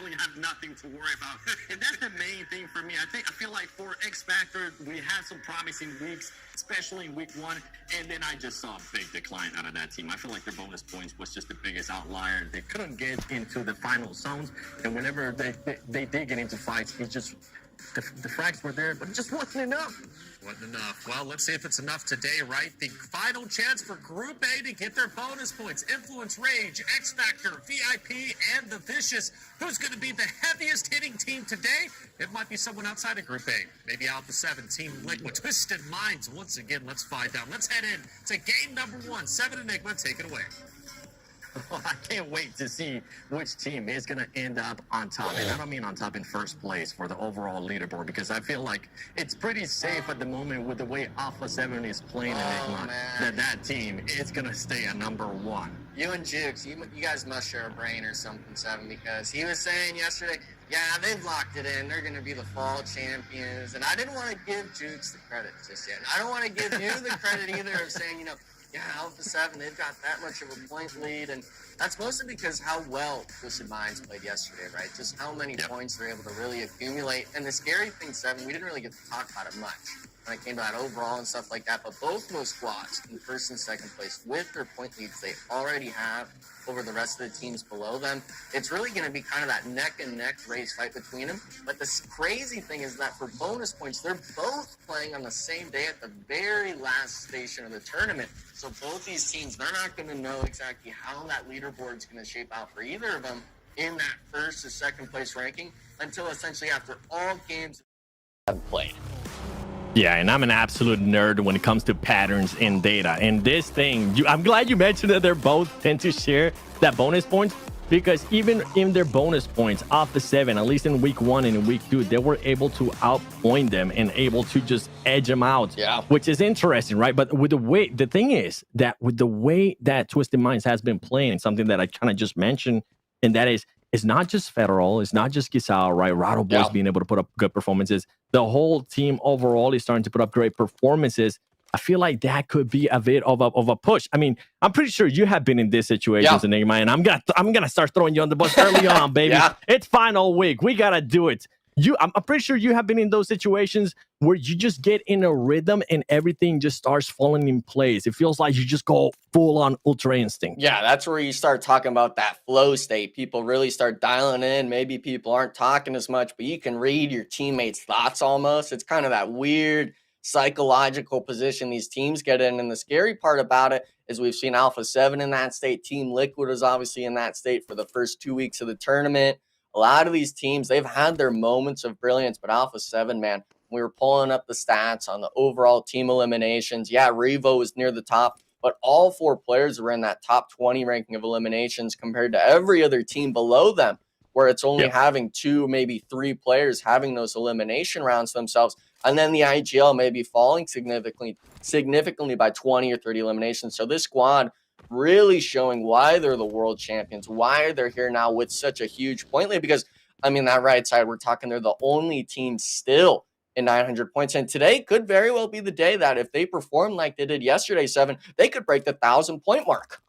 really have nothing to worry about. And that's the main thing for me. I feel like for X Factor, we had some promising weeks, especially in week 1, and then I just saw a big decline out of that team. I feel like their bonus points was just the biggest outlier. They couldn't get into the final zones, and whenever they did get into fights, it just the frags were there, but it just wasn't enough. Wasn't enough. Well, let's see if it's enough today, right? The final chance for Group A to get their bonus points. Influence, Rage, X Factor, VIP, and the Vicious. Who's going to be the heaviest hitting team today? It might be someone outside of Group A. Maybe Alpha 7, Team Liquid. Twisted Minds. Once again, let's find out. Let's head in to game number 1. 7 Enigma, take it away. Well, I can't wait to see which team is going to end up on top. And I don't mean on top in first place for the overall leaderboard, because I feel like it's pretty safe at the moment with the way Alpha 7 is playing Enigma, that team is going to stay at number 1. You and Jukes, you guys must share a brain or something, 7, because he was saying yesterday, yeah, they've locked it in. They're going to be the fall champions. And I didn't want to give Jukes the credit just yet. And I don't want to give you the credit either of saying, yeah, Alpha 7, they've got that much of a point lead, and that's mostly because how well Twisted Minds played yesterday, right? Just how many points they're able to really accumulate. And the scary thing, 7, we didn't really get to talk about it much when it came to that overall and stuff like that, but both those squads in first and second place with their point leads they already have over the rest of the teams below them, it's really going to be kind of that neck-and-neck race fight between them. But the crazy thing is that for bonus points, they're both playing on the same day at the very last station of the tournament. So both these teams, they're not going to know exactly how that leaderboard is going to shape out for either of them in that first to second place ranking until essentially after all games have played. Yeah, and I'm an absolute nerd when it comes to patterns in data. And this thing, I'm glad you mentioned that they're both tend to share that bonus points, because even in their bonus points off the 7, at least in week 1 and in week 2, they were able to outpoint them and able to just edge them out, which is interesting, right? But with the thing is that with the way that Twisted Minds has been playing, something that I kind of just mentioned, and that is, it's not just Federal, it's not just Giselle, right? Rattle Boys being able to put up good performances. The whole team overall is starting to put up great performances. I feel like that could be a bit of a push. I mean, I'm pretty sure you have been in this situation, Enigma, and I'm gonna start throwing you on the bus early on, baby. It's final week. We gotta do it. I'm pretty sure you have been in those situations where you just get in a rhythm and everything just starts falling in place. It feels like you just go full on ultra instinct. Yeah, that's where you start talking about that flow state. People really start dialing in. Maybe people aren't talking as much, but you can read your teammates' thoughts almost. It's kind of that weird psychological position these teams get in. And the scary part about it is we've seen Alpha 7 in that state. Team Liquid is obviously in that state for the first 2 weeks of the tournament. A lot of these teams, they've had their moments of brilliance, but Alpha 7, man, we were pulling up the stats on the overall team eliminations. Yeah, Revo was near the top, but all 4 players were in that top 20 ranking of eliminations compared to every other team below them, where it's only having 2, maybe 3 players having those elimination rounds themselves. And then the IGL may be falling significantly by 20 or 30 eliminations. So this squad really showing why they're the world champions, why they're here now with such a huge point lead. Because, I mean, that right side, we're talking they're the only team still in 900 points. And today could very well be the day that if they perform like they did yesterday, 7, they could break the 1,000-point mark.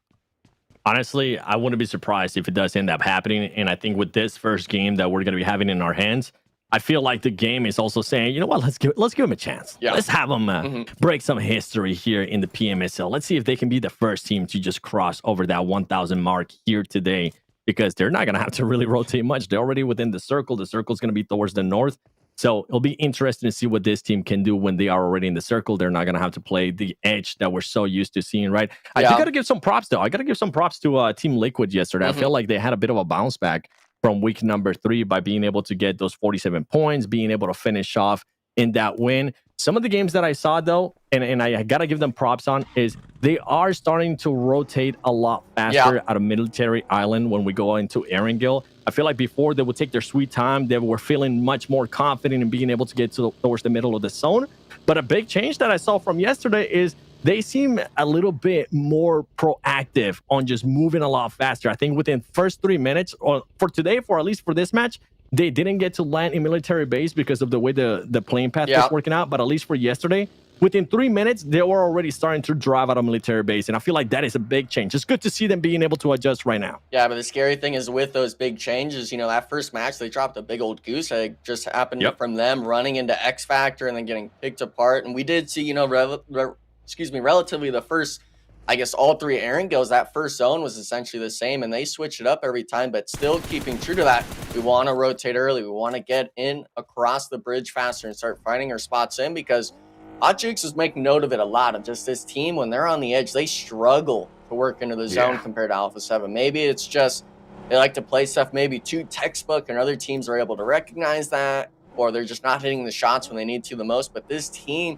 Honestly, I wouldn't be surprised if it does end up happening. And I think with this first game that we're going to be having in our hands, I feel like the game is also saying, you know what, let's give them a chance. Let's have them break some history here in the Pmsl. Let's see if they can be the first team to just cross over that 1,000 mark here today, because they're not going to have to really rotate much. They're already within the circle. The circle is going to be towards the north. So it'll be interesting to see what this team can do when they are already in the circle. They're not going to have to play the edge that we're so used to seeing, right? I got to give some props, though. I got to give some props to Team Liquid yesterday. I feel like they had a bit of a bounce back from week number 3 by being able to get those 47 points, being able to finish off in that win. Some of the games that I saw, though, and I got to give them props on, is they are starting to rotate a lot faster out of Military Island when we go into Erangel. I feel like before they would take their sweet time. They were feeling much more confident in being able to get towards the middle of the zone. But a big change that I saw from yesterday is they seem a little bit more proactive on just moving a lot faster. I think within first 3 minutes, or for today, for at least for this match, they didn't get to land in military base because of the way the playing path was working out. But at least for yesterday, within 3 minutes, they were already starting to drive out a military base. And I feel like that is a big change. It's good to see them being able to adjust right now. Yeah, but the scary thing is with those big changes, that first match, they dropped a big old goose egg. Just happened from them running into X Factor and then getting picked apart. And we did see, relatively the first, I guess, all 3 Aaron kills, that first zone was essentially the same, and they switch it up every time, but still keeping true to that. We want to rotate early. We want to get in across the bridge faster and start finding our spots in, because Hotchicks is making note of it a lot, of just this team, when they're on the edge, they struggle to work into the zone compared to Alpha 7. Maybe it's just they like to play stuff maybe too textbook, and other teams are able to recognize that, or they're just not hitting the shots when they need to the most. But this Team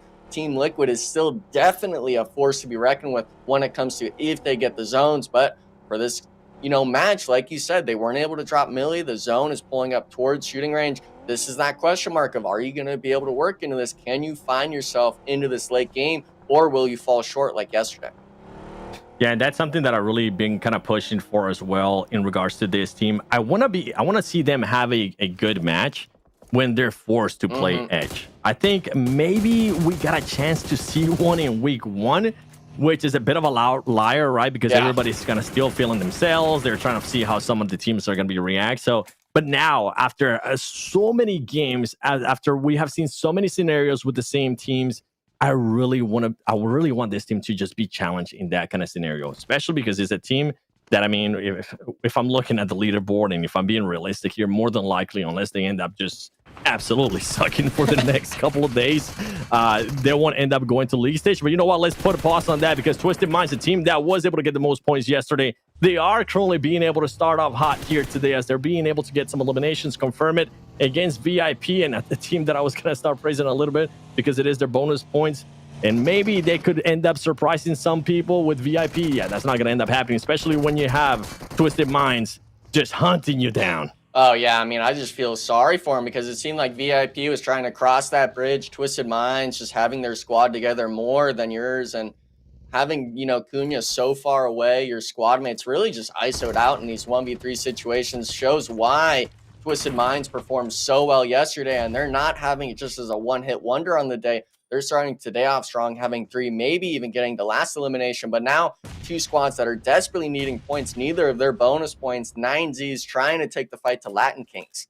Liquid is still definitely a force to be reckoned with when it comes to if they get the zones. But for this, match, like you said, they weren't able to drop Millie. The zone is pulling up towards shooting range. This is that question mark of, are you going to be able to work into this? Can you find yourself into this late game, or will you fall short like yesterday? Yeah, and that's something that I've really been kind of pushing for as well in regards to this team. I want to see them have a good match when they're forced to play edge. I think maybe we got a chance to see one in week 1, which is a bit of a liar, right? Because everybody's kind of still feeling themselves. They're trying to see how some of the teams are going to be react. So, but now after so many games, after we have seen so many scenarios with the same teams, I really want this team to just be challenged in that kind of scenario, especially because it's a team that, I mean, if I'm looking at the leaderboard and if I'm being realistic here, more than likely, unless they end up just absolutely sucking for the next couple of days, they won't end up going to league stage. But you know what? Let's put a pause on that, because Twisted Minds, the team that was able to get the most points yesterday, they are currently being able to start off hot here today, as they're being able to get some eliminations, confirm it against VIP, and the team that I was going to start praising a little bit because it is their bonus points. And maybe they could end up surprising some people with VIP. Yeah, that's not going to end up happening, especially when you have Twisted Minds just hunting you down. Oh, yeah. I mean, I just feel sorry for him, because it seemed like VIP was trying to cross that bridge. Twisted Minds just having their squad together more than yours, and having, Cunha so far away, your squad mates really just ISO'd out in these 1v3 situations, shows why Twisted Minds performed so well yesterday, and they're not having it just as a one-hit wonder on the day. They're starting today off strong, having 3, maybe even getting the last elimination. But now 2 squads that are desperately needing points, neither of their bonus points. 9Z's trying to take the fight to Latin Kings.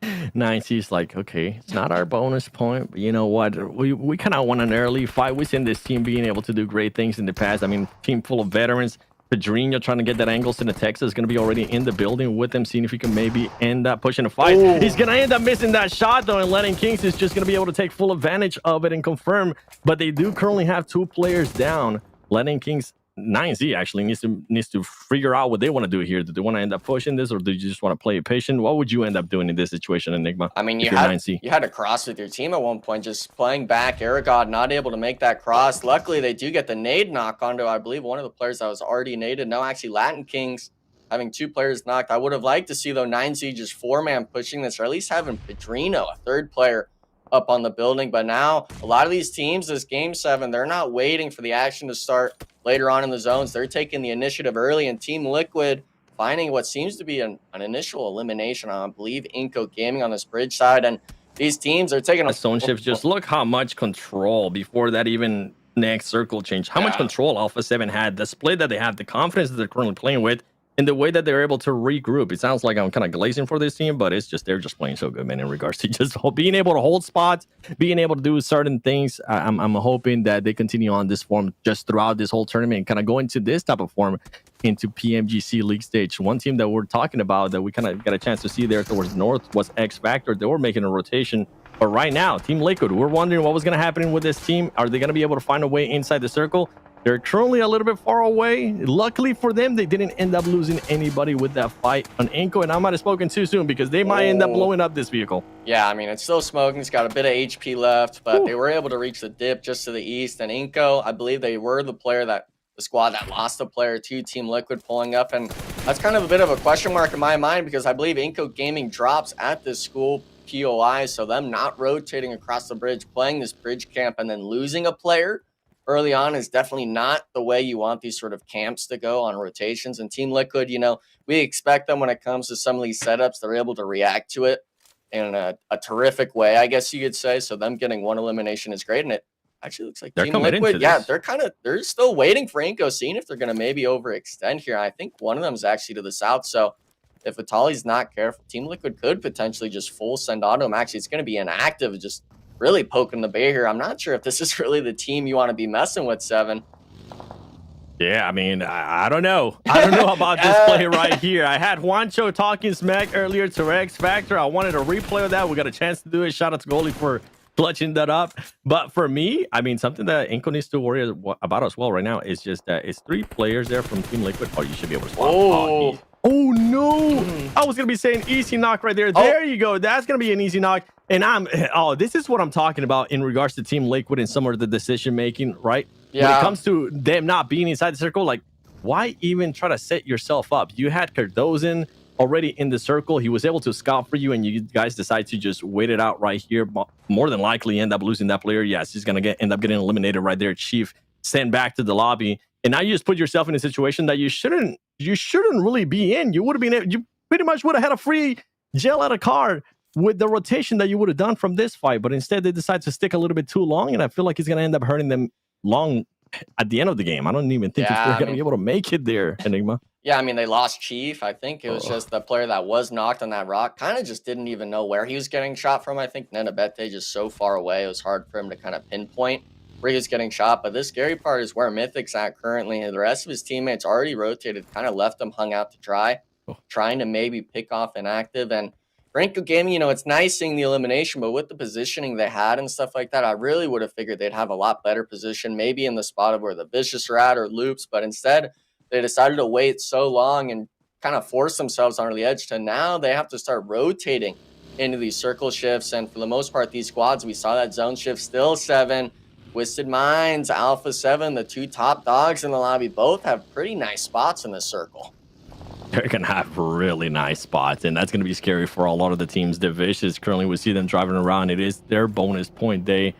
9Z's like, okay, it's not our bonus point, but you know what? We kind of want an early fight. We've seen this team being able to do great things in the past. I mean, team full of veterans. Pedrinho trying to get that angles in the Texas is going to be already in the building with them, seeing if he can maybe end up pushing a fight. Ooh. He's going to end up missing that shot, though, and Latin Kings is just going to be able to take full advantage of it and confirm. But they do currently have 2 players down. Latin Kings, 9Z actually needs to figure out what they want to do here. Do they want to end up pushing this, or do you just want to play it patient? What would you end up doing in this situation, Enigma? I mean, you had to cross with your team at one point, just playing back. Aragod not able to make that cross. Luckily, they do get the nade knock onto, I believe, one of the players that was already naded. No, actually, Latin Kings having 2 players knocked. I would have liked to see, though, 9Z just 4-man pushing this, or at least having Pedrinho, a 3rd player, up on the building. But now a lot of these teams, this game 7, they're not waiting for the action to start later on in the zones. They're taking the initiative early, and Team Liquid finding what seems to be an initial elimination on, I believe, Inco Gaming on this bridge side. And these teams are taking a zone shift. Just look how much control before that even next circle change, how much control Alpha 7 had, the split that they have, the confidence that they're currently playing with, and the way that they're able to regroup. It sounds like I'm kind of glazing for this team, but it's just they're just playing so good, man, in regards to just being able to hold spots, being able to do certain things. I'm hoping that they continue on this form just throughout this whole tournament and kind of go into this type of form into PMGC League stage. One team that we're talking about that we kind of got a chance to see there towards north was X Factor. They were making a rotation. But right now, Team Liquid, we're wondering what was going to happen with this team. Are they going to be able to find a way inside the circle? They're currently a little bit far away. Luckily for them, they didn't end up losing anybody with that fight on Inco, and I might have spoken too soon because they might end up blowing up this vehicle. Yeah, I mean, it's still smoking. It's got a bit of HP left, but they were able to reach the dip just to the east. And Inco, I believe they were the squad that lost a player to Team Liquid pulling up. And that's kind of a bit of a question mark in my mind because I believe Inco Gaming drops at this school POI, so them not rotating across the bridge, playing this bridge camp, and then losing a player early on is definitely not the way you want these sort of camps to go on rotations. And Team Liquid, we expect them when it comes to some of these setups, they're able to react to it in a terrific way, I guess you could say. So them getting one elimination is great, and it actually looks like They're Team committed Liquid, to yeah, this. they're still waiting for Inco, seeing if they're going to maybe overextend here. I think one of them is actually to the south. So if Vitali's not careful, Team Liquid could potentially just full send onto him. Actually, it's going to be inactive, just really poking the bear here. I'm not sure if this is really the team you want to be messing with, Seven. Yeah, I mean, I don't know. I don't know about this play right here. I had Juancho talking smack earlier to X Factor. I wanted a replay of that. We got a chance to do it. Shout out to Goalie for clutching that up. But for me, I mean, something that Inco needs to worry about as well right now is just that it's 3 players there from Team Liquid. Oh, you should be able to spot. Oh no! I was gonna be saying easy knock right there. There you go. That's gonna be an easy knock. And this is what I'm talking about in regards to Team Liquid and some of the decision making, right? Yeah. When it comes to them not being inside the circle, like, why even try to set yourself up? You had Cardozen already in the circle. He was able to scout for you, and you guys decide to just wait it out right here. More than likely end up losing that player. Yes, he's gonna end up getting eliminated right there. Chief sent back to the lobby. And now you just put yourself in a situation that you shouldn't really be in. You would have been, you pretty much would have had a free gel out of card with the rotation that you would have done from this fight. But instead they decide to stick a little bit too long, and I feel like it's going to end up hurting them long at the end of the game. I don't even think if they're going to be able to make it there, Enigma. Yeah, I mean, they lost Chief. I think it was just the player that was knocked on that rock kind of just didn't even know where he was getting shot from. I think Nenabete just so far away, it was hard for him to kind of pinpoint where he was getting shot. But this scary part is where Mythic's at currently. The rest of his teammates already rotated, kind of left him hung out to dry, trying to maybe pick off inactive. And Franco Gaming, you know, it's nice seeing the elimination, but with the positioning they had and stuff like that, I really would have figured they'd have a lot better position, maybe in the spot of where the Vicious are at or Loops. But instead, they decided to wait so long and kind of force themselves onto the edge to now they have to start rotating into these circle shifts. And for the most part, these squads, we saw that zone shift still 7. Twisted Minds, Alpha 7, the 2 top dogs in the lobby, both have pretty nice spots in this circle. They're going to have really nice spots, and that's going to be scary for a lot of the teams. The Vicious, currently we see them driving around. It is their bonus point. There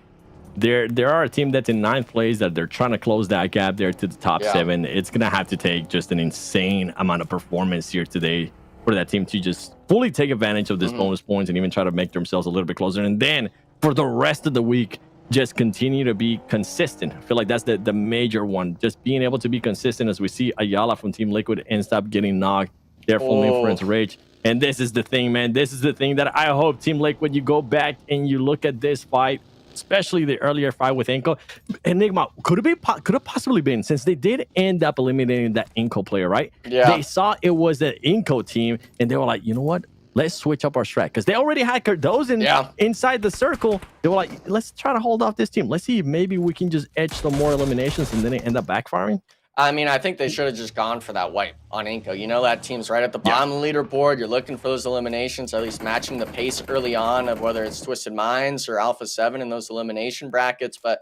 are a team that's in 9th place that they're trying to close that gap there to the top 7. It's going to have to take just an insane amount of performance here today for that team to just fully take advantage of this bonus points and even try to make themselves a little bit closer. And then for the rest of the week, just continue to be consistent. I feel like that's the major one. Just being able to be consistent, as we see Ayala from Team Liquid ends up getting knocked. Their full inference rage. And this is the thing, man. This is the thing that I hope Team Liquid, you go back and you look at this fight, especially the earlier fight with Inco. Enigma, could have possibly been, since they did end up eliminating that Inco player, right? Yeah. They saw it was the Inco team, and they were like, you know what? Let's switch up our strat, because they already had Cardozen inside the circle. They were like, let's try to hold off this team. Let's see if maybe we can just edge some more eliminations, and then they end up backfiring. I mean, I think they should have just gone for that wipe on Inco. You know, that team's right at the bottom of the leaderboard. You're looking for those eliminations, at least matching the pace early on of whether it's Twisted Minds or Alpha 7 in those elimination brackets. But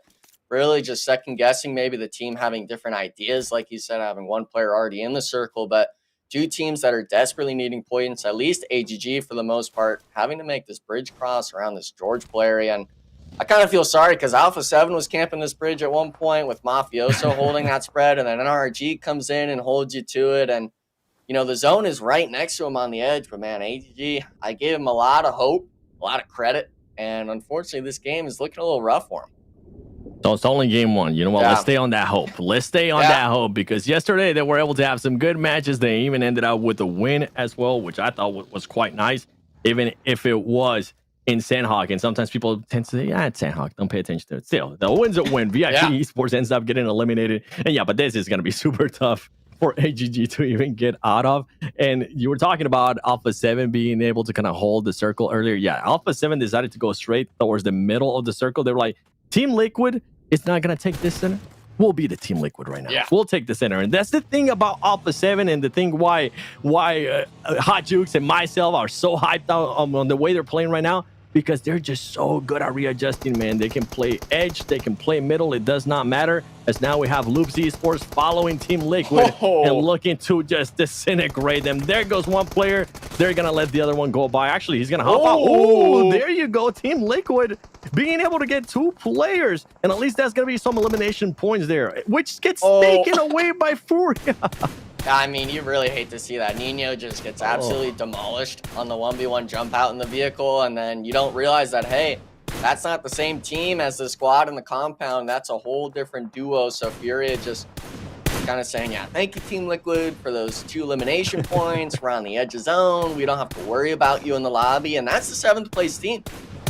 really just second guessing maybe the team having different ideas, like you said, having one player already in the circle. But 2 teams that are desperately needing points, at least AGG for the most part, having to make this bridge cross around this George play area. And I kind of feel sorry because Alpha 7 was camping this bridge at one point with Mafioso holding that spread, and then NRG comes in and holds you to it. And, you know, the zone is right next to him on the edge. But, man, AGG, I gave him a lot of hope, a lot of credit. And, unfortunately, this game is looking a little rough for him. So it's only game 1. You know what? Let's stay on that hope. Let's stay on that hope, because yesterday they were able to have some good matches. They even ended up with a win as well, which I thought was quite nice, even if it was in Sandhawk. And sometimes people tend to say, yeah, it's Sandhawk, don't pay attention to it. Still, the win's a win. VIP Esports ends up getting eliminated. And but this is going to be super tough for AGG to even get out of. And you were talking about Alpha 7 being able to kind of hold the circle earlier. Yeah, Alpha 7 decided to go straight towards the middle of the circle. They were like, Team Liquid is not going to take this center. We'll be the Team Liquid right now. We'll take the center. And that's the thing about Alpha 7, and the thing why Hot Jukes and myself are so hyped out on the way they're playing right now, because they're just so good at readjusting, man. They can play edge, they can play middle. It does not matter, as now we have Loops Esports following Team Liquid and looking to just disintegrate them. There goes one player. They're going to let the other one go by. Actually, he's going to hop out. Oh, there you go. Team Liquid being able to get 2 players. And at least that's going to be some elimination points there, which gets taken away by Furia. I mean, you really hate to see that. Nino just gets absolutely demolished on the 1v1 jump out in the vehicle, and then you don't realize that, hey, that's not the same team as the squad in the compound. That's a whole different duo. So Furia just kind of saying, yeah, thank you, Team Liquid, for those 2 elimination points. We're on the edge of zone. We don't have to worry about you in the lobby. And that's the 7th place team.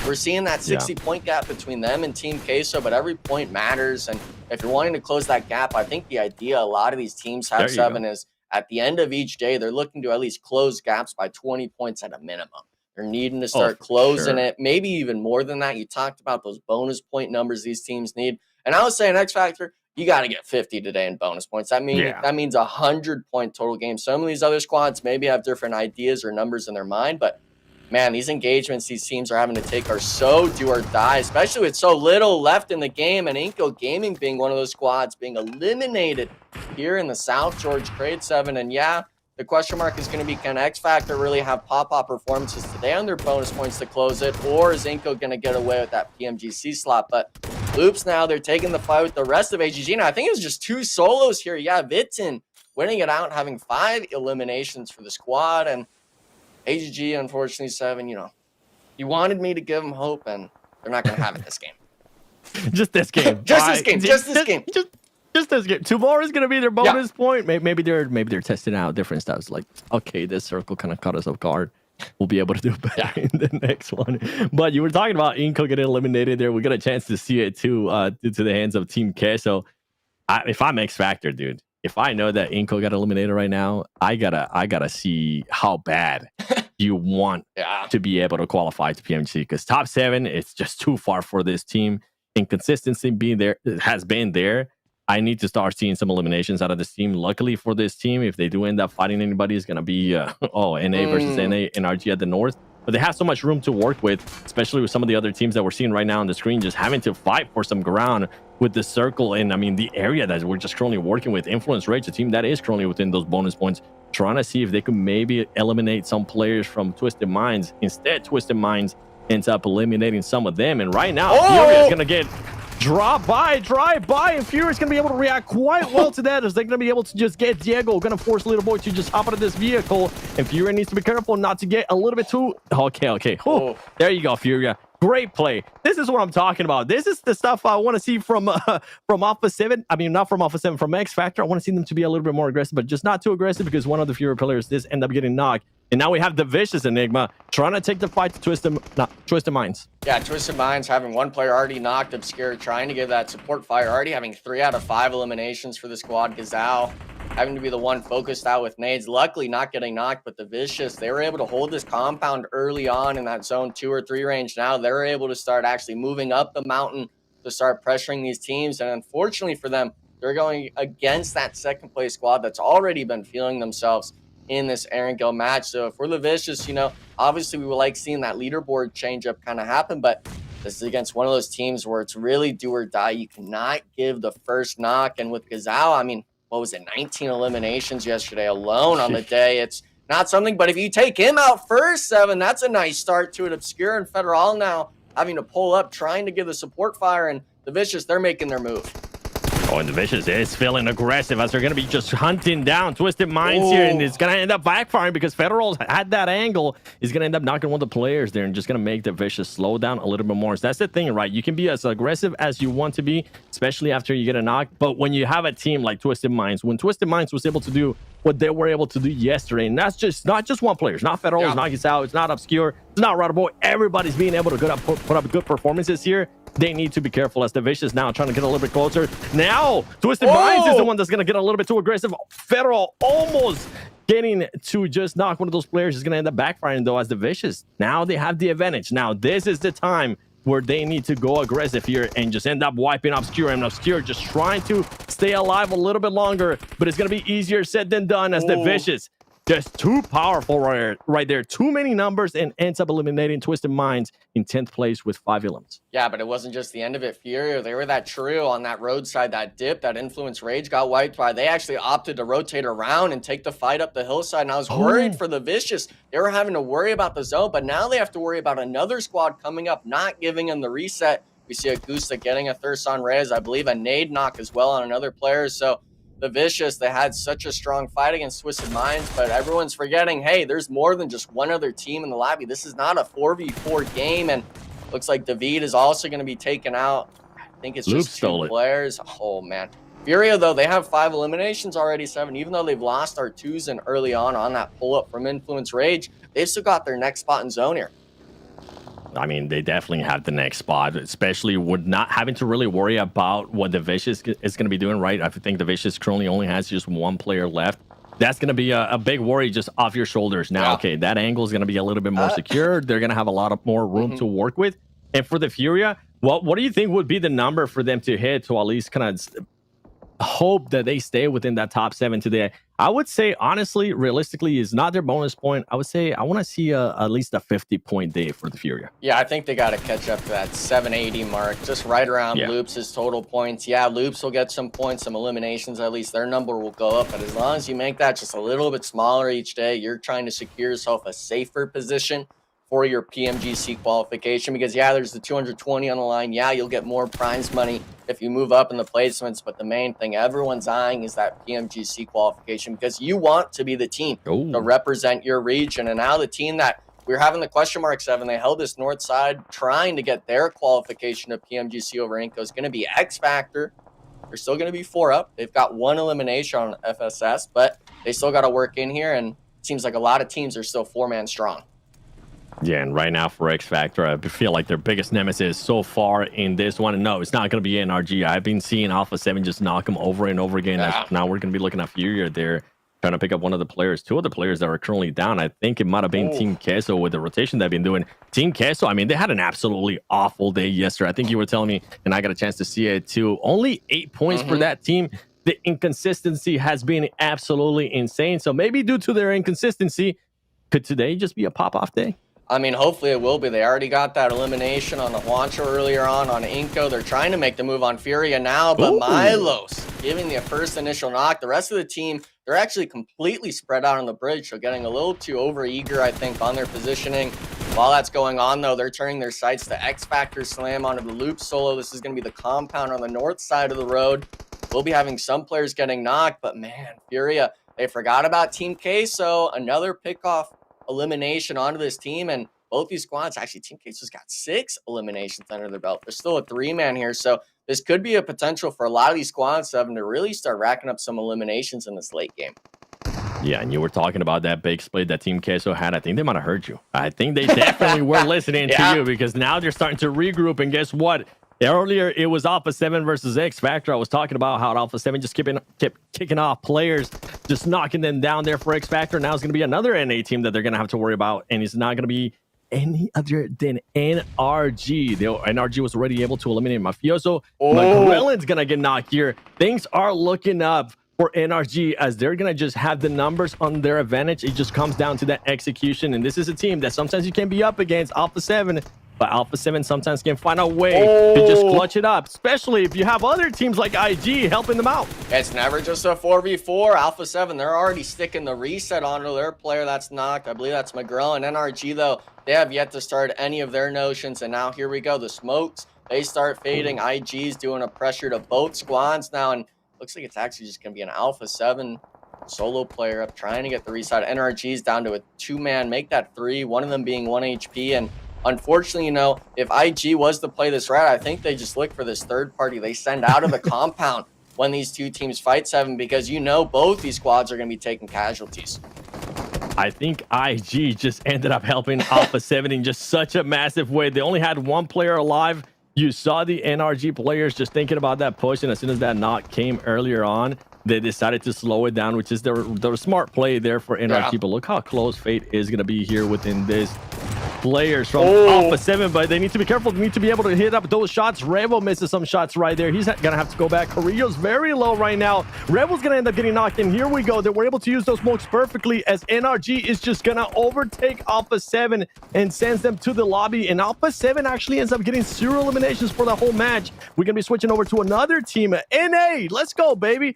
We're seeing that 60-point gap between them and Team Queso, but every point matters. And if you're wanting to close that gap, I think the idea a lot of these teams have, Seven, is at the end of each day, they're looking to at least close gaps by 20 points at a minimum. They're needing to start closing it, maybe even more than that. You talked about those bonus point numbers these teams need. And I was saying, X Factor, you got to get 50 today in bonus points. That means 100-point total game. Some of these other squads maybe have different ideas or numbers in their mind, but man, these engagements these teams are having to take are so do or die, especially with so little left in the game. And Inco Gaming being one of those squads being eliminated here in the South George Trade 7. And yeah, the question mark is going to be, can X Factor really have pop-up performances today on their bonus points to close it? Or is Inco going to get away with that PMGC slot? But Loops now, they're taking the fight with the rest of AGG. Now, I think it was just 2 solos here. Yeah, Vitin winning it out, having 5 eliminations for the squad. And AGG, unfortunately, 7, you wanted me to give them hope, and they're not going to have it this game. Just this game. Just this game. Just this game. Tomorrow is going to be their bonus point. Maybe they're testing out different stuff. Like, okay, this circle kind of caught us off guard. We'll be able to do better in the next one. But you were talking about Inco getting eliminated there. We got a chance to see it too, due to the hands of Team K. So if I'm X Factor, dude, if I know that Inco got eliminated right now, I gotta see how bad you want to be able to qualify to PMC, because top 7, it's just too far for this team. Inconsistency has been there. I need to start seeing some eliminations out of this team. Luckily for this team, if they do end up fighting anybody, it's gonna be NA versus NA and RG at the north. But they have so much room to work with, especially with some of the other teams that we're seeing right now on the screen, just having to fight for some ground with the circle. And I mean, the area that we're just currently working with, Influence Rage, a team that is currently within those bonus points, trying to see if they could maybe eliminate some players from Twisted Minds. Instead, Twisted Minds ends up eliminating some of them. And right now, Fury is going to get drive by, and Fury's going to be able to react quite well to that, as they're going to be able to just get Diego, going to force Little Boy to just hop out of this vehicle, and Fury needs to be careful not to get a little bit too... Okay. There you go, Fury. Great play. This is what I'm talking about. This is the stuff I want to see from Alpha 7. I mean, not from Alpha 7, from X Factor. I want to see them to be a little bit more aggressive, but just not too aggressive, because one of the Fury players does end up getting knocked. And now we have the Vicious Enigma trying to take the fight to Twisted Minds. Yeah, Twisted Minds having one player already knocked, Obscure trying to give that support fire, already having 3 out of 5 eliminations for the squad. Gazal having to be the one focused out with nades, luckily not getting knocked, but the Vicious, they were able to hold this compound early on in that zone 2 or 3 range. Now they're able to start actually moving up the mountain to start pressuring these teams. And unfortunately for them, they're going against that second place squad that's already been feeling themselves in this Aaron Gill match. So if we're the Vicious, obviously we would like seeing that leaderboard change up kind of happen, but this is against one of those teams where it's really do or die. You cannot give the first knock. And with Gazal, I mean, what was it, 19 eliminations yesterday alone on the day. It's not something, but if you take him out first, 7, that's a nice start to it. Obscure and Federal now having to pull up, trying to give the support fire, and the Vicious, they're making their move. Oh, and the Vicious is feeling aggressive, as they're going to be just hunting down Twisted Minds here, and it's going to end up backfiring because Federal had that angle. He's going to end up knocking one of the players there and just going to make the Vicious slow down a little bit more. So that's the thing, right? You can be as aggressive as you want to be, especially after you get a knock. But when you have a team like Twisted Minds, when Twisted Minds was able to do what they were able to do yesterday, and that's just not just one player. It's not Federal, it's not Gisao, it's not Obscure, it's not Rutterboy. Everybody's being able to put up good performances here. They need to be careful, as the Vicious now trying to get a little bit closer. Now, Twisted Minds is the one that's going to get a little bit too aggressive. Federal almost getting to just knock one of those players is going to end up backfiring, though, as the Vicious. Now they have the advantage. Now, this is the time where they need to go aggressive here and just end up wiping Obscure. And Obscure just trying to stay alive a little bit longer, but it's going to be easier said than done, as the Vicious just too powerful right there. Too many numbers, and ends up eliminating Twisted Minds in 10th place with 5 elims. Yeah, but it wasn't just the end of it. Fury, they were that trio on that roadside, that dip, that Influence Rage got wiped by. They actually opted to rotate around and take the fight up the hillside. And I was worried for the Vicious. They were having to worry about the zone, but now they have to worry about another squad coming up, not giving them the reset. We see Augusta getting a thirst on Reyes. I believe a nade knock as well on another player. So the Vicious, they had such a strong fight against Twisted Minds, but everyone's forgetting, hey, there's more than just one other team in the lobby. This is not a 4v4 game, and looks like David is also going to be taken out. I think it's just two players. Oh, man. Furia, though, they have 5 eliminations already, 7. Even though they've lost R2s and early on that pull-up from Influence Rage, they've still got their next spot in zone here. I mean, they definitely have the next spot, especially with not having to really worry about what the Vicious is going to be doing, right? I think the Vicious currently only has just 1 player left. That's going to be a big worry just off your shoulders. Now, okay, that angle is going to be a little bit more secure. They're going to have a lot of more room to work with. And for the Furia, what do you think would be the number for them to hit to at least kind of hope that they stay within that top 7 today? I would say, honestly, realistically, is not their bonus point. I would say I want to see at least a 50-point day for the Furia. Yeah, I think they got to catch up to that 780 mark, just right around Loops' total points. Yeah, Loops will get some points, some eliminations, at least their number will go up. But as long as you make that just a little bit smaller each day, you're trying to secure yourself a safer position for your PMGC qualification, because yeah, there's the 220 on the line. Yeah, you'll get more prize money if you move up in the placements, but the main thing everyone's eyeing is that PMGC qualification, because you want to be the team to represent your region. And now the team that we're having the question mark 7, they held this north side trying to get their qualification of PMGC over Inco, is going to be X Factor. They're still going to be 4 up. They've got 1 elimination on FSS, but they still got to work in here, and it seems like a lot of teams are still 4-man strong. Yeah, and right now for X Factor, I feel like their biggest nemesis so far in this one. And no, it's not going to be NRG. I've been seeing Alpha 7 just knock them over and over again. Now we're going to be looking at Furia there, trying to pick up one of the players, 2 of the players that are currently down. I think it might have been Team Queso with the rotation they've been doing. Team Queso, I mean, they had an absolutely awful day yesterday. I think you were telling me, and I got a chance to see it too. Only 8 points for that team. The inconsistency has been absolutely insane. So maybe due to their inconsistency, could today just be a pop-off day? I mean, hopefully it will be. They already got that elimination on the Juancho earlier on Inco. They're trying to make the move on Furia now, but Milos giving the first initial knock. The rest of the team, they're actually completely spread out on the bridge, so getting a little too over-eager, I think, on their positioning. While that's going on, though, they're turning their sights to X Factor Slam onto the Loop solo. This is going to be the compound on the north side of the road. We'll be having some players getting knocked, but man, Furia, they forgot about Team Queso. Another pick-off elimination onto this team, and both these squads, actually Team Queso's got 6 eliminations under their belt. There's still a 3-man here, so this could be a potential for a lot of these squads, 7, to really start racking up some eliminations in this late game. Yeah, and you were talking about that big split that Team Queso had. I think they might have heard you. I think they definitely were listening to you, because now they're starting to regroup, and guess what? Earlier, it was Alpha 7 versus X Factor. I was talking about how Alpha 7 just kept kicking off players, just knocking them down there for X Factor. Now it's going to be another NA team that they're going to have to worry about, and it's not going to be any other than NRG. NRG was already able to eliminate Mafioso. McGrillen's going to get knocked here. Things are looking up for NRG as they're going to just have the numbers on their advantage. It just comes down to that execution, and this is a team that sometimes you can be up against Alpha 7, but Alpha 7 sometimes can find a way to just clutch it up, especially if you have other teams like IG helping them out. It's never just a 4v4. Alpha 7, they're already sticking the reset onto their player that's knocked. I believe that's McGrill. And NRG, though, they have yet to start any of their notions. And now here we go. The smokes, they start fading. IG's doing a pressure to both squads now. And looks like it's actually just going to be an Alpha 7 solo player up trying to get the reset. NRG's down to a 2-man, make that 3, one of them being 1 HP. And unfortunately, you know, if IG was to play this right, I think they just look for this third party they send out of the compound when these two teams fight 7, because you know both these squads are going to be taking casualties. I think IG just ended up helping Alpha 7 in just such a massive way. They only had 1 player alive. You saw the NRG players just thinking about that push, and as soon as that knock came earlier on, they decided to slow it down, which is their smart play there for NRG. But look how close fate is going to be here within this. Players from Alpha 7, but they need to be careful. They need to be able to hit up those shots. Revo misses some shots right there. He's gonna have to go back. Carrillo's very low right now. Revo's gonna end up getting knocked in. Here we go. They were able to use those smokes perfectly, as NRG is just gonna overtake Alpha 7 and sends them to the lobby. And Alpha 7 actually ends up getting 0 eliminations for the whole match. We're gonna be switching over to another team, NA. Let's go, baby.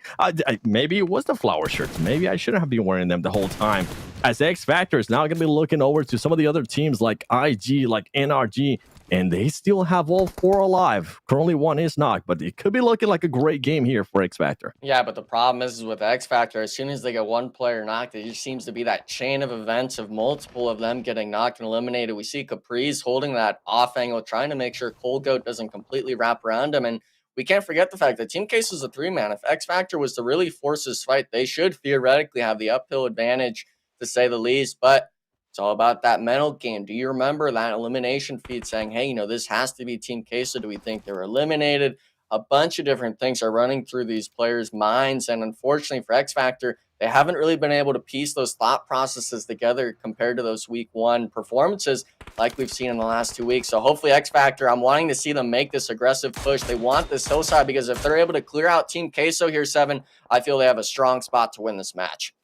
Maybe it was the flower shirts. Maybe I shouldn't have been wearing them the whole time. As X Factor is now going to be looking over to some of the other teams like IG, like NRG, and they still have all 4 alive. Currently 1 is knocked, but it could be looking like a great game here for X Factor. Yeah, but the problem is with X Factor, as soon as they get one player knocked, it just seems to be that chain of events of multiple of them getting knocked and eliminated. We see Caprice holding that off angle, trying to make sure Cold Goat doesn't completely wrap around him. And we can't forget the fact that Team Case is a 3-man. If X Factor was to really force this fight, they should theoretically have the uphill advantage, to say the least. But it's all about that mental game. Do you remember that elimination feed saying, hey, this has to be Team Queso? Do we think they're eliminated? A bunch of different things are running through these players' minds. And unfortunately for X Factor, they haven't really been able to piece those thought processes together compared to those week 1 performances like we've seen in the last 2 weeks. So hopefully X Factor, I'm wanting to see them make this aggressive push. They want this hillside because if they're able to clear out Team Queso here, 7, I feel they have a strong spot to win this match.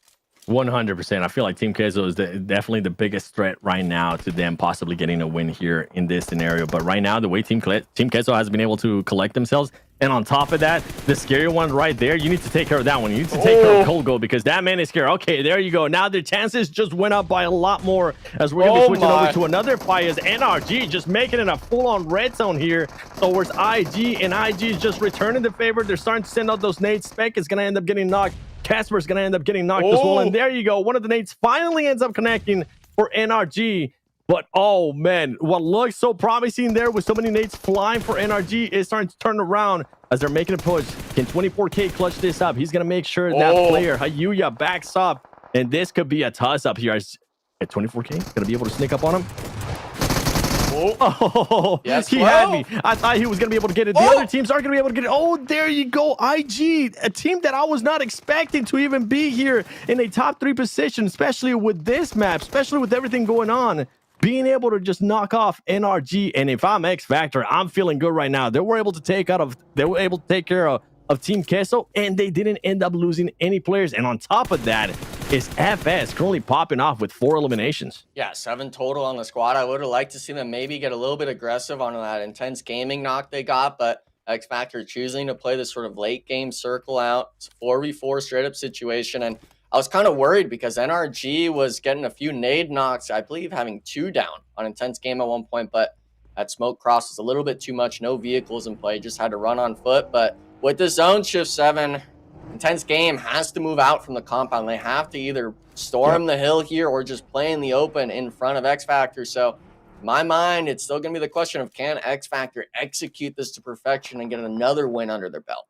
100%. I feel like Team Queso is definitely the biggest threat right now to them possibly getting a win here in this scenario. But right now, the way Team Queso has been able to collect themselves, and on top of that, the scary one right there, you need to take care of that one. You need to take care of Cold Goat because that man is scary. Okay, there you go. Now their chances just went up by a lot more as we're going to be switching over to another fight as NRG just making it a full-on red zone here towards IG, and IG is just returning the favor. They're starting to send out those nades. Spec is going to end up getting knocked. Casper's going to end up getting knocked as well. And there you go. One of the nades finally ends up connecting for NRG. But, oh, man, what looks so promising there with so many nades flying for NRG is starting to turn around as they're making a push. Can 24K clutch this up? He's going to make sure that player, Hayuya, backs up. And this could be a toss-up here. At 24K, going to be able to sneak up on him. Oh, yes, he had me. I thought he was going to be able to get it. The other teams aren't going to be able to get it. Oh, there you go. IG, a team that I was not expecting to even be here in a top 3 position, especially with this map, especially with everything going on. Being able to just knock off NRG. And if I'm X Factor, I'm feeling good right now. They were able to take care of Team Queso, and they didn't end up losing any players. And on top of that is FS currently popping off with 4 eliminations. Yeah, 7 total on the squad. I would have liked to see them maybe get a little bit aggressive on that intense gaming knock they got, but X Factor choosing to play this sort of late game circle out. It's a 4v4 straight up situation. And I was kind of worried because NRG was getting a few nade knocks, I believe having 2 down on intense game at one point, but that smoke cross was a little bit too much. No vehicles in play, just had to run on foot. But with the zone shift, 7, intense game has to move out from the compound. They have to either storm the hill here or just play in the open in front of X Factor. So in my mind, it's still going to be the question of can X Factor execute this to perfection and get another win under their belt?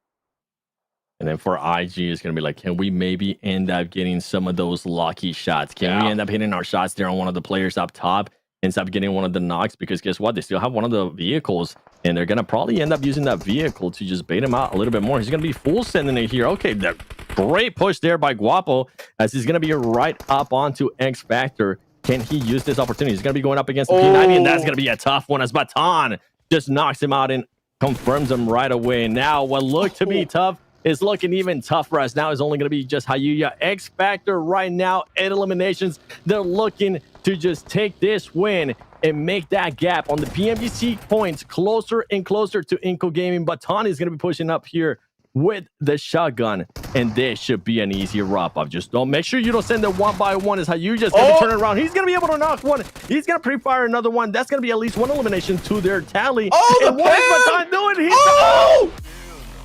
And then for IG, it's going to be like, can we maybe end up getting some of those lucky shots? Can we end up hitting our shots there on one of the players up top? Ends up getting one of the knocks because guess what? They still have one of the vehicles, and they're going to probably end up using that vehicle to just bait him out a little bit more. He's going to be full sending it here. Okay, that great push there by Guapo as he's going to be right up onto X Factor. Can he use this opportunity? He's going to be going up against the P90, and that's going to be a tough one as Baton just knocks him out and confirms him right away. Now, what looked to be tough is looking even tougher as now is only going to be just Hayuya. X Factor right now at eliminations. They're looking to just take this win and make that gap on the PMGC points closer and closer to Inco Gaming. Baton is going to be pushing up here with the shotgun, and this should be an easy wrap-up. Just don't make sure you don't send it one by one as Hayuya's going to turn it around. He's going to be able to knock one. He's going to pre-fire another one. That's going to be at least 1 elimination to their tally. And what is Baton doing?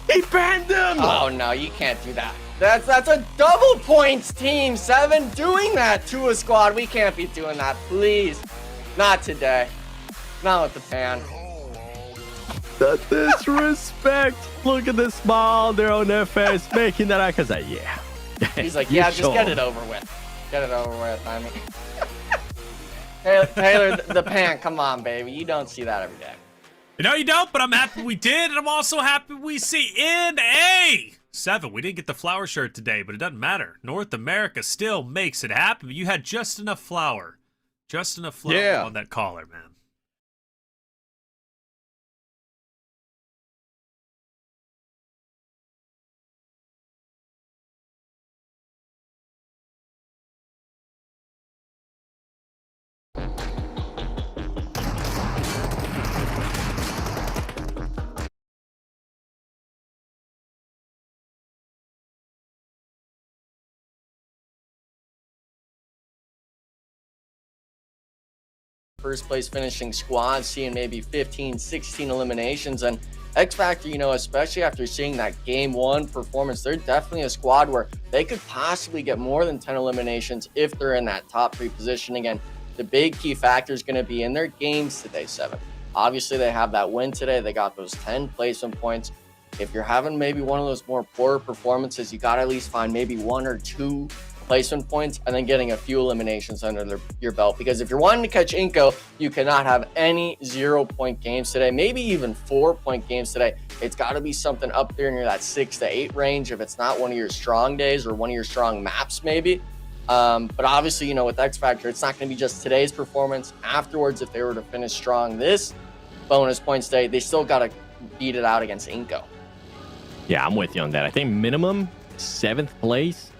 He banned him! Oh, no, you can't do that. That's a double points team. 7 doing that to a squad. We can't be doing that, please. Not today. Not with the pan. The disrespect. Look at the smile there on their face, making that because yeah. He's like, yeah, just get it over with. Get it over with. I mean, Taylor, the pan. Come on, baby. You don't see that every day. No, you don't, but I'm happy we did, and I'm also happy we see NA 7. We didn't get the flower shirt today, but it doesn't matter. North America still makes it happen. You had just enough flour. Just enough flour on that collar, man. first place finishing squads seeing maybe 15, 16 eliminations. And X Factor, you know, especially after seeing that game 1 performance, they're definitely a squad where they could possibly get more than 10 eliminations if they're in that top 3 position. Again, the big key factor is going to be in their games today, 7. Obviously, they have that win today. They got those 10 placement points. If you're having maybe one of those more poor performances, you got to at least find maybe 1 or 2 placement points and then getting a few eliminations under your belt. Because if you're wanting to catch Inco, you cannot have any 0-point games today, maybe even 4-point games today. It's got to be something up there near that 6 to 8 range if it's not one of your strong days or one of your strong maps maybe. But obviously, you know, with X Factor, it's not going to be just today's performance. Afterwards, if they were to finish strong this bonus points day, they still got to beat it out against Inco. Yeah, I'm with you on that. I think minimum 7th place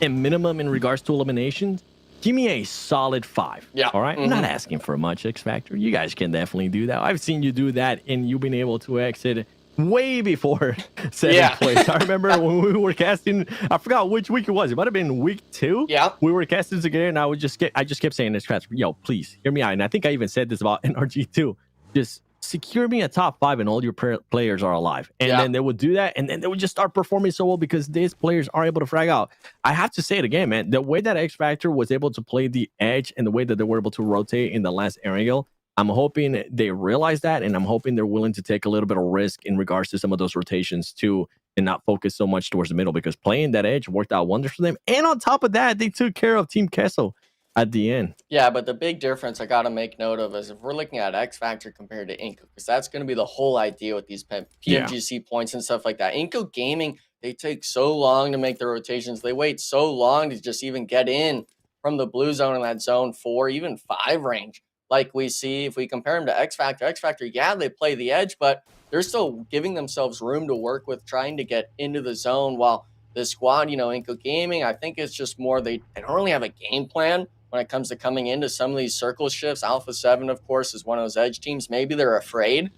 and minimum in regards to eliminations, give me a solid 5. Yeah. All right. I'm not asking for much, X Factor. You guys can definitely do that. I've seen you do that, and you've been able to exit way before 7th place. I remember when we were casting, I forgot which week it was. It might have been week 2. Yeah. We were casting together, and I just kept saying this, yo, please hear me out. And I think I even said this about NRG too. Just secure me a top 5 and all your players are alive. And then they would do that, and then they would just start performing so well because these players are able to frag out. I have to say it again, man. The way that X Factor was able to play the edge and the way that they were able to rotate in the last aerial, I'm hoping they realize that, and I'm hoping they're willing to take a little bit of risk in regards to some of those rotations too, and not focus so much towards the middle, because playing that edge worked out wonders for them. And on top of that, they took care of Team Kessel at the end. Yeah, but the big difference I got to make note of is if we're looking at X Factor compared to Inco, because that's going to be the whole idea with these PMGC points and stuff like that. Inco Gaming, they take so long to make the rotations. They wait so long to just even get in from the blue zone in that zone 4, even 5 range. Like we see, if we compare them to X Factor, yeah, they play the edge, but they're still giving themselves room to work with trying to get into the zone. While this squad, you know, Inco Gaming, I think it's just more they don't really have a game plan when it comes to coming into some of these circle shifts. Alpha 7, of course, is one of those edge teams. Maybe they're afraid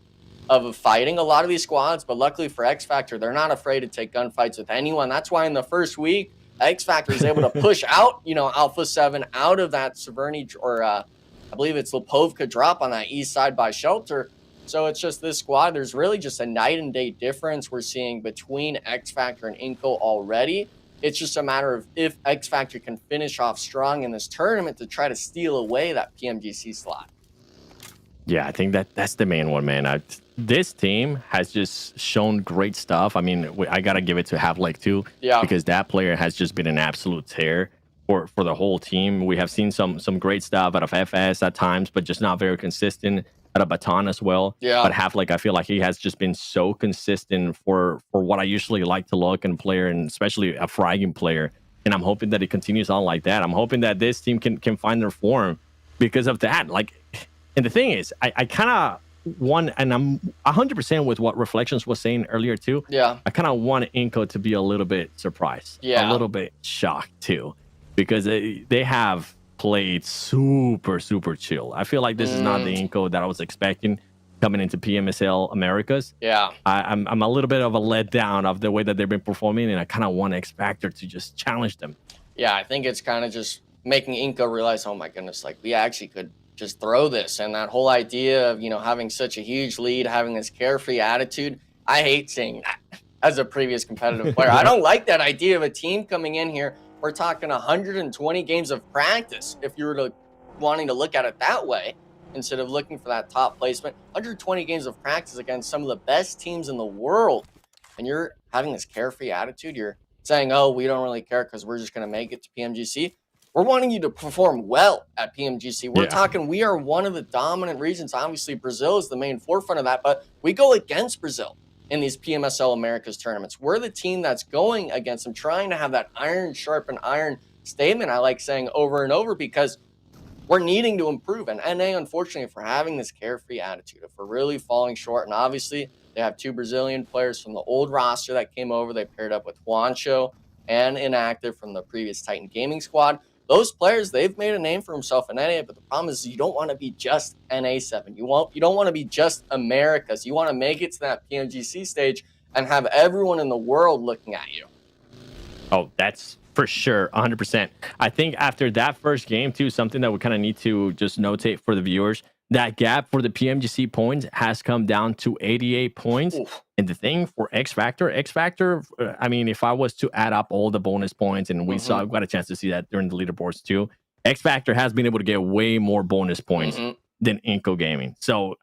of fighting a lot of these squads, but luckily for X Factor, they're not afraid to take gunfights with anyone. That's why in the first week, X Factor is able to push out, you know, Alpha 7 out of that Severny, or I believe it's Lipovka drop on that east side by Shelter. So it's just this squad. There's really just a night and day difference we're seeing between X Factor and Inco already. It's just a matter of if X Factor can finish off strong in this tournament to try to steal away that PMGC slot. Yeah, I think that's the main one, man. This team has just shown great stuff. I mean, I got to give it to Half-Leg too, because that player has just been an absolute tear for the whole team. We have seen some great stuff out of FS at times, but just not very consistent. Out of Baton as well. Yeah. But Half-Leg, I feel like he has just been so consistent for what I usually like to look in a player, and especially a fragging player. And I'm hoping that it continues on like that. I'm hoping that this team can find their form because of that. Like, and the thing is, I kind of want, and I'm 100% with what Reflections was saying earlier too. Yeah. I kind of want Inco to be a little bit surprised. Yeah. A little bit shocked too, because they have played super chill. I feel like this is not the Inco that I was expecting coming into Pmsl Americas. Yeah, I'm a little bit of a letdown of the way that they've been performing, and I kind of want X Factor to just challenge them. Yeah, I think it's kind of just making Inco realize, oh my goodness, like we actually could just throw this. And that whole idea of, you know, having such a huge lead, having this carefree attitude, I hate seeing that as a previous competitive player. I don't like that idea of a team coming in here. We're talking 120 games of practice if you were wanting to look at it that way, instead of looking for that top placement. 120 games of practice against some of the best teams in the world. And you're having this carefree attitude. You're saying, oh, we don't really care because we're just going to make it to PMGC. We're wanting you to perform well at PMGC. We're talking, we are one of the dominant regions. Obviously, Brazil is the main forefront of that, but we go against Brazil in these PMSL Americas tournaments. We're the team that's going against them, trying to have that iron sharpen iron statement I like saying over and over, because we're needing to improve. And NA, unfortunately, for having this carefree attitude, if we're really falling short, and obviously they have 2 Brazilian players from the old roster that came over. They paired up with Juancho and Inactive from the previous Titan Gaming squad. Those players, they've made a name for himself in NA, but the problem is you don't want to be just NA7. You don't want to be just Americas. You want to make it to that PMGC stage and have everyone in the world looking at you. Oh, that's for sure, 100%. I think after that first game, too, something that we kind of need to just notate for the viewers, that gap for the PMGC points has come down to 88 points. Oof. And the thing for X Factor, I mean, if I was to add up all the bonus points, and we got a chance to see that during the leaderboards too, X Factor has been able to get way more bonus points than Inco Gaming. So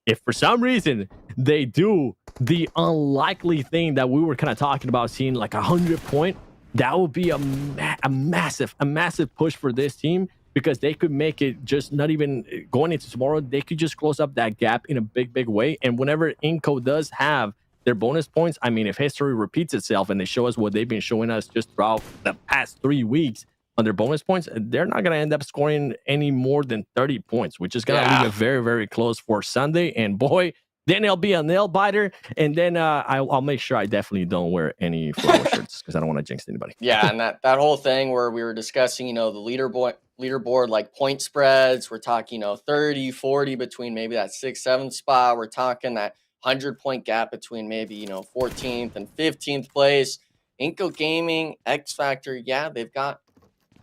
if for some reason they do the unlikely thing that we were kind of talking about, seeing like 100 point, that would be a massive push for this team, because they could make it just not even going into tomorrow. They could just close up that gap in a big way. And whenever Inco does have their bonus points, I mean, if history repeats itself and they show us what they've been showing us just throughout the past 3 weeks on their bonus points, they're not going to end up scoring any more than 30 points, which is going to leave it very close for Sunday. And boy, then it'll be a nail biter. And then I'll make sure I definitely don't wear any flower shirts, because I don't want to jinx anybody. Yeah, and that whole thing where we were discussing, the leaderboard, like point spreads, we're talking, 30, 40 between maybe that 6th, 7th spot. We're talking that 100-point gap between maybe, 14th and 15th place. Inco Gaming, X Factor, yeah, they've got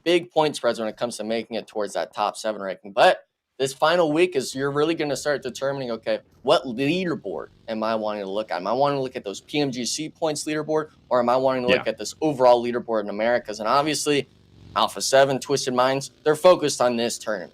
big point spreads when it comes to making it towards that top 7 ranking. But this final week is you're really going to start determining, okay, what leaderboard am I wanting to look at? Am I wanting to look at those PMGC points leaderboard, or am I wanting to look at this overall leaderboard in Americas? And obviously, Alpha 7, Twisted Minds, they're focused on this tournament.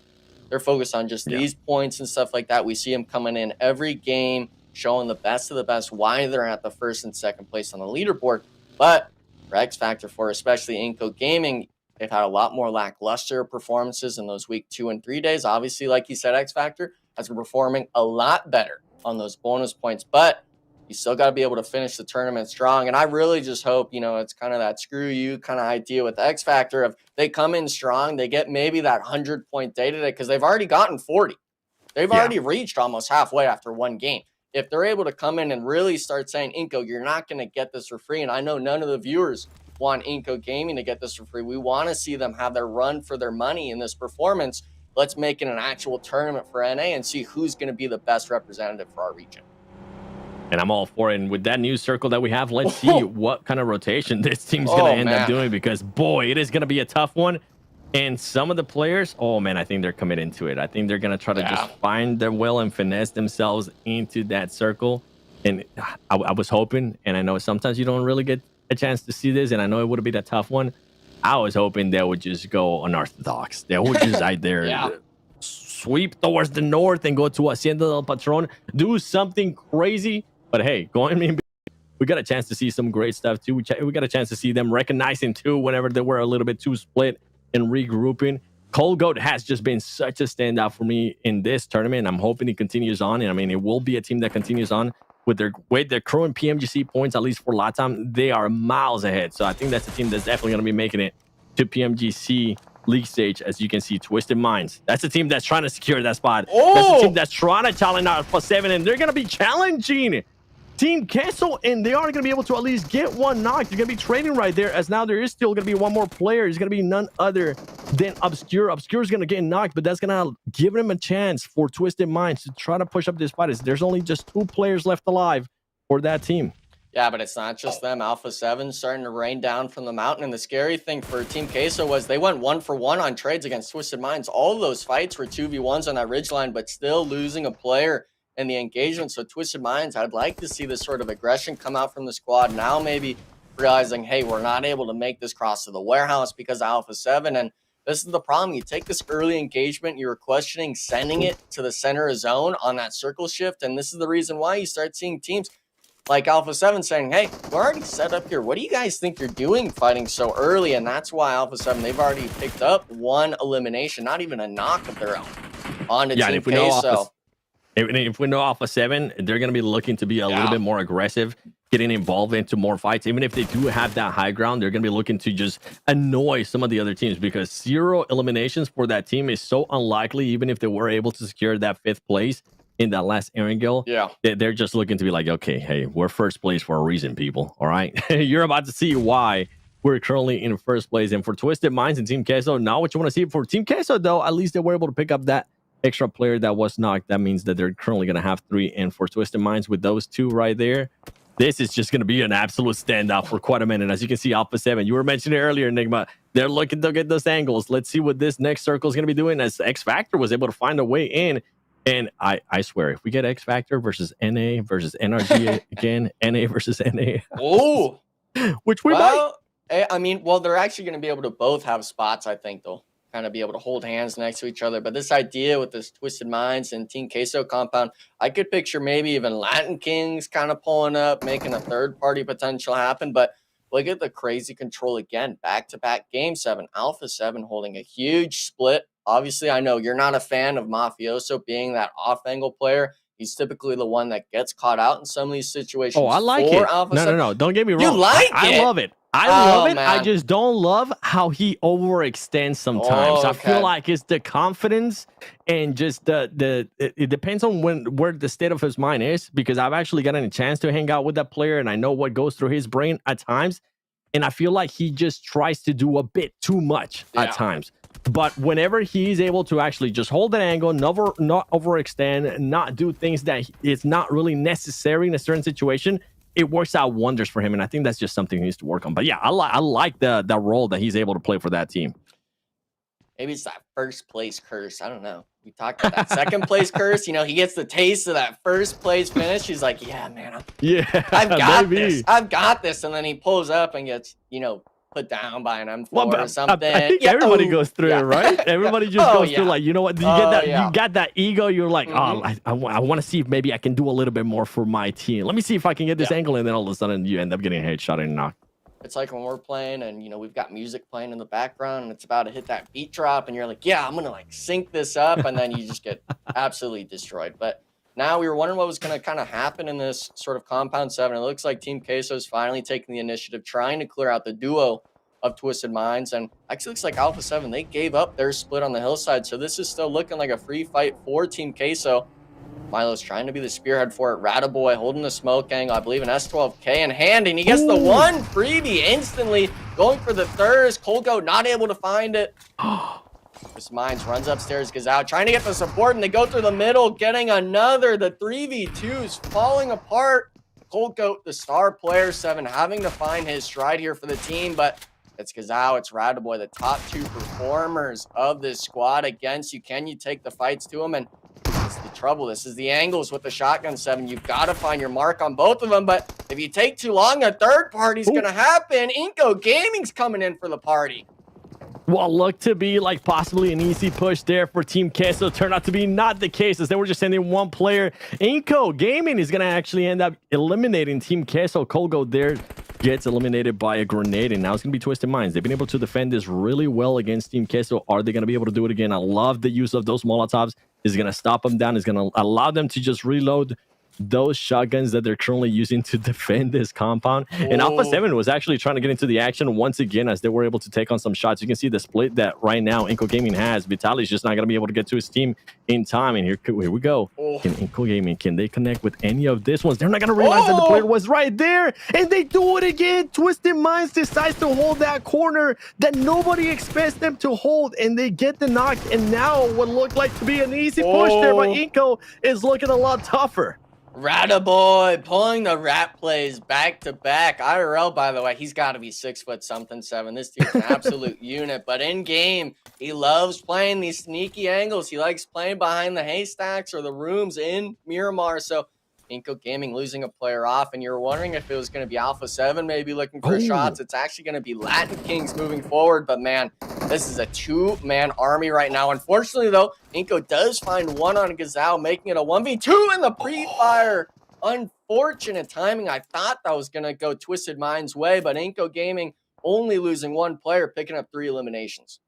They're focused on just these points and stuff like that. We see them coming in every game, showing the best of the best, why they're at the 1st and 2nd place on the leaderboard. But for X Factor 4, especially Inco Gaming, they've had a lot more lackluster performances in those week 2 and 3 days. Obviously, like you said, X Factor has been performing a lot better on those bonus points, but you still got to be able to finish the tournament strong. And I really just hope, it's kind of that screw you kind of idea with X Factor of they come in strong, they get maybe that 100-point day today, because they've already gotten 40. They've already reached almost halfway after one game. If they're able to come in and really start saying, Inco, you're not going to get this for free. And I know none of the viewers want Inco Gaming to get this for free. We want to see them have their run for their money in this performance. Let's make it an actual tournament for NA and see who's going to be the best representative for our region. And I'm all for it. And with that new circle that we have, let's see what kind of rotation this team's going to end up doing, because boy, it is going to be a tough one. And some of the players, I think they're committed to it. I think they're going to try to just find their will and finesse themselves into that circle. And I was hoping, and I know sometimes you don't really get a chance to see this, and I know it would be that tough one. I was hoping they would just go unorthodox. They would just either sweep towards the north and go to Hacienda del Patron, do something crazy. But hey, we got a chance to see some great stuff too. We got a chance to see them recognizing too whenever they were a little bit too split and regrouping. Cold Goat has just been such a standout for me in this tournament, and I'm hoping he continues on. And I mean, it will be a team that continues on with their current PMGC points, at least for LATAM. They are miles ahead. So I think that's a team that's definitely going to be making it to PMGC league stage. As you can see, Twisted Minds. That's a team that's trying to secure that spot. That's a team that's trying to challenge Alpha 7, and they're going to be challenging Team Pmsl, and they are going to be able to at least get one knock. They're going to be trading right there, as now there is still going to be one more player. It's going to be none other than Obscure. Obscure is going to get knocked, but that's going to give him a chance for Twisted Minds to try to push up this fight. There's only just 2 players left alive for that team. Yeah, but it's not just them. Alpha 7 starting to rain down from the mountain. And the scary thing for Team Pmsl was they went 1-for-1 on trades against Twisted Minds. All of those fights were 2v1s on that ridgeline, but still losing a player in the engagement. So Twisted Minds, I'd like to see this sort of aggression come out from the squad. Now maybe realizing, hey, we're not able to make this cross to the warehouse because of Alpha 7. And this is the problem. You take this early engagement, you were questioning sending it to the center of zone on that circle shift. And this is the reason why you start seeing teams like Alpha 7 saying, hey, we're already set up here. What do you guys think you're doing fighting so early? And that's why Alpha 7, they've already picked up 1 elimination, not even a knock of their own on the Team Pmsl. If we know Alpha 7, they're going to be looking to be a little bit more aggressive, getting involved into more fights. Even if they do have that high ground, they're going to be looking to just annoy some of the other teams, because 0 eliminations for that team is so unlikely, even if they were able to secure that 5th place in that last Erangel. They're just looking to be like, okay, hey, we're 1st place for a reason, people. All right. You're about to see why we're currently in 1st place. And for Twisted Minds and Team Pmsl, not what you want to see. For Team Pmsl, though, at least they were able to pick up that extra player that was knocked. That means that they're currently going to have 3. And for Twisted Minds, with those 2 right there, this is just going to be an absolute standout for quite a minute. As you can see, Alpha 7, you were mentioning earlier, Enigma, they're looking to get those angles. Let's see what this next circle is going to be doing, as X Factor was able to find a way in And I swear, if we get X Factor versus NA versus NRG again, NA versus NA, Oh, which we might. I mean, well, they're actually going to be able to both have spots, I think, they'll kind of be able to hold hands next to each other. But this idea with this Twisted Minds and Team Queso compound, I could picture maybe even Latin Kings kind of pulling up, making a third-party potential happen. But look at the crazy control again. Back-to-back Game 7, Alpha 7 holding a huge split. Obviously, I know you're not a fan of Mafioso being that off-angle player. He's typically the one that gets caught out in some of these situations. Oh, I like it. No. Don't get me wrong. You like I it? love it. I love it. Man. I just don't love how he overextends sometimes. Oh, I feel like it's the confidence and just it depends on where the state of his mind is, because I've actually gotten a chance to hang out with that player and I know what goes through his brain at times. And I feel like he just tries to do a bit too much at times. But whenever he's able to actually just hold an angle, not overextend, not do things that it's not really necessary in a certain situation, it works out wonders for him. And I think that's just something he needs to work on. But yeah, I like the role that he's able to play for that team. Maybe it's that first place curse. I don't know. We talked about that second place curse. You know, he gets the taste of that first place finish. He's like, yeah, man, I've got this. I've got this. And then he pulls up and gets, you know, put down by an M4 or something. I think everybody goes through it, right? Everybody just goes through, like, you know what? You get that. You got that ego. You're like, I want to see if maybe I can do a little bit more for my team. Let me see if I can get this angle, and then all of a sudden you end up getting a headshot and knocked. It's like when we're playing and, you know, we've got music playing in the background and it's about to hit that beat drop and you're like, yeah, I'm going to like sync this up, and then you just get absolutely destroyed. But now we were wondering what was going to kind of happen in this sort of compound 7. It looks like Team Queso is finally taking the initiative, trying to clear out the duo of Twisted Minds. And actually looks like Alpha 7, they gave up their split on the hillside. So this is still looking like a free fight for Team Queso. Milo's trying to be the spearhead for it. Rataboy holding the smoke angle. I believe an S12K in hand, and he gets the one freebie instantly. Going for the thirst. Colgo not able to find it. This Minds runs upstairs, goes out, trying to get the support, and they go through the middle, getting another. The 3v2s falling apart. Colgo, the star player 7, having to find his stride here for the team, but it's Gazao, it's Rataboy, the top 2 performers of this squad against you. Can you take the fights to him? And this is the trouble. This is the angles with the shotgun 7. You've got to find your mark on both of them, but if you take too long, a third party's going to happen. Inco Gaming's coming in for the party. Well, looked to be like possibly an easy push there for Team Queso. Turned out to be not the case, as they were just sending one player. Inco Gaming is going to actually end up eliminating Team Queso. Colgo there gets eliminated by a grenade, and now it's going to be Twisted Minds. They've been able to defend this really well against Team Queso. Are they going to be able to do it again? I love the use of those Molotovs. Is going to stop them down. Is going to allow them to just reload those shotguns that they're currently using to defend this compound. And Alpha 7 was actually trying to get into the action once again, as they were able to take on some shots. You can see the split that right now Inco Gaming has. Vitaly's just not going to be able to get to his team in time. And here we go. Can Inco Gaming, can they connect with any of this ones? They're not going to realize that the player was right there. And they do it again. Twisted Minds decides to hold that corner that nobody expects them to hold. And they get the knock. And now what looked like to be an easy push there by Inco is looking a lot tougher. Rataboy pulling the rat plays back to back. IRL, by the way, he's got to be 6'7". This dude's an absolute unit. But in game, he loves playing these sneaky angles. He likes playing behind the haystacks or the rooms in Miramar. So Inco Gaming losing a player off, and you're wondering if it was going to be Alpha 7 maybe looking for shots. It's actually going to be Latin Kings moving forward. But man, this is a 2-man army right now. Unfortunately, though, Inco does find one on Gazao, making it a 1v2 in the pre-fire. Unfortunate timing. I thought that was going to go Twisted Minds' way, but Inco Gaming only losing one player, picking up 3 eliminations.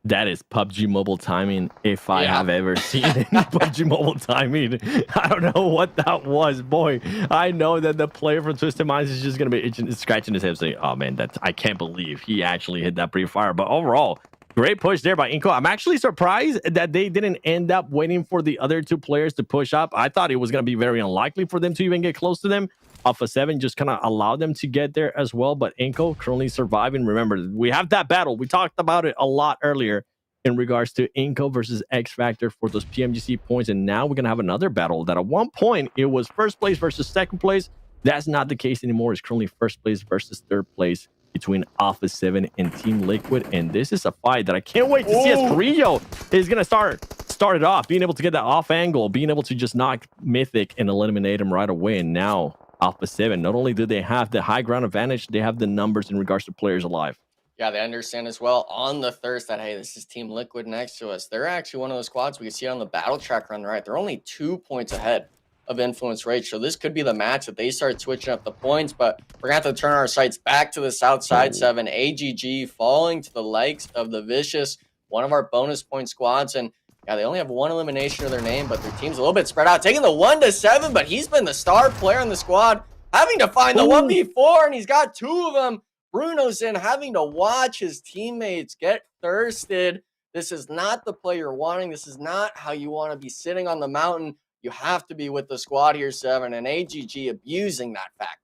That is PUBG Mobile timing, if I have ever seen any PUBG Mobile timing. I don't know what that was. Boy, I know that the player from Twisted Minds is just going to be scratching his head saying, oh, man, I can't believe he actually hit that pre-fire. But overall, great push there by Inco. I'm actually surprised that they didn't end up waiting for the other 2 players to push up. I thought it was going to be very unlikely for them to even get close to them. Alpha 7 just kind of allowed them to get there as well. But Inco currently surviving. Remember, we have that battle. We talked about it a lot earlier in regards to Inco versus X Factor for those PMGC points. And now we're going to have another battle that at one point it was first place versus second place. That's not the case anymore. It's currently first place versus third place between Alpha 7 and Team Liquid. And this is a fight that I can't wait to see, as Carrillo is going to start started off, being able to get that off angle, being able to just knock Mythic and eliminate him right away. And now Alpha 7, not only do they have the high ground advantage, they have the numbers in regards to players alive. Yeah, they understand as well on the thirst that, hey, this is Team Liquid next to us. They're actually one of those squads we can see on the battle tracker on the right. They're only 2 points ahead of Influence Rage. So this could be the match that they start switching up the points, but we're going to have to turn our sights back to the south side. 7 AGG falling to the likes of the Vicious, one of our bonus point squads. And yeah, they only have one elimination of their name, but their team's a little bit spread out. Taking the 1-7, but he's been the star player in the squad, having to find the 1v4, and he's got 2 of them. Bruno's in, having to watch his teammates get thirsted. This is not the play you're wanting. This is not how you want to be sitting on the mountain. You have to be with the squad here, 7, and AGG abusing that fact.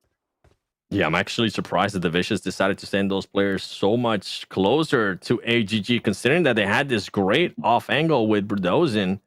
Yeah, I'm actually surprised that the Vicious decided to send those players so much closer to AGG, considering that they had this great off angle with Burdozin.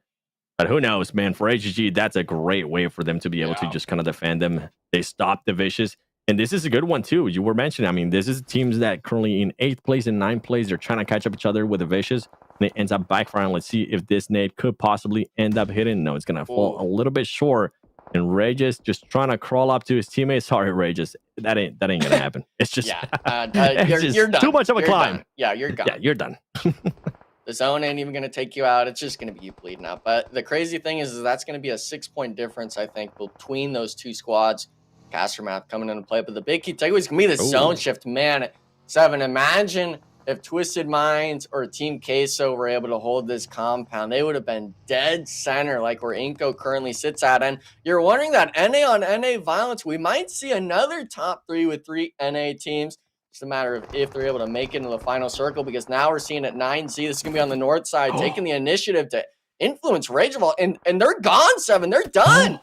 But who knows, man? For AGG, that's a great way for them to be able to just kind of defend them. They stopped the Vicious. And this is a good one, too. You were mentioning, I mean, this is teams that currently in 8th place and 9th place. They're trying to catch up each other with the Vicious. And it ends up backfiring. Let's see if this nade could possibly end up hitting. No, it's going to fall a little bit short. And Regis just trying to crawl up to his teammates. Sorry, Regis. That ain't going to happen. It's just, you're done. Too much of a You're climb. Done. Yeah, you're gone. Yeah, you're done. The zone ain't even going to take you out. It's just going to be you bleeding out. But the crazy thing is that's going to be a 6-point difference, I think, between those two squads. Caster map coming into play, but the big key takeaway is going to be the zone shift. Man, 7, imagine if Twisted Minds or Team Queso were able to hold this compound. They would have been dead center like where Inko currently sits at. And you're wondering that NA on NA violence, we might see another top 3 with 3 NA teams. Just a matter of if they're able to make it into the final circle, because now we're seeing at 9Z, this is going to be on the north side, taking the initiative to influence Rage of all, and they're gone, 7. They're done.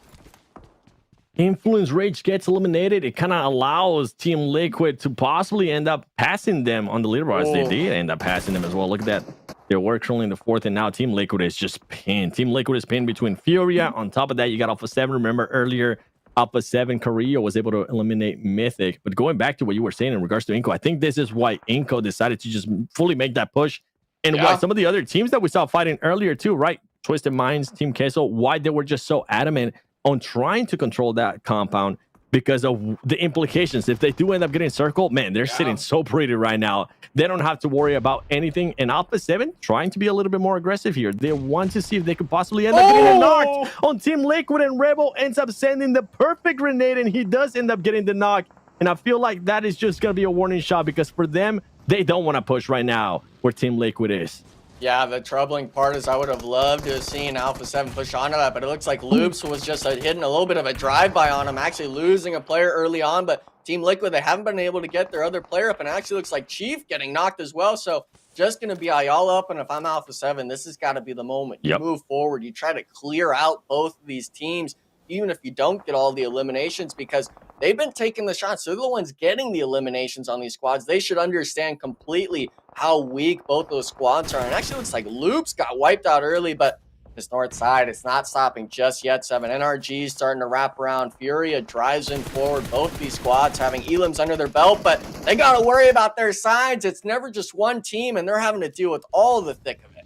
Influence Rage gets eliminated. It kind of allows Team Liquid to possibly end up passing them on the leaderboards. They did end up passing them as well. Look at that. They were currently in the 4th, and now Team Liquid is just pinned. Team Liquid is pinned between Furia. On top of that, you got Alpha 7. Remember earlier, Alpha 7 Carrillo was able to eliminate Mythic. But going back to what you were saying in regards to Inko, I think this is why Inko decided to just fully make that push. And why some of the other teams that we saw fighting earlier too, right? Twisted Minds, Team Queso, why they were just so adamant on trying to control that compound, because of the implications. If they do end up getting circled, man, they're sitting so pretty right now. They don't have to worry about anything. And Alpha 7 trying to be a little bit more aggressive here. They want to see if they could possibly end up getting a knock on Team Liquid, and Rebel ends up sending the perfect grenade, and he does end up getting the knock. And I feel like that is just going to be a warning shot, because for them, they don't want to push right now where Team Liquid is. Yeah, the troubling part is I would have loved to have seen Alpha 7 push onto that, but it looks like Loops was just hitting a little bit of a drive-by on him, actually losing a player early on. But Team Liquid, they haven't been able to get their other player up, and it actually looks like Chief getting knocked as well. So just going to be Ayala up, and if I'm Alpha 7, this has got to be the moment. You move forward. You try to clear out both of these teams, even if you don't get all the eliminations, because they've been taking the shots. They're the ones getting the eliminations on these squads. They should understand completely how weak both those squads are. And actually looks like Loops got wiped out early, but this north side, it's not stopping just yet. 7 NRG starting to wrap around. Furia drives in forward. Both these squads having elims under their belt, but they got to worry about their sides. It's never just one team, and they're having to deal with all the thick of it.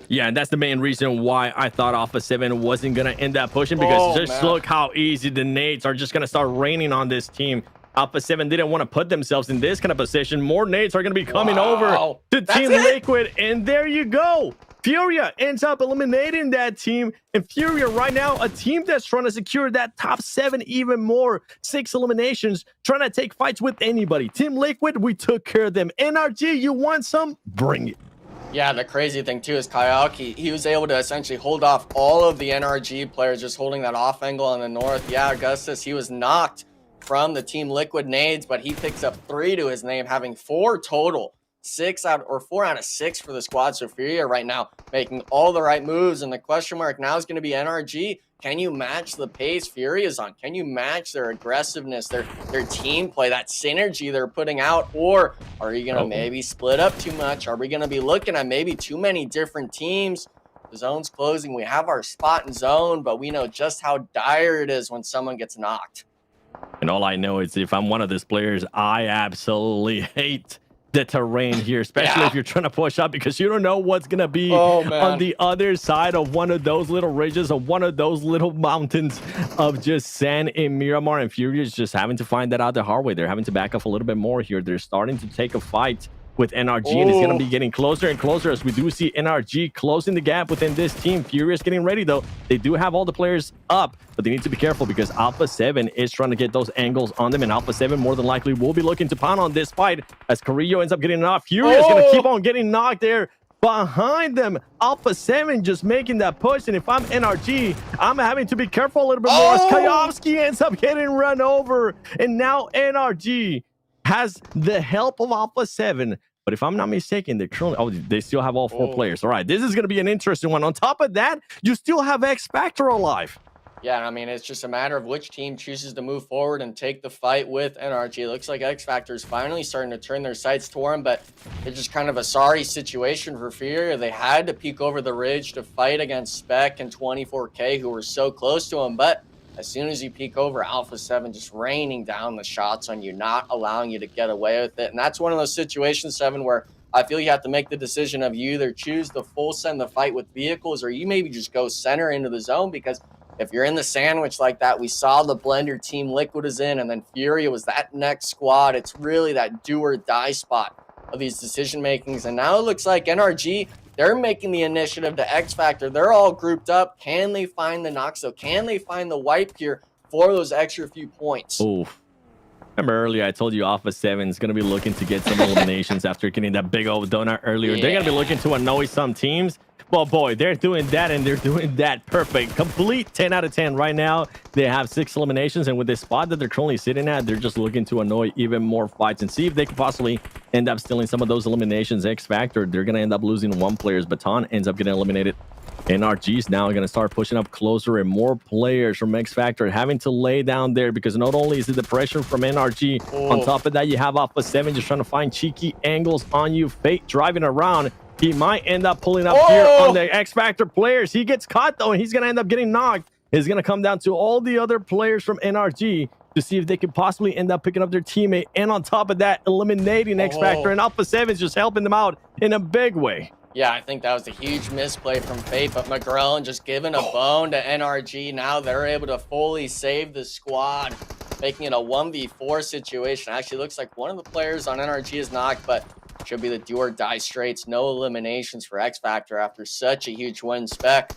Yeah, and that's the main reason why I thought Alpha 7 wasn't going to end up pushing, because just look how easy the nades are just going to start raining on this team. Alpha 7 didn't want to put themselves in this kind of position. More nades are going to be coming over to Team Liquid, and there you go. Furia ends up eliminating that team, and Furia right now, a team that's trying to secure that top 7 even more. 6 eliminations, trying to take fights with anybody. Team Liquid, we took care of them. NRG, you want some? Bring it. Yeah, the crazy thing too is Kayaki, he was able to essentially hold off all of the NRG players, just holding that off angle on the north. Yeah, Augustus, he was knocked from the Team Liquid nades, but he picks up 3 to his name, having 4 total. 4 out of 6 for the squad. So Furia right now making all the right moves, and the question mark now is going to be NRG. Can you match the pace Furia's on? Can you match their aggressiveness, their team play, that synergy they're putting out? Or are you going to maybe split up too much? Are we going to be looking at maybe too many different teams? The zone's closing. We have our spot in zone, but we know just how dire it is when someone gets knocked. And all I know is if I'm one of these players, I absolutely hate the terrain here, especially if you're trying to push up, because you don't know what's going to be on the other side of one of those little ridges, of one of those little mountains of just sand in Miramar. And Fury is just having to find that out the hard way. They're having to back off a little bit more here. They're starting to take a fight with NRG, and it's going to be getting closer and closer as we do see NRG closing the gap within this team. Furious getting ready, though. They do have all the players up, but they need to be careful because Alpha 7 is trying to get those angles on them, and Alpha 7 more than likely will be looking to pound on this fight as Carrillo ends up getting knocked. Furious going to keep on getting knocked there behind them. Alpha 7 just making that push, and if I'm NRG, I'm having to be careful a little bit more as Kayovsky ends up getting run over, and now NRG has the help of Alpha 7. But if I'm not mistaken, they're currently, they still have all 4 players. All right, this is going to be an interesting one. On top of that, you still have X Factor alive. Yeah, I mean, it's just a matter of which team chooses to move forward and take the fight with NRG. It looks like X Factor is finally starting to turn their sights toward him, but it's just kind of a sorry situation for Fury. They had to peek over the ridge to fight against Spec and 24K, who were so close to him, but as soon as you peek over, Alpha 7 just raining down the shots on you, not allowing you to get away with it. And that's one of those situations, 7, where I feel you have to make the decision of you either choose the full send the fight with vehicles, or you maybe just go center into the zone, because if you're in the sandwich like that, we saw the Blender team Liquid is in, and then Fury was that next squad. It's really that do or die spot of these decision makings. And now it looks like NRG, they're making the initiative to X Factor. They're all grouped up. Can they find the knocks, though? Can they find the wipe here for those extra few points? Oof. Remember earlier, I told you Alpha 7 is going to be looking to get some eliminations after getting that big old donut earlier. They're going to be looking to annoy some teams. Well, boy, they're doing that, and they're doing that perfect. Complete 10 out of 10 right now. They have 6 eliminations, and with the spot that they're currently sitting at, they're just looking to annoy even more fights and see if they can possibly end up stealing some of those eliminations. X Factor, they're going to end up losing 1 player's baton, ends up getting eliminated. NRG's now going to start pushing up closer, and more players from X Factor having to lay down there, because not only is it the pressure from NRG, on top of that, you have Alpha 7 just trying to find cheeky angles on you. Fate driving around. He might end up pulling up here on the X Factor players. He gets caught, though, and he's going to end up getting knocked. It's going to come down to all the other players from NRG to see if they could possibly end up picking up their teammate, and on top of that, eliminating X Factor, and Alpha 7's just helping them out in a big way. Yeah, I think that was a huge misplay from Fate, but McGrone just giving a bone to NRG. Now they're able to fully save the squad, making it a 1v4 situation. Actually, looks like one of the players on NRG is knocked, but should be the do or die straights. No eliminations for X Factor after such a huge win. Spec,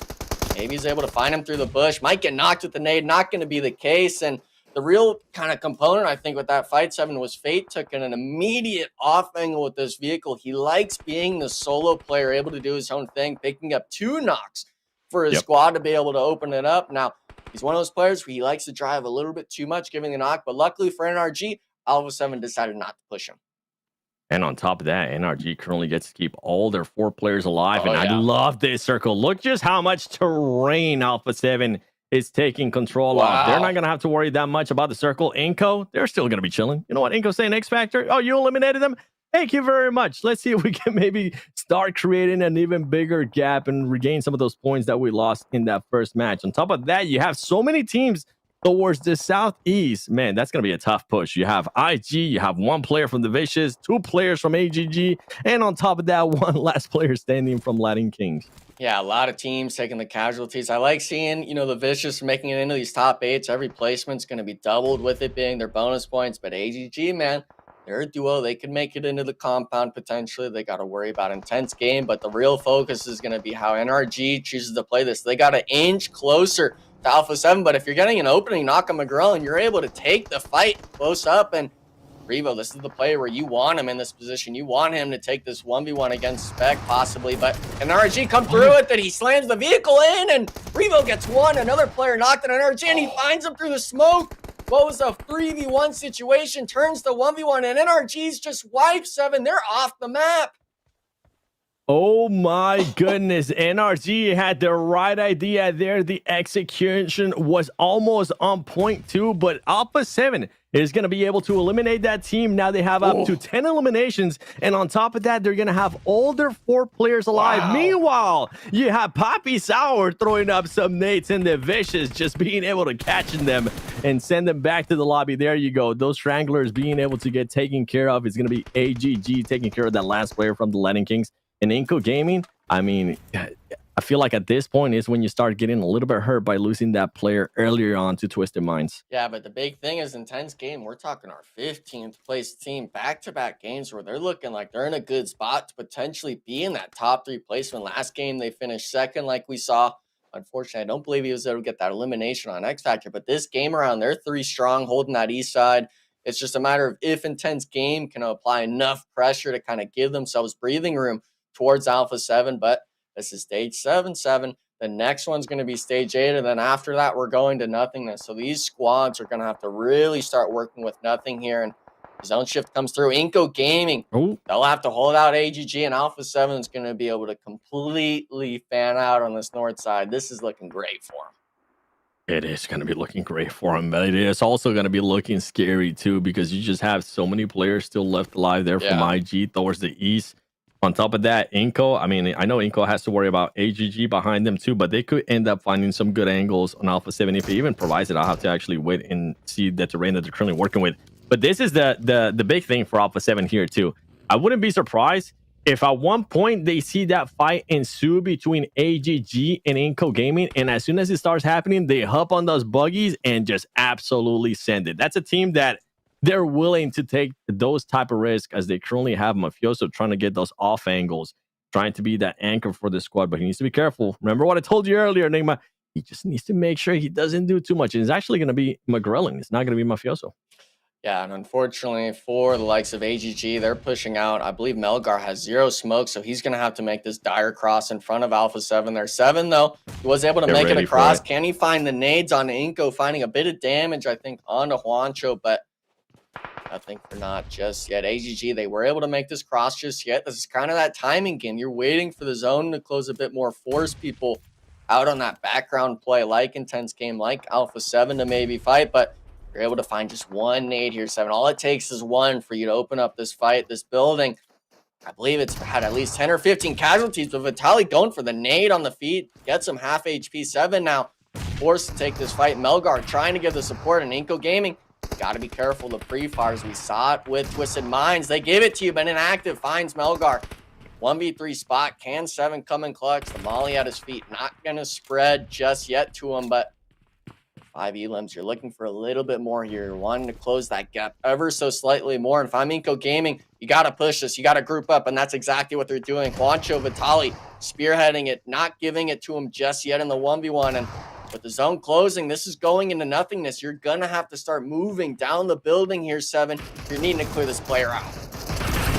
maybe he's able to find him through the bush. Might get knocked with the nade. Not going to be the case. And the real kind of component, I think, with that fight, 7, was Fate took an immediate off angle with this vehicle. He likes being the solo player, able to do his own thing, picking up 2 knocks for his squad to be able to open it up. Now, he's one of those players where he likes to drive a little bit too much, giving the knock. But luckily for NRG, Alpha 7 decided not to push him. And on top of that, NRG currently gets to keep all their 4 players alive. I love this circle. Look just how much terrain Alpha 7 is taking control of. They're not going to have to worry that much about the circle. Inko, they're still going to be chilling. You know what Inko's saying? X Factor? Oh, you eliminated them? Thank you very much. Let's see if we can maybe start creating an even bigger gap and regain some of those points that we lost in that first match. On top of that, you have so many teams towards the southeast. Man, that's going to be a tough push. You have IG, you have 1 player from the Vicious, 2 players from AGG, and on top of that, 1 last player standing from Latin Kings. Yeah, a lot of teams taking the casualties. I like seeing, the Vicious making it into these top 8s. Every placement's going to be doubled with it being their bonus points. But AGG, man, they're a duo. They could make it into the compound potentially. They got to worry about intense game. But the real focus is going to be how NRG chooses to play this. They got to inch closer to Alpha 7. But if you're getting an opening knock on McGrone, you're able to take the fight close up. And Revo, this is the player where you want him in this position. You want him to take this 1v1 against Spec, possibly. But NRG come through it, that he slams the vehicle in, and Revo gets 1. Another player knocked at NRG, and he finds him through the smoke. What was a 3v1 situation turns to 1v1, and NRG's just wiped 7. They're off the map. Oh my goodness. NRG had the right idea there. The execution was almost on point too, but Alpha 7 is going to be able to eliminate that team. Now they have up to 10 eliminations, and on top of that, they're going to have all their 4 players alive. Wow. Meanwhile, you have Poppy Sour throwing up some nades, and the Vicious just being able to catch them and send them back to the lobby. There you go. Those Stranglers being able to get taken care of. It's going to be AGG taking care of that last player from the Latin Kings. And Inco Gaming, I mean, I feel like at this point is when you start getting a little bit hurt by losing that player earlier on to Twisted Minds. Yeah, but the big thing is Intense Game. We're talking our 15th place team, back-to-back games where they're looking like they're in a good spot to potentially be in that top 3 placement. Last game, they finished second like we saw. Unfortunately, I don't believe he was able to get that elimination on X Factor, but this game around, they're 3 strong, holding that east side. It's just a matter of if Intense Game can apply enough pressure to kind of give themselves breathing room towards Alpha 7, but this is stage 7-7. The next one's going to be stage 8, and then after that, we're going to nothingness. So these squads are going to have to really start working with nothing here, and zone shift comes through. Inco Gaming, they'll have to hold out AGG, and Alpha 7 is going to be able to completely fan out on this north side. This is looking great for them. It is going to be looking great for him, but it is also going to be looking scary too, because you just have so many players still left alive there from IG towards the east. On top of that, Inco, I mean, I know Inco has to worry about AGG behind them too, but they could end up finding some good angles on Alpha 7. If he even provides it, I'll have to actually wait and see the terrain that they're currently working with. But this is the big thing for Alpha 7 here too. I wouldn't be surprised if at one point they see that fight ensue between AGG and Inco Gaming, and as soon as it starts happening, they hop on those buggies and just absolutely send it. That's a team that they're willing to take those type of risks, as they currently have Mafioso trying to get those off angles, trying to be that anchor for the squad, but he needs to be careful. Remember what I told you earlier, Enigma? He just needs to make sure he doesn't do too much. It's actually going to be McGrillen. It's not going to be Mafioso. Yeah, and unfortunately for the likes of AGG, they're pushing out. I believe Melgar has 0 smoke, so he's going to have to make this dire cross in front of Alpha 7. They're 7, though. He was able to make it across. Can he find the nades on Inco, finding a bit of damage, I think, onto Juancho, but nothing for not just yet. AGG, they were able to make this cross just yet. This is kind of that timing game. You're waiting for the zone to close a bit more, force people out on that background play, like Intense Game, like Alpha 7 to maybe fight, but you're able to find just 1 nade here, 7. All it takes is 1 for you to open up this fight, this building. I believe it's had at least 10 or 15 casualties, but Vitali going for the nade on the feet, gets him half HP. 7 now, forced to take this fight. Melgar trying to give the support, and Inco Gaming, got to be careful. The pre-fires, we saw it with Twisted Minds. They give it to you, but inactive finds Melgar. 1v3 spot. Can 7 come in clutch? The molly at his feet. Not going to spread just yet to him, but 5 elims. You're looking for a little bit more here. You're wanting to close that gap ever so slightly more. And if I'm Inco Gaming, you got to push this. You got to group up, and that's exactly what they're doing. Juancho Vitali spearheading it, not giving it to him just yet in the 1v1. And with the zone closing, this is going into nothingness. You're going to have to start moving down the building here, 7. You're needing to clear this player out.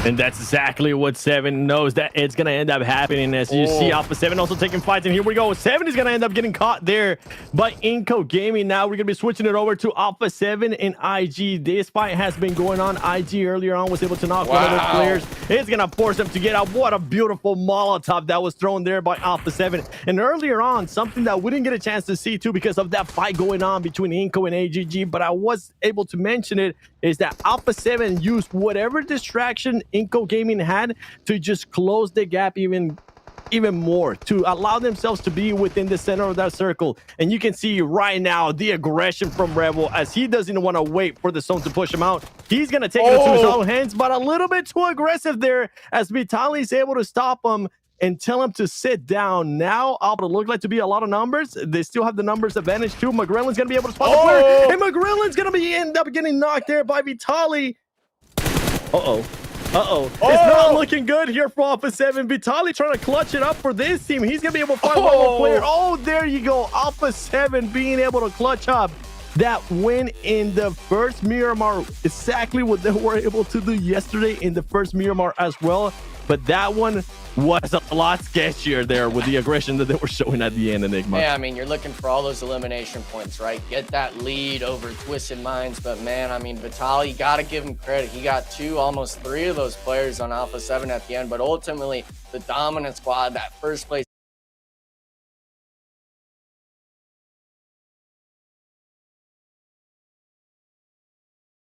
And that's exactly what 7 knows that it's going to end up happening, as you see Alpha 7 also taking fights. And here we go. 7 is going to end up getting caught there by Inco Gaming. Now we're going to be switching it over to Alpha 7 and IG. This fight has been going on. IG earlier on was able to knock one of those players. It's going to force them to get out. What a beautiful Molotov that was thrown there by Alpha 7. And earlier on, something that we didn't get a chance to see too because of that fight going on between Inco and AGG, but I was able to mention it, is that Alpha 7 used whatever distraction Inco Gaming had to just close the gap even more, to allow themselves to be within the center of that circle. And you can see right now the aggression from Rebel, as he doesn't want to wait for the zone to push him out. He's going to take it into his own hands, but a little bit too aggressive there, as Vitali is able to stop him and tell him to sit down. Now, it look like to be a lot of numbers. They still have the numbers advantage too. McGrillen's going to be able to spot the player, and McGrillen's going to end up getting knocked there by Vitali. It's not looking good here for Alpha 7. Vitali trying to clutch it up for this team. He's going to be able to find one more player. There you go. Alpha 7 being able to clutch up that win in the first Miramar. Exactly what they were able to do yesterday in the first Miramar as well. but that one was a lot sketchier there with the aggression that they were showing at the end, Enigma. Yeah, I mean, you're looking for all those elimination points, right? Get that lead over Twisted Minds. But man, I mean, Vitaly, you got to give him credit. He got 2, almost 3 of those players on Alpha 7 at the end. But ultimately, the dominant squad, that first place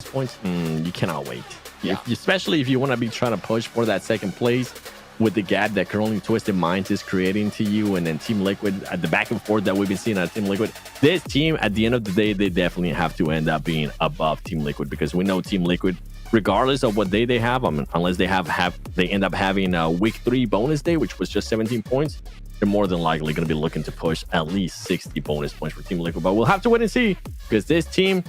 points, you cannot wait. Yeah. Especially if you want to be trying to push for that second place with the gap that currently Twisted Minds is creating to you, and then Team Liquid at the back and forth that we've been seeing at Team Liquid. This team, at the end of the day, they definitely have to end up being above Team Liquid, because we know Team Liquid, regardless of what day they have, unless they they end up having a week 3 bonus day, which was just 17 points, they're more than likely going to be looking to push at least 60 bonus points for Team Liquid. But we'll have to wait and see, because this team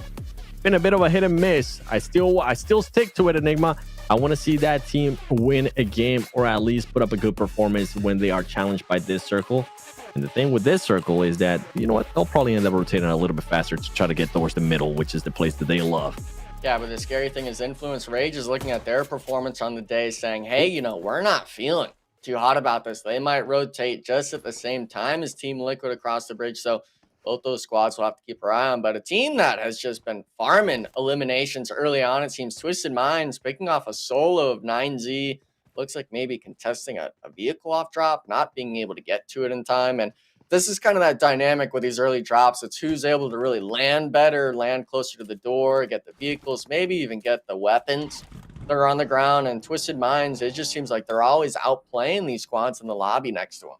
been a bit of a hit and miss. I still stick to it, Enigma. I want to see that team win a game, or at least put up a good performance when they are challenged by this circle. And the thing with this circle is that, you know what, they'll probably end up rotating a little bit faster to try to get towards the middle, which is the place that they love. Yeah, but the scary thing is Influence Rage is looking at their performance on the day saying, hey, you know, we're not feeling too hot about this. They might rotate just at the same time as Team Liquid across the bridge. So both those squads will have to keep our eye on. But a team that has just been farming eliminations early on, it seems Twisted Minds picking off a solo of 9Z. Looks like maybe contesting a vehicle off drop, not being able to get to it in time. And this is kind of that dynamic with these early drops. It's who's able to really land better, land closer to the door, get the vehicles, maybe even get the weapons that are on the ground. And Twisted Minds, it just seems like they're always outplaying these squads in the lobby next to them.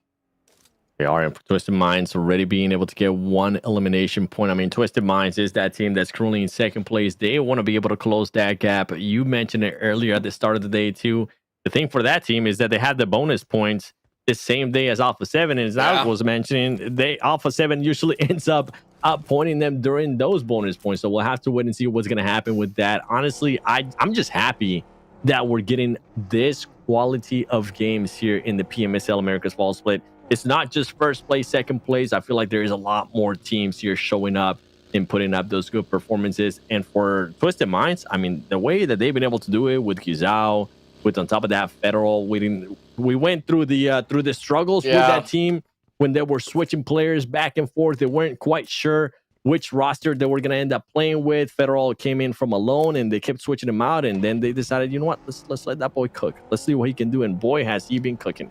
They are. Twisted Minds already being able to get 1 elimination point. I mean, Twisted Minds is that team that's currently in second place. They want to be able to close that gap. You mentioned it earlier at the start of the day, too. The thing for that team is that they had the bonus points the same day as Alpha 7. And as I was mentioning, Alpha 7 usually ends up outpointing them during those bonus points. So we'll have to wait and see what's going to happen with that. Honestly, I'm just happy that we're getting this quality of games here in the Pmsl America's Fall Split. It's not just first place, second place. I feel like there is a lot more teams here showing up and putting up those good performances. And for Twisted Minds, I mean, the way that they've been able to do it with Gizao, with on top of that Federal, we went through the struggles with that team when they were switching players back and forth. They weren't quite sure which roster they were going to end up playing with. Federal came in from alone, and they kept switching him out. And then they decided, you know what, let's let that boy cook. Let's see what he can do. And boy, has he been cooking.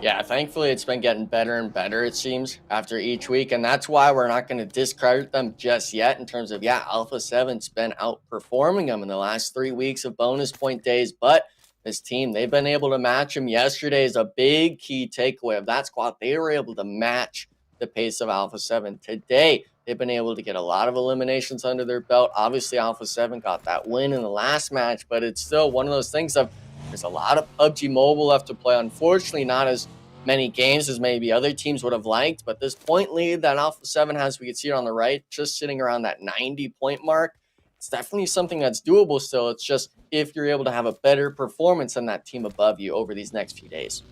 Yeah, thankfully it's been getting better and better, it seems, after each week. And that's why we're not going to discredit them just yet in terms of, Alpha 7's been outperforming them in the last 3 weeks of bonus point days. But this team, they've been able to match them. Yesterday is a big key takeaway of that squad. They were able to match the pace of Alpha 7. Today, they've been able to get a lot of eliminations under their belt. Obviously, Alpha 7 got that win in the last match, but it's still one of those things of, there's a lot of PUBG Mobile left to play. Unfortunately, not as many games as maybe other teams would have liked, but this point lead that Alpha 7 has, we can see it on the right, just sitting around that 90-point mark. It's definitely something that's doable still. It's just if you're able to have a better performance than that team above you over these next few days.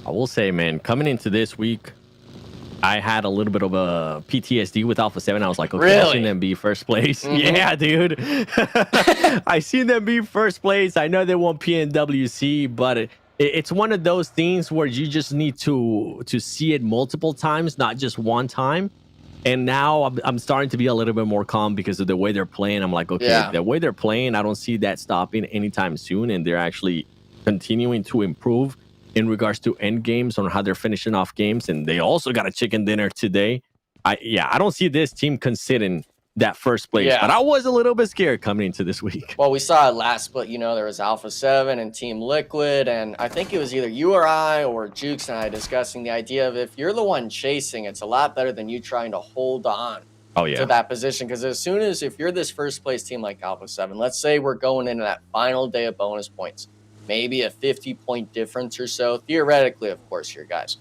I will say, man, coming into this week, I had a little bit of a PTSD with Alpha 7. I was like, okay, really? I've seen them be first place. Yeah, dude. I seen them be first place. I know they won PNWC, but it's one of those things where you just need to see it multiple times, not just one time. And now I'm starting to be a little bit more calm because of the way they're playing. I'm like, okay, the way they're playing, I don't see that stopping anytime soon. And they're actually continuing to improve in regards to end games on how they're finishing off games. And they also got a chicken dinner today. I don't see this team conceding that first place, but I was a little bit scared coming into this week. Well, we saw it last split. You know, there was Alpha 7 and Team Liquid, and I think it was either you or I or Jukes and I discussing the idea of if you're the one chasing, it's a lot better than you trying to hold on to that position. Because as soon as, if you're this first place team like Alpha 7, let's say we're going into that final day of bonus points, maybe a 50-point difference or so, theoretically, of course, here, guys.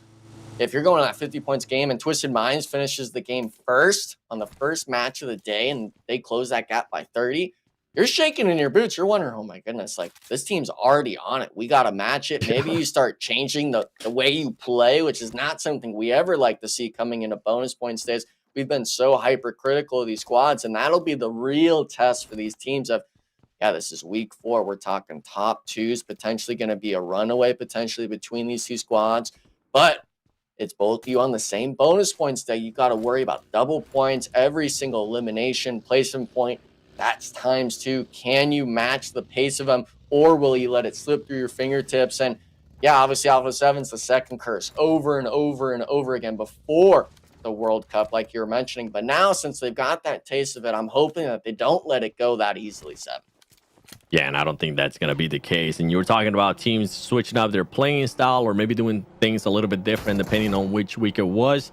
If you're going on that 50 points game and Twisted Minds finishes the game first on the first match of the day and they close that gap by 30, you're shaking in your boots. You're wondering, oh my goodness, like this team's already on it. We got to match it. Maybe you start changing the way you play, which is not something we ever like to see coming into bonus points days. We've been so hypercritical of these squads, and that'll be the real test for these teams of, yeah, this is week 4. We're talking top 2s, potentially going to be a runaway potentially between these 2 squads. But it's both of you on the same bonus points that you got to worry about double points, every single elimination, placement point. That's ×2. Can you match the pace of them, or will you let it slip through your fingertips? And yeah, obviously Alpha 7's the second curse over and over and over again before the World Cup, like you were mentioning. But now, since they've got that taste of it, I'm hoping that they don't let it go that easily, 7. Yeah, and I don't think that's going to be the case. And you were talking about teams switching up their playing style or maybe doing things a little bit different depending on which week it was.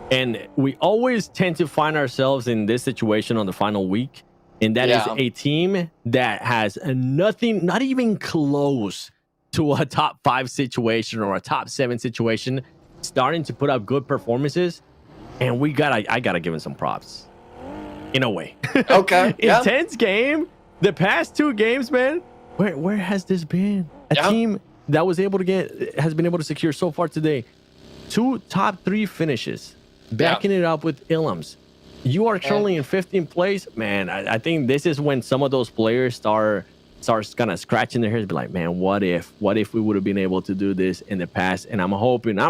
And we always tend to find ourselves in this situation on the final week. And that is a team that has nothing, not even close to a top 5 situation or a top 7 situation, starting to put up good performances. And I gotta give him some props in a way. Okay. Intense game. The past 2 games, man, where has this been? A team that has been able to secure so far today 2 top 3 finishes, backing it up with Ilums. You are currently in 15th place, man. I think this is when some of those players starts kind of scratching their heads, be like, man, what if we would have been able to do this in the past? And I'm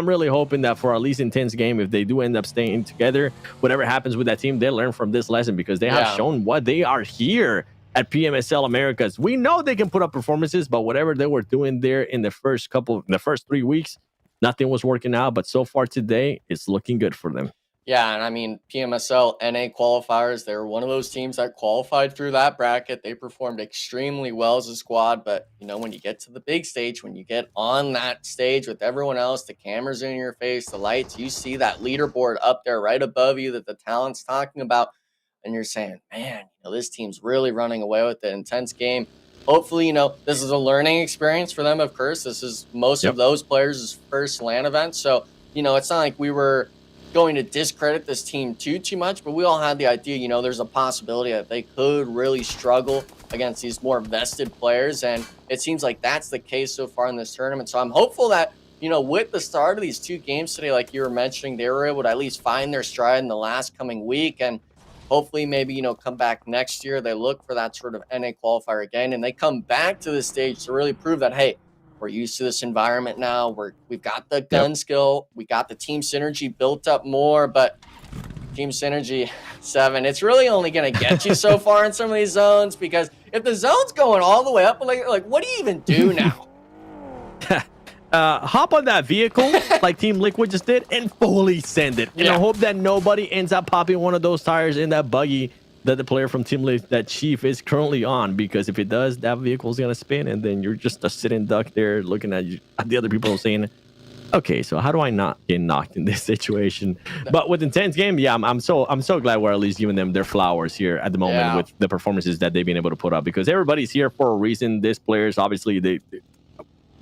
really hoping that for at least Intense game, if they do end up staying together, whatever happens with that team, they learn from this lesson, because they have shown what they are here at Pmsl Americas. We know they can put up performances, but whatever they were doing there in the first 3 weeks, nothing was working out. But so far today, it's looking good for them. Yeah, and I mean, Pmsl NA qualifiers, they're one of those teams that qualified through that bracket. They performed extremely well as a squad, but, you know, when you get to the big stage, when you get on that stage with everyone else, the cameras in your face, the lights, you see that leaderboard up there right above you that the talent's talking about, and you're saying, man, you know, this team's really running away with the Intense game. Hopefully, you know, this is a learning experience for them, of course. This is most of those players' first LAN event, so, you know, it's not like we were going to discredit this team too much, but we all had the idea, you know, there's a possibility that they could really struggle against these more vested players, and it seems like that's the case so far in this tournament. So I'm hopeful that, you know, with the start of these 2 games today, like you were mentioning, they were able to at least find their stride in the last coming week, and hopefully maybe, you know, come back next year. They look for that sort of NA qualifier again, and they come back to the stage to really prove that, hey, we're used to this environment now. We've got the gun skill. We got the team synergy built up more, but team synergy, 7, it's really only going to get you so far in some of these zones, because if the zone's going all the way up, like what do you even do now? Hop on that vehicle like Team Liquid just did and fully send it. You know, hope that nobody ends up popping one of those tires in that buggy that the player from Team Liquid, that Chief, is currently on, because if it does, that vehicle is going to spin, and then you're just a sitting duck there looking at the other people saying, okay, so how do I not get knocked in this situation? But with Intense game, yeah, I'm so glad we're at least giving them their flowers here at the moment with the performances that they've been able to put up, because everybody's here for a reason. This players, obviously, they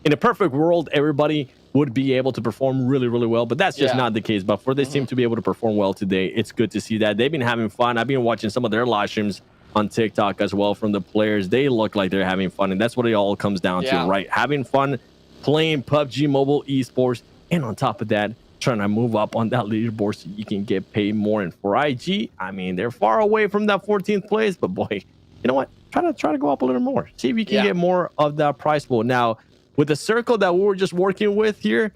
in a perfect world, everybody would be able to perform really, really well, but that's just not the case. But for this team to be able to perform well today, it's good to see that. They've been having fun. I've been watching some of their live streams on TikTok as well from the players. They look like they're having fun, and that's what it all comes down to, right? Having fun, playing PUBG Mobile esports, and on top of that, trying to move up on that leaderboard so you can get paid more. And for IG, I mean, they're far away from that 14th place, but boy, you know what? Try to go up a little more. See if you can get more of that prize pool. Now, with the circle that we were just working with here,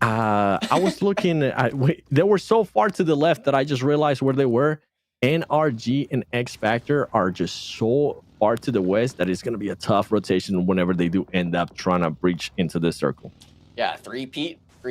I was looking at, they were so far to the left that I just realized where they were. NRG and X Factor are just so far to the west that it's going to be a tough rotation whenever they do end up trying to breach into this circle. Yeah, 3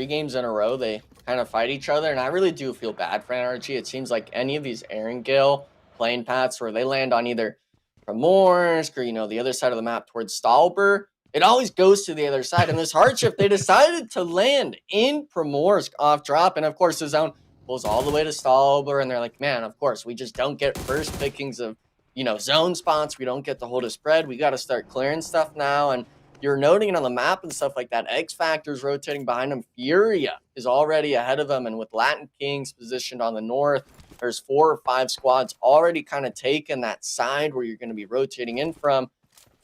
games in a row, they kind of fight each other, and I really do feel bad for NRG. It seems like any of these Erangel playing paths where they land on either Primorsk or, you know, the other side of the map towards Stalber, it always goes to the other side. And this hardship, they decided to land in Primorsk off drop. And of course, the zone goes all the way to Stalber. And they're like, man, of course, we just don't get first pickings of, you know, zone spots. We don't get to hold a spread. We got to start clearing stuff now. And you're noting it on the map and stuff like that. X Factor's rotating behind them. Furia is already ahead of them. And with Latin Kings positioned on the north, there's 4 or 5 squads already kind of taking that side where you're going to be rotating in from.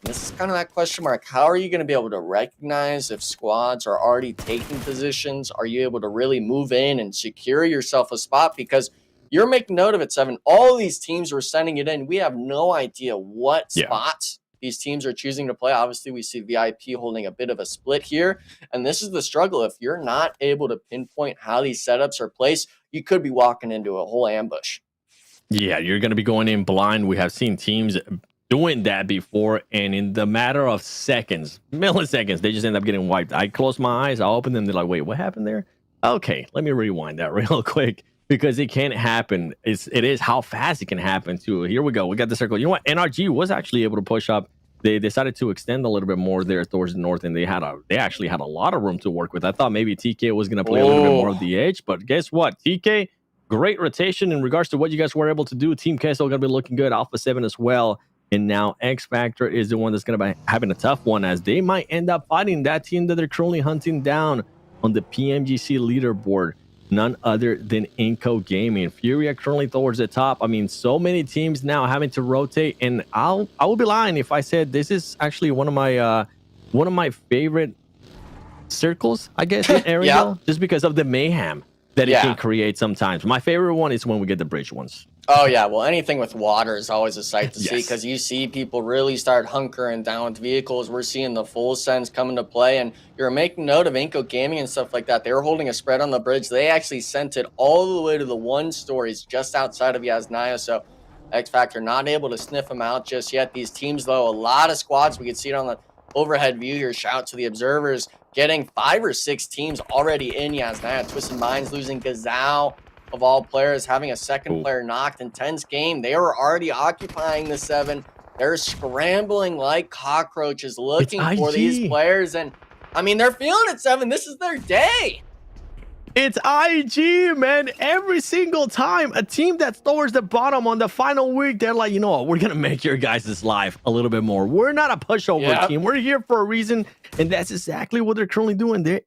This is kind of that question mark. How are you going to be able to recognize if squads are already taking positions? Are you able to really move in and secure yourself a spot? Because you're making note of it, 7. All of these teams were sending it in. We have no idea what spots these teams are choosing to play. Obviously, we see VIP holding a bit of a split here, and this is the struggle. If you're not able to pinpoint how these setups are placed, you could be walking into a whole ambush. Yeah, you're going to be going in blind. We have seen teams doing that before, and in the matter of seconds, milliseconds, they just end up getting wiped. I close my eyes, I open them, they're like, wait, what happened there? Okay, let me rewind that real quick, because it can't happen. It is how fast it can happen too. Here we go. We got the circle. You know what? NRG was actually able to push up. They decided to extend a little bit more there towards the north, and they actually had a lot of room to work with. I thought maybe TK was going to play a little bit more of the edge, but guess what? TK, great rotation in regards to what you guys were able to do. Team Pmsl going to be looking good. Alpha 7 as well. And now X Factor is the one that's going to be having a tough one, as they might end up fighting that team that they're currently hunting down on the PMGC leaderboard. None other than Inco Gaming. Furia currently towards the top. I mean, so many teams now having to rotate, and I will be lying if I said this is actually one of my favorite circles, I guess, in Ariel, Yeah. just because of the mayhem that it can create sometimes. My favorite one is when we get the bridge ones. Oh, yeah. Well, anything with water is always a sight to see, Yes. because you see people really start hunkering down with vehicles. We're seeing the full sends come into play, and you're making note of Inco Gaming and stuff like that. They were holding a spread on the bridge. They actually sent it all the way to the 1 stories just outside of Yasnaya. So X Factor not able to sniff them out just yet. These teams, though, a lot of squads. We can see it on the overhead view here. Shout out to the observers, getting 5 or 6 teams already in Yasnaya. Twisted Minds losing Gazao, of all players, having a second player knocked. Intense game. They were already occupying the 7. They're scrambling like cockroaches looking for these players. And I mean, they're feeling it, 7. This is their day. It's IG, man. Every single time a team that's towards the bottom on the final week, they're like, you know what, we're gonna make your guys' life a little bit more. We're not a pushover team. We're here for a reason, and that's exactly what they're currently doing. They're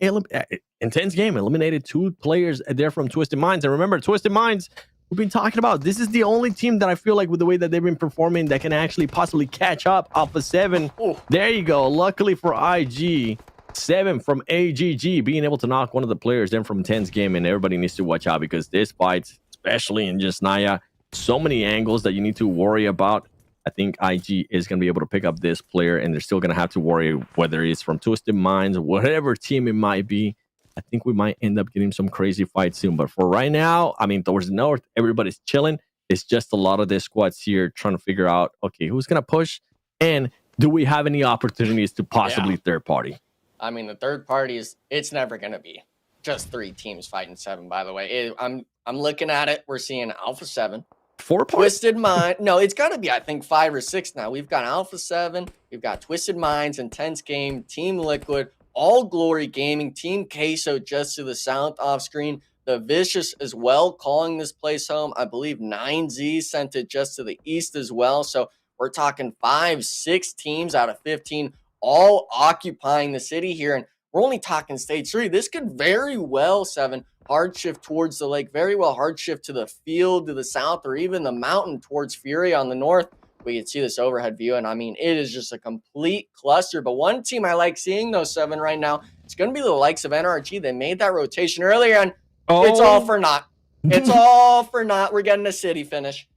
intense game, eliminated 2 players there from Twisted Minds. And remember, Twisted Minds, we've been talking about, this is the only team that I feel like, with the way that they've been performing, that can actually possibly catch up. Alpha 7. There you go. Luckily for IG, 7 from AGG being able to knock one of the players then from Intense game. And everybody needs to watch out, because this fight, especially in just Naya, so many angles that you need to worry about. I think IG is going to be able to pick up this player, and they're still going to have to worry whether it's from Twisted Minds, whatever team it might be. I think we might end up getting some crazy fights soon. But for right now, I mean, towards the north, everybody's chilling. It's just a lot of the squads here trying to figure out, okay, who's going to push, and do we have any opportunities to possibly third party? I mean, the third parties, it's never going to be just 3 teams fighting 7, by the way. I'm looking at it. We're seeing Alpha 7. 4 parties? Twisted Mind. No, it's got to be, I think, 5 or 6 now. We've got Alpha 7. We've got Twisted Minds, Intense Game, Team Liquid, All Glory Gaming, Team Queso just to the south off screen. The Vicious as well, calling this place home. I believe 9Z sent it just to the east as well. So we're talking 5, 6 teams out of 15 all occupying the city here. And we're only talking stage 3. This could very well, 7, hard shift towards the lake, very well hard shift to the field to the south, or even the mountain towards Fury on the north. We can see this overhead view, and I mean, it is just a complete cluster. But one team I like seeing, those 7 right now, it's going to be the likes of NRG. They made that rotation earlier, and it's all for naught. It's all for naught. We're getting a city finish.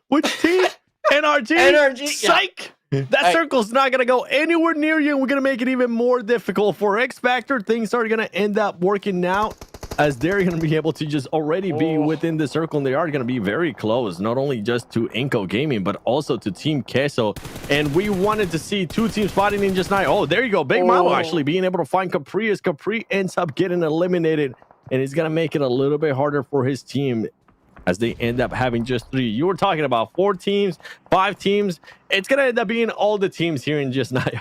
Which team? NRG? NRG, Psych! That circle's not going to go anywhere near you. We're going to make it even more difficult for X Factor. Things are going to end up working out, as they're going to be able to just already be within the circle, and they are going to be very close, not only just to Inco Gaming, but also to Team Queso. And we wanted to see 2 teams fighting in just 9. Oh, there you go. Big Milo actually being able to find Capri, as Capri ends up getting eliminated, and it's going to make it a little bit harder for his team, as they end up having just 3. You were talking about 4 teams, 5 teams. It's going to end up being all the teams here in just Naya.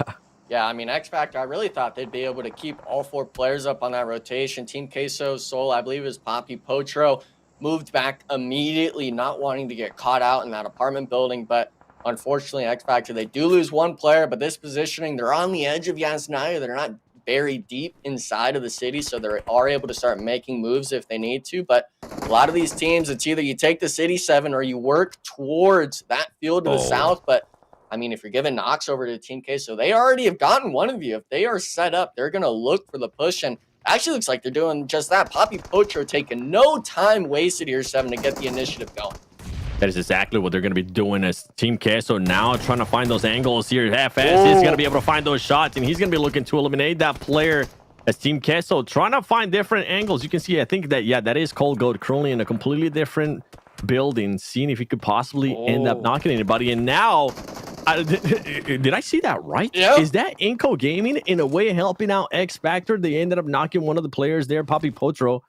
Yeah, I mean, X Factor, I really thought they'd be able to keep all 4 players up on that rotation. Team Queso, Soul, I believe it was Poppy, Potro, moved back immediately, not wanting to get caught out in that apartment building. But unfortunately, X Factor, they do lose 1 player. But this positioning, they're on the edge of Yasnaya. They're not very deep inside of the city, so they are able to start making moves if they need to. But a lot of these teams, it's either you take the city 7 or you work towards that field to the south. But I mean, if you're giving knocks over to Team K, so they already have gotten one of you. If they are set up, they're going to look for the push. And actually looks like they're doing just that. Poppy Potro taking no time wasted here, 7, to get the initiative going. That is exactly what they're going to be doing as Team Queso now, trying to find those angles here. FS is going to be able to find those shots, and he's going to be looking to eliminate that player as Team Queso, trying to find different angles. You can see, I think that, yeah, that is Cold Goat currently in a completely different building, seeing if he could possibly end up knocking anybody. And now, did I see that right? Yep. Is that Inco Gaming in a way helping out X Factor? They ended up knocking one of the players there, Papi Potro,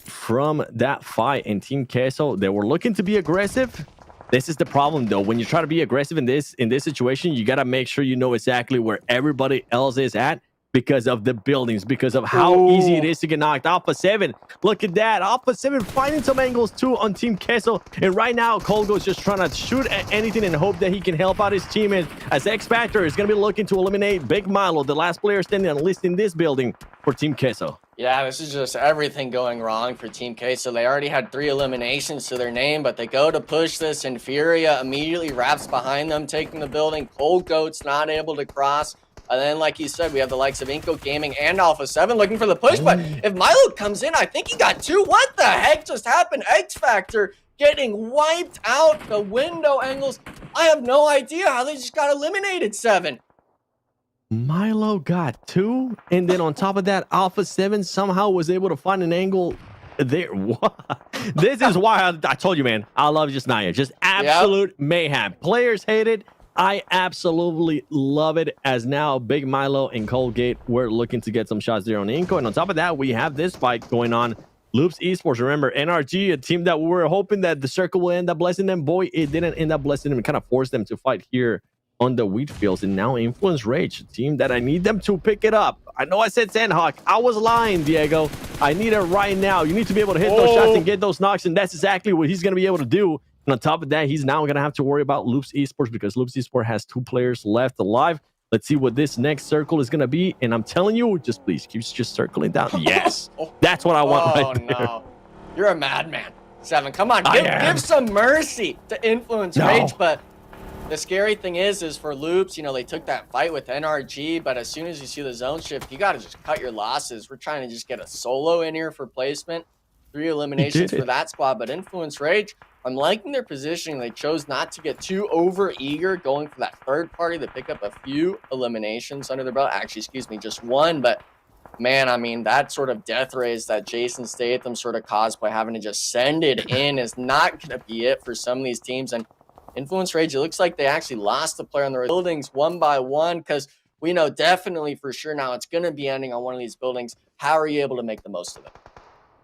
from that fight. And Team Queso, they were looking to be aggressive. This is the problem, though. When you try to be aggressive in this situation, you got to make sure you know exactly where everybody else is at, because of the buildings, because of how easy it is to get knocked. Alpha 7, look at that. Alpha 7 finding some angles too on Team Queso. And right now, Colgo's just trying to shoot at anything and hope that he can help out his teammates, as X Factor is going to be looking to eliminate Big Milo, the last player standing on list in this building for Team Queso. Yeah, this is just everything going wrong for Team Queso. They already had 3 eliminations to their name, but they go to push this, and Furia immediately wraps behind them, taking the building. Cold Goat's not able to cross. And then, like you said, we have the likes of Inco Gaming and Alpha 7 looking for the push. But if Milo comes in, I think he got 2. What the heck just happened? X Factor getting wiped out. The window angles. I have no idea how they just got eliminated, 7. Milo got 2. And then on top of that, Alpha 7 somehow was able to find an angle there. What? This is why I told you, man, I love just Naya. Just absolute mayhem. Players hate it. I absolutely love it, as now Big Milo and Colgate were looking to get some shots there on Inco. And on top of that, we have this fight going on. Loops Esports, remember, NRG, a team that we were hoping that the circle will end up blessing them. Boy, it didn't end up blessing them. It kind of forced them to fight here on the wheat fields. And now Influence Rage, a team that I need them to pick it up. I know I said Sandhawk. I was lying, Diego. I need it right now. You need to be able to hit those shots and get those knocks, and that's exactly what he's going to be able to do. And on top of that, he's now going to have to worry about Loops Esports, because Loops Esports has 2 players left alive. Let's see what this next circle is going to be. And I'm telling you, just please keep just circling down. Yes, that's what I want right there. No. You're a madman, 7. Come on, give some mercy to Influence Rage. But the scary thing is for Loops, you know, they took that fight with NRG, but as soon as you see the zone shift, you got to just cut your losses. We're trying to just get a solo in here for placement. 3 eliminations for that squad, but Influence Rage, I'm liking their positioning. They chose not to get too over eager, going for that third party to pick up a few eliminations under their belt. Actually, excuse me, just 1. But man, I mean, that sort of death race that Jason Statham sort of caused by having to just send it in is not going to be it for some of these teams. And Influence Rage, it looks like they actually lost the player on the buildings 1 by 1, because we know definitely for sure now it's going to be ending on one of these buildings. How are you able to make the most of it?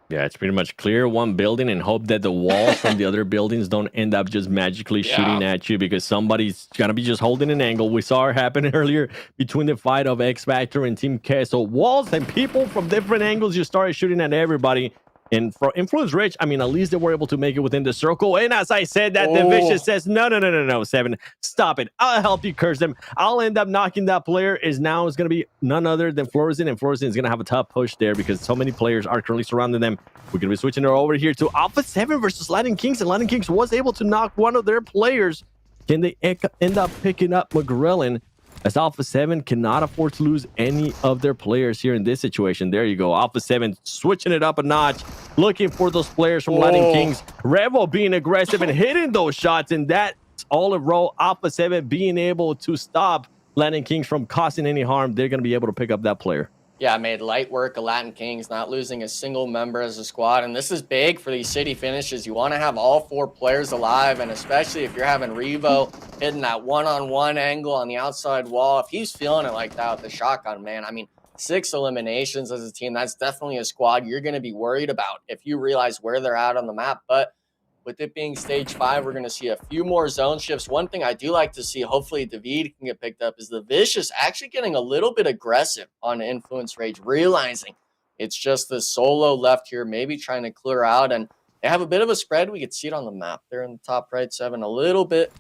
Yeah, it's pretty much clear one building and hope that the walls from the other buildings don't end up just magically shooting at you, because somebody's going to be just holding an angle. We saw it happen earlier between the fight of X Factor and Team Queso. Walls and people from different angles just started shooting at everybody. And for Influence Rich, I mean, at least they were able to make it within the circle. And as I said, that the Vicious says, no, 7. Stop it. I'll help you curse them. I'll end up knocking that player. Is going to be none other than Florizin. And Florizin is going to have a tough push there, because so many players are currently surrounding them. We're going to be switching it over here to Alpha 7 versus Latin Kings. And Latin Kings was able to knock one of their players. Can they end up picking up McGrellin, as Alpha 7 cannot afford to lose any of their players here in this situation? There you go. Alpha 7 switching it up a notch, looking for those players from Latin Kings. Revo being aggressive and hitting those shots, and that's all in row. Alpha 7 being able to stop Latin Kings from causing any harm. They're going to be able to pick up that player. Yeah, made light work of Latin Kings, not losing a single member as a squad. And this is big for these city finishes. You want to have all 4 players alive, and especially if you're having Revo hitting that one-on-one angle on the outside wall. If he's feeling it like that with the shotgun, man, I mean, 6 eliminations as a team, that's definitely a squad you're going to be worried about if you realize where they're at on the map. But with it being stage 5, we're going to see a few more zone shifts. One thing I do like to see, hopefully David can get picked up, is the Vicious actually getting a little bit aggressive on Influence Rage, realizing it's just the solo left here, maybe trying to clear out. And they have a bit of a spread. We could see it on the map there in the top right, 7, a little bit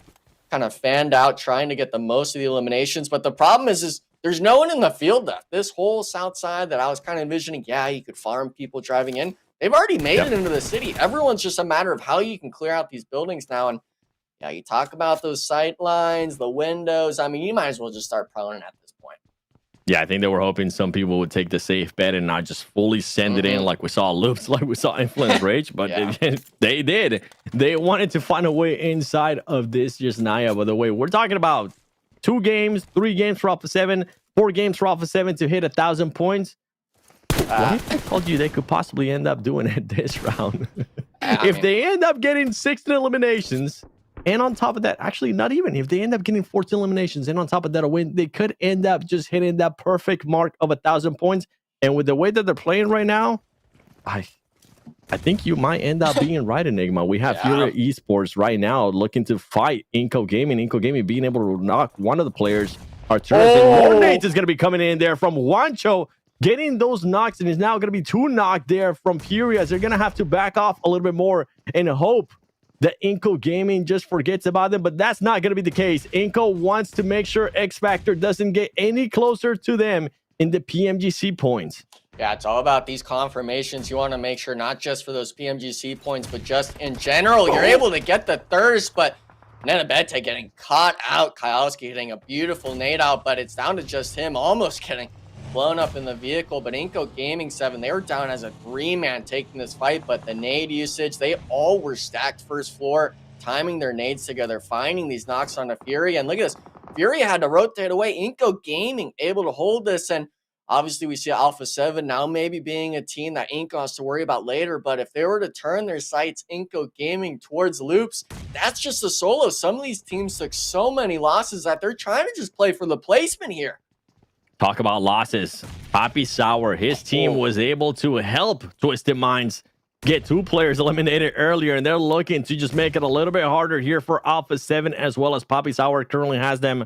kind of fanned out, trying to get the most of the eliminations. But the problem is there's no one in the field left. This whole south side that I was kind of envisioning, yeah, you could farm people driving in. They've already made it into the city. Everyone's just a matter of how you can clear out these buildings now. And yeah, you talk about those sight lines, the windows. I mean, you might as well just start prowling at this point. Yeah, I think they were hoping some people would take the safe bet and not just fully send it in like we saw Loops, like we saw Influence Rage, but they did. They wanted to find a way inside of this just Naya. By the way, we're talking about 2 games, 3 games for Alpha 7, 4 games for Alpha 7 to hit 1,000 points. What if I told you they could possibly end up doing it this round? If they end up getting 16 eliminations, and on top of that, actually not even, if they end up getting 14 eliminations and on top of that a win, they could end up just hitting that perfect mark of 1,000 points. And with the way that they're playing right now, I think you might end up being right, Enigma. We have Fury Esports right now looking to fight Inco Gaming. Inco Gaming being able to knock one of the players. Arturas and more nades is going to be coming in there from Juancho, getting those knocks, and is now going to be 2 knocked there from Furious. They're going to have to back off a little bit more and hope that Inco Gaming just forgets about them, but that's not going to be the case. Inco wants to make sure X Factor doesn't get any closer to them in the PMGC points. Yeah, it's all about these confirmations. You want to make sure not just for those PMGC points, but just in general, you're able to get the thirst, but Nenabete getting caught out. Kowalski hitting a beautiful nade out, but it's down to just him almost getting blown up in the vehicle. But Inco Gaming 7, they were down as a 3-man taking this fight, but the nade usage, they all were stacked first floor, timing their nades together, finding these knocks on the Fury. And look at this, Fury had to rotate away. Inco Gaming able to hold this, and obviously we see Alpha 7 now maybe being a team that Inco has to worry about later. But if they were to turn their sights, Inco Gaming, towards Loops, that's just a solo. Some of these teams took so many losses that they're trying to just play for the placement here. Talk about losses. Poppy Sour, his team was able to help Twisted Minds get 2 players eliminated earlier, and they're looking to just make it a little bit harder here for Alpha 7, as well as Poppy Sour currently has them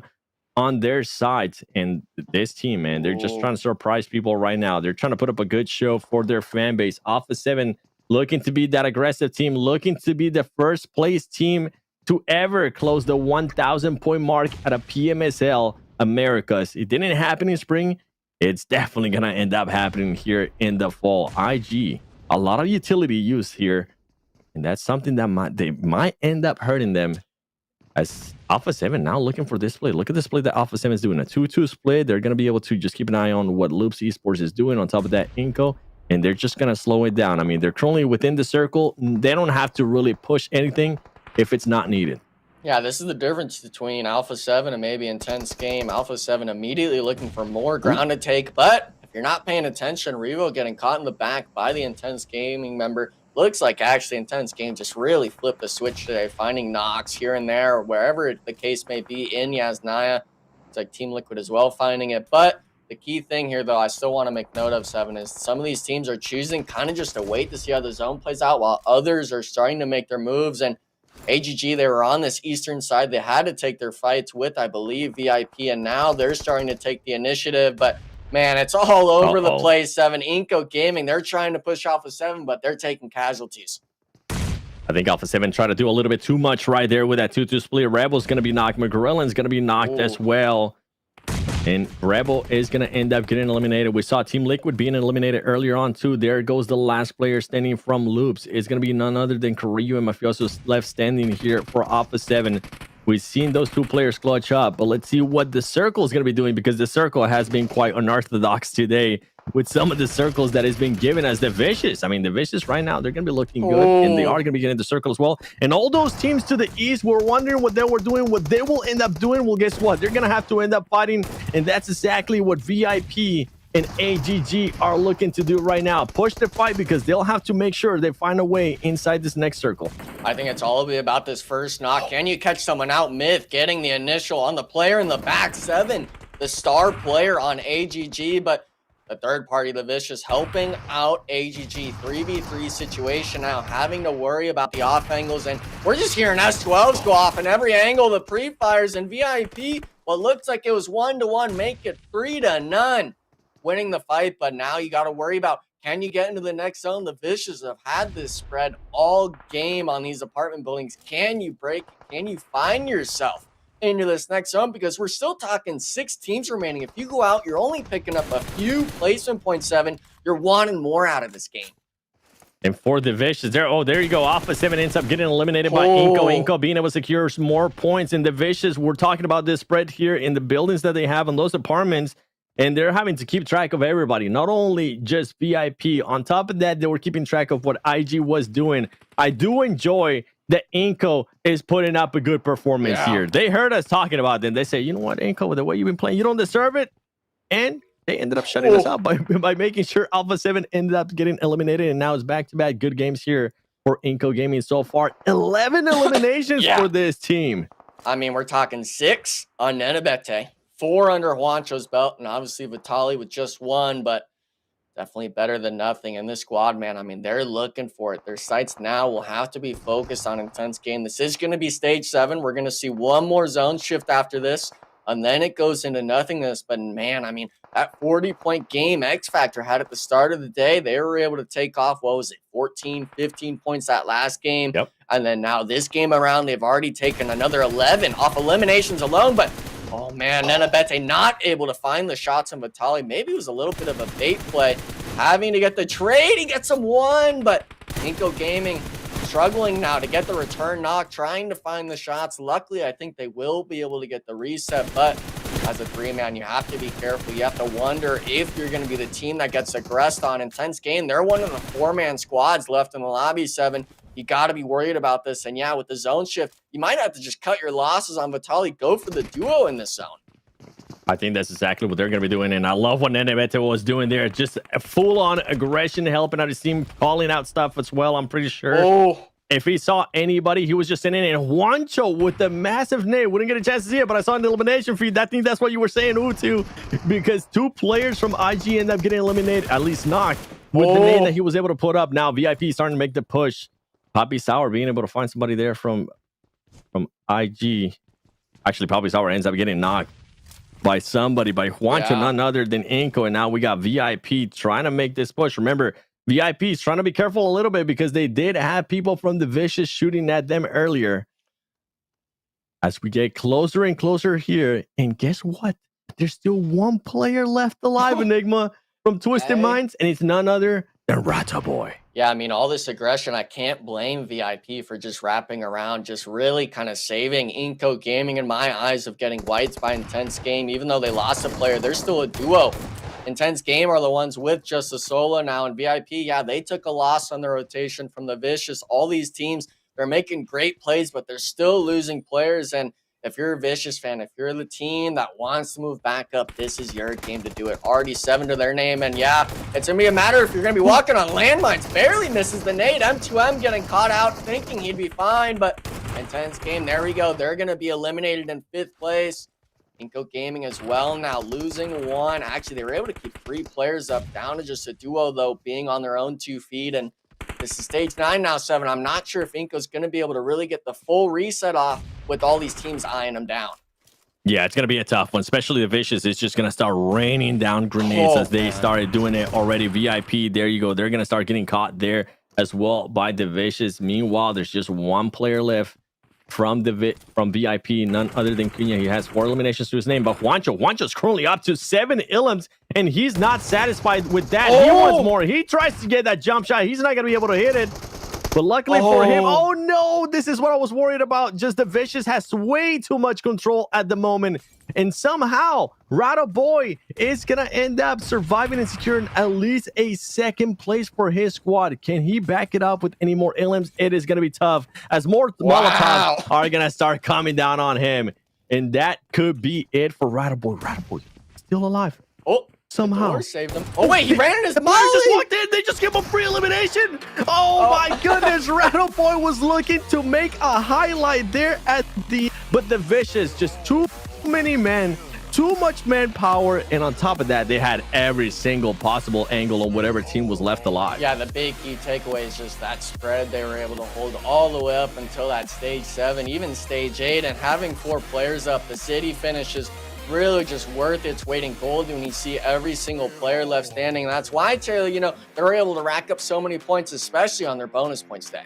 on their side. And this team, man, they're just trying to surprise people right now. They're trying to put up a good show for their fan base. Alpha 7 looking to be that aggressive team, looking to be the first place team to ever close the 1,000 point mark at a PMSL Americas. It didn't happen in spring. It's definitely gonna end up happening here in the fall. IG, a lot of utility use here, and that's something that might end up hurting them, as Alpha 7 now looking for this split. Look at the split that Alpha 7 is doing, a 2-2 split. They're gonna be able to just keep an eye on what Loops Esports is doing. On top of that, Inco, and they're just gonna slow it down. I mean, they're currently within the circle. They don't have to really push anything if it's not needed. Yeah, this is the difference between Alpha 7 and maybe Intense Game. Alpha 7 immediately looking for more ground to take, but if you're not paying attention, Revo getting caught in the back by the Intense Gaming member. Looks like actually Intense Game just really flipped the switch today, finding knocks here and there, or wherever the case may be in Yasnaya. It's like Team Liquid as well finding it. But the key thing here, though, I still want to make note of, 7, is some of these teams are choosing kind of just to wait to see how the zone plays out, while others are starting to make their moves. And AGG, they were on this eastern side. They had to take their fights with, I believe, VIP, and now they're starting to take the initiative. But, man, it's all over the place, 7. Inco Gaming, they're trying to push Alpha 7, but they're taking casualties. I think Alpha 7 tried to do a little bit too much right there with that 2-2 split. Rebel's going to be knocked. McGrillen's going to be knocked as well. And Rebel is going to end up getting eliminated. We saw Team Liquid being eliminated earlier on, too. There goes the last player standing from Loops. It's going to be none other than Carrillo and Mafioso left standing here for Alpha 7. We've seen those 2 players clutch up, but let's see what the Circle is going to be doing, because the Circle has been quite unorthodox today with some of the circles that has been given as the Vicious. I mean, the Vicious right now, they're going to be looking good, and they are going to be getting the Circle as well. And all those teams to the east were wondering what they were doing, what they will end up doing. Well, guess what? They're going to have to end up fighting, and that's exactly what VIP and AGG are looking to do right now. Push the fight, because they'll have to make sure they find a way inside this next circle. I think it's all about this first knock. Can you catch someone out? Myth getting the initial on the player in the back, 7, the star player on AGG, but the third party, the Vicious, helping out AGG. 3v3 situation now, having to worry about the off angles, and we're just hearing S12s go off in every angle. The pre-fires, and VIP, what looks like it was 1-1, make it 3-0. Winning the fight, but now you got to worry about, can you get into the next zone? The Vicious have had this spread all game on these apartment buildings. Can you break? Can you find yourself into this next zone? Because we're still talking 6 teams remaining. If you go out, you're only picking up a few placement points, 7. You're wanting more out of this game. And for the Vicious, there you go. Alpha 7 ends up getting eliminated by Inco. Inco being able to secure some more points. And the Vicious, we're talking about this spread here in the buildings that they have in those apartments. and they're having to keep track of everybody, not only just VIP. On top of that, they were keeping track of what IG was doing. I do enjoy that Inco is putting up a good performance here. They heard us talking about them. They say, you know what, Inco, with the way you've been playing, you don't deserve it. And they ended up shutting us out by making sure Alpha 7 ended up getting eliminated. And now it's back-to-back good games here for Inco Gaming so far. 11 eliminations for this team. I mean, we're talking 6 on Nenebete, 4 under Juancho's belt, and obviously Vitali with just 1, but definitely better than nothing. And this squad, man, I mean, they're looking for it. Their sights now will have to be focused on intense game. This is going to be stage 7. We're going to see one more zone shift after this, and then it goes into nothingness. But, man, I mean, that 40-point game X Factor had at the start of the day, they were able to take off, what was it, 14, 15 points that last game. Yep. And then now this game around, they've already taken another 11 off eliminations alone. But, oh, man, Nenebete not able to find the shots on Vitali. Maybe it was a little bit of a bait play. Having to get the trade, he gets him 1. But Inco Gaming struggling now to get the return knock, trying to find the shots. Luckily, I think they will be able to get the reset. But as a 3-man, you have to be careful. You have to wonder if you're going to be the team that gets aggressed on intense game. They're one of the 4-man squads left in the lobby 7. You got to be worried about this. And yeah, with the zone shift, you might have to just cut your losses on Vitali. Go for the duo in this zone. I think that's exactly what they're going to be doing. And I love what Nenebete was doing there. Just a full-on aggression, helping out his team, calling out stuff as well, I'm pretty sure. If he saw anybody, he was just sitting in. And Juancho with the massive nade. Wouldn't get a chance to see it, but I saw an elimination feed. I think that's what you were saying, too. Because 2 players from IG end up getting eliminated, at least knocked, with the nade that he was able to put up. Now VIP starting to make the push. Poppy Sour being able to find somebody there from IG. Actually, Poppy Sour ends up getting knocked by somebody, by Juancho, none other than Inco. And now we got VIP trying to make this push. Remember, VIP is trying to be careful a little bit because they did have people from the Vicious shooting at them earlier. As we get closer and closer here, and guess what? There's still 1 player left alive, Enigma, from Twisted Minds, and it's none other than Rata Boy. Yeah, I mean, all this aggression, I can't blame VIP for just wrapping around, just really kind of saving Inco Gaming in my eyes of getting wiped by Intense Game. Even though they lost a player, they're still a duo. Intense Game are the ones with just a solo now, and VIP, yeah, they took a loss on the rotation from the Vicious. All these teams, they're making great plays, but they're still losing players. And if you're a Vicious fan, if you're the team that wants to move back up, this is your game to do it. Already 7 to their name, and yeah, it's going to be a matter if you're going to be walking on landmines. Barely misses the nade. M2M getting caught out, thinking he'd be fine, but Intense Game, there we go. They're going to be eliminated in 5th place. Inco Gaming as well now losing 1. Actually, they were able to keep 3 players up, down to just a duo, though, being on their own 2 feet. And this is stage 9 now, 7. I'm not sure if Inco's going to be able to really get the full reset off with all these teams eyeing them down. Yeah, it's going to be a tough one, especially the Vicious. It's just going to start raining down grenades as they started doing it already. VIP, there you go. They're going to start getting caught there as well by the Vicious. Meanwhile, there's just 1 player left from VIP, none other than Cunha. He has 4 eliminations to his name, but Juancho's currently up to 7 illims, and he's not satisfied with that. He wants more. He tries to get that jump shot. He's not going to be able to hit it, but luckily for him, oh no, this is what I was worried about. Just the Vicious has way too much control at the moment, and somehow Rata Boy is going to end up surviving and securing at least a 2nd place for his squad. Can he back it up with any more illims? It is going to be tough as more Molotovs are going to start coming down on him. And that could be it for Rata Boy. Rata Boy still alive. Somehow. Saved him. Oh, wait, he ran in his molly. Just walked in. They just gave him free elimination. Oh, my goodness. Rata Boy was looking to make a highlight there at the... But the Vicious, just too many men, too much manpower, and on top of that, they had every single possible angle on whatever team was left alive. Yeah, the big key takeaway is just that spread they were able to hold all the way up until that stage 7, even stage 8, and having 4 players up, the city finishes really just worth its weight in gold when you see every single player left standing. That's why, Taylor, you know, they were able to rack up so many points, especially on their bonus points day.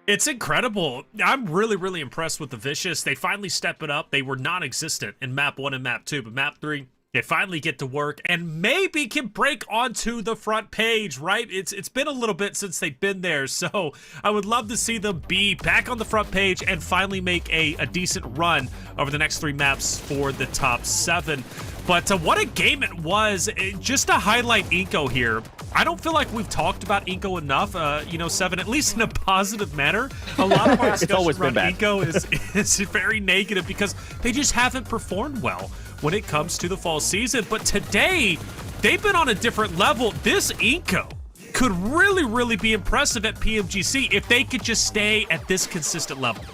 It's incredible. I'm really impressed with the Vicious. They finally step it up. They were non-existent in map 1 and map 2, but map 3, They finally get to work and maybe can break onto the front page, right? It's been a little bit since they've been there, so I would love to see them be back on the front page and finally make a decent run over the next 3 maps for the top 7. But what a game it was. Just to highlight Inko here, I don't feel like we've talked about Inko enough, you know, 7, at least in a positive manner. A lot of our discussion around Inko is very negative because they just haven't performed well when it comes to the fall season. But today, they've been on a different level. This Inko could really, really be impressive at PMGC if they could just stay at this consistent level.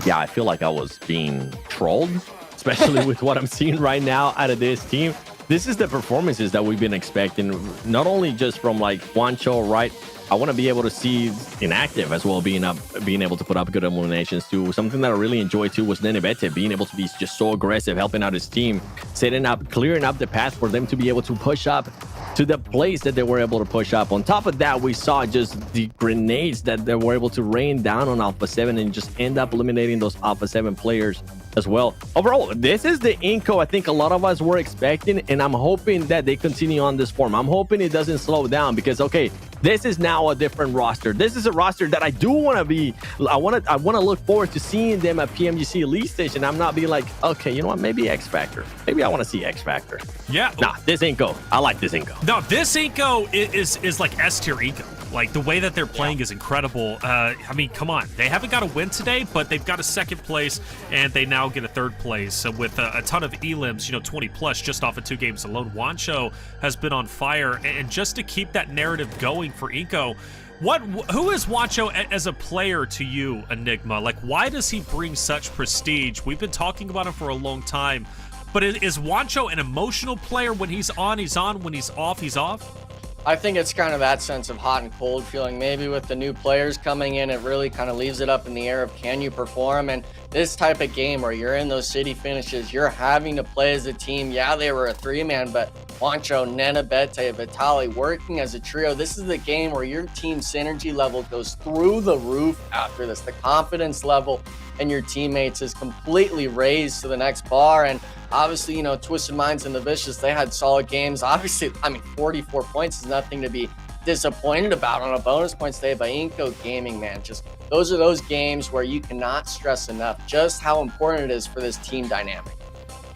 Yeah, I feel like I was being trolled, especially with what I'm seeing right now out of this team. This is the performances that we've been expecting, not only just from like Juancho, right? I want to be able to see inactive as well, being able to put up good eliminations too. Something that I really enjoyed too was Nenebete being able to be just so aggressive, helping out his team, setting up, clearing up the path for them to be able to push up to the place that they were able to push up. On top of that, we saw just the grenades that they were able to rain down on Alpha 7 and just end up eliminating those Alpha 7 players as well. Overall, this is the Inko I think a lot of us were expecting, and I'm hoping that they continue on this form. I'm hoping it doesn't slow down because, okay, this is now a different roster. This is a roster that I do want to be. I want to look forward to seeing them at PMGC Elite Station. I'm not being like, okay, you know what? Maybe X Factor. Maybe I want to see X Factor. Yeah. Nah, this Inko. I like this Inko. No, this Inko is like S tier Inko. Like, the way that they're playing is incredible. I mean, come on. They haven't got a win today, but they've got a 2nd place, and they now get a 3rd place with a ton of elims, you know, 20 plus just off of 2 games alone. Juancho has been on fire, and just to keep that narrative going for Inko, who is Juancho as a player to you, Enigma? Like, why does he bring such prestige? We've been talking about him for a long time, but is Juancho an emotional player? When he's on, he's on. When he's off, he's off? I think it's kind of that sense of hot and cold feeling. Maybe with the new players coming in, it really kind of leaves it up in the air of can you perform? And this type of game where you're in those city finishes, you're having to play as a team. Yeah, they were a 3-man, but Juancho, Nenebete, Vitali working as a trio. This is the game where your team synergy level goes through the roof after this. The confidence level and your teammates is completely raised to the next bar. And obviously, you know, Twisted Minds and the Vicious, they had solid games. Obviously, I mean, 44 points is nothing to be disappointed about on a bonus points day by Inko Gaming, man. Just those are those games where you cannot stress enough just how important it is for this team dynamic.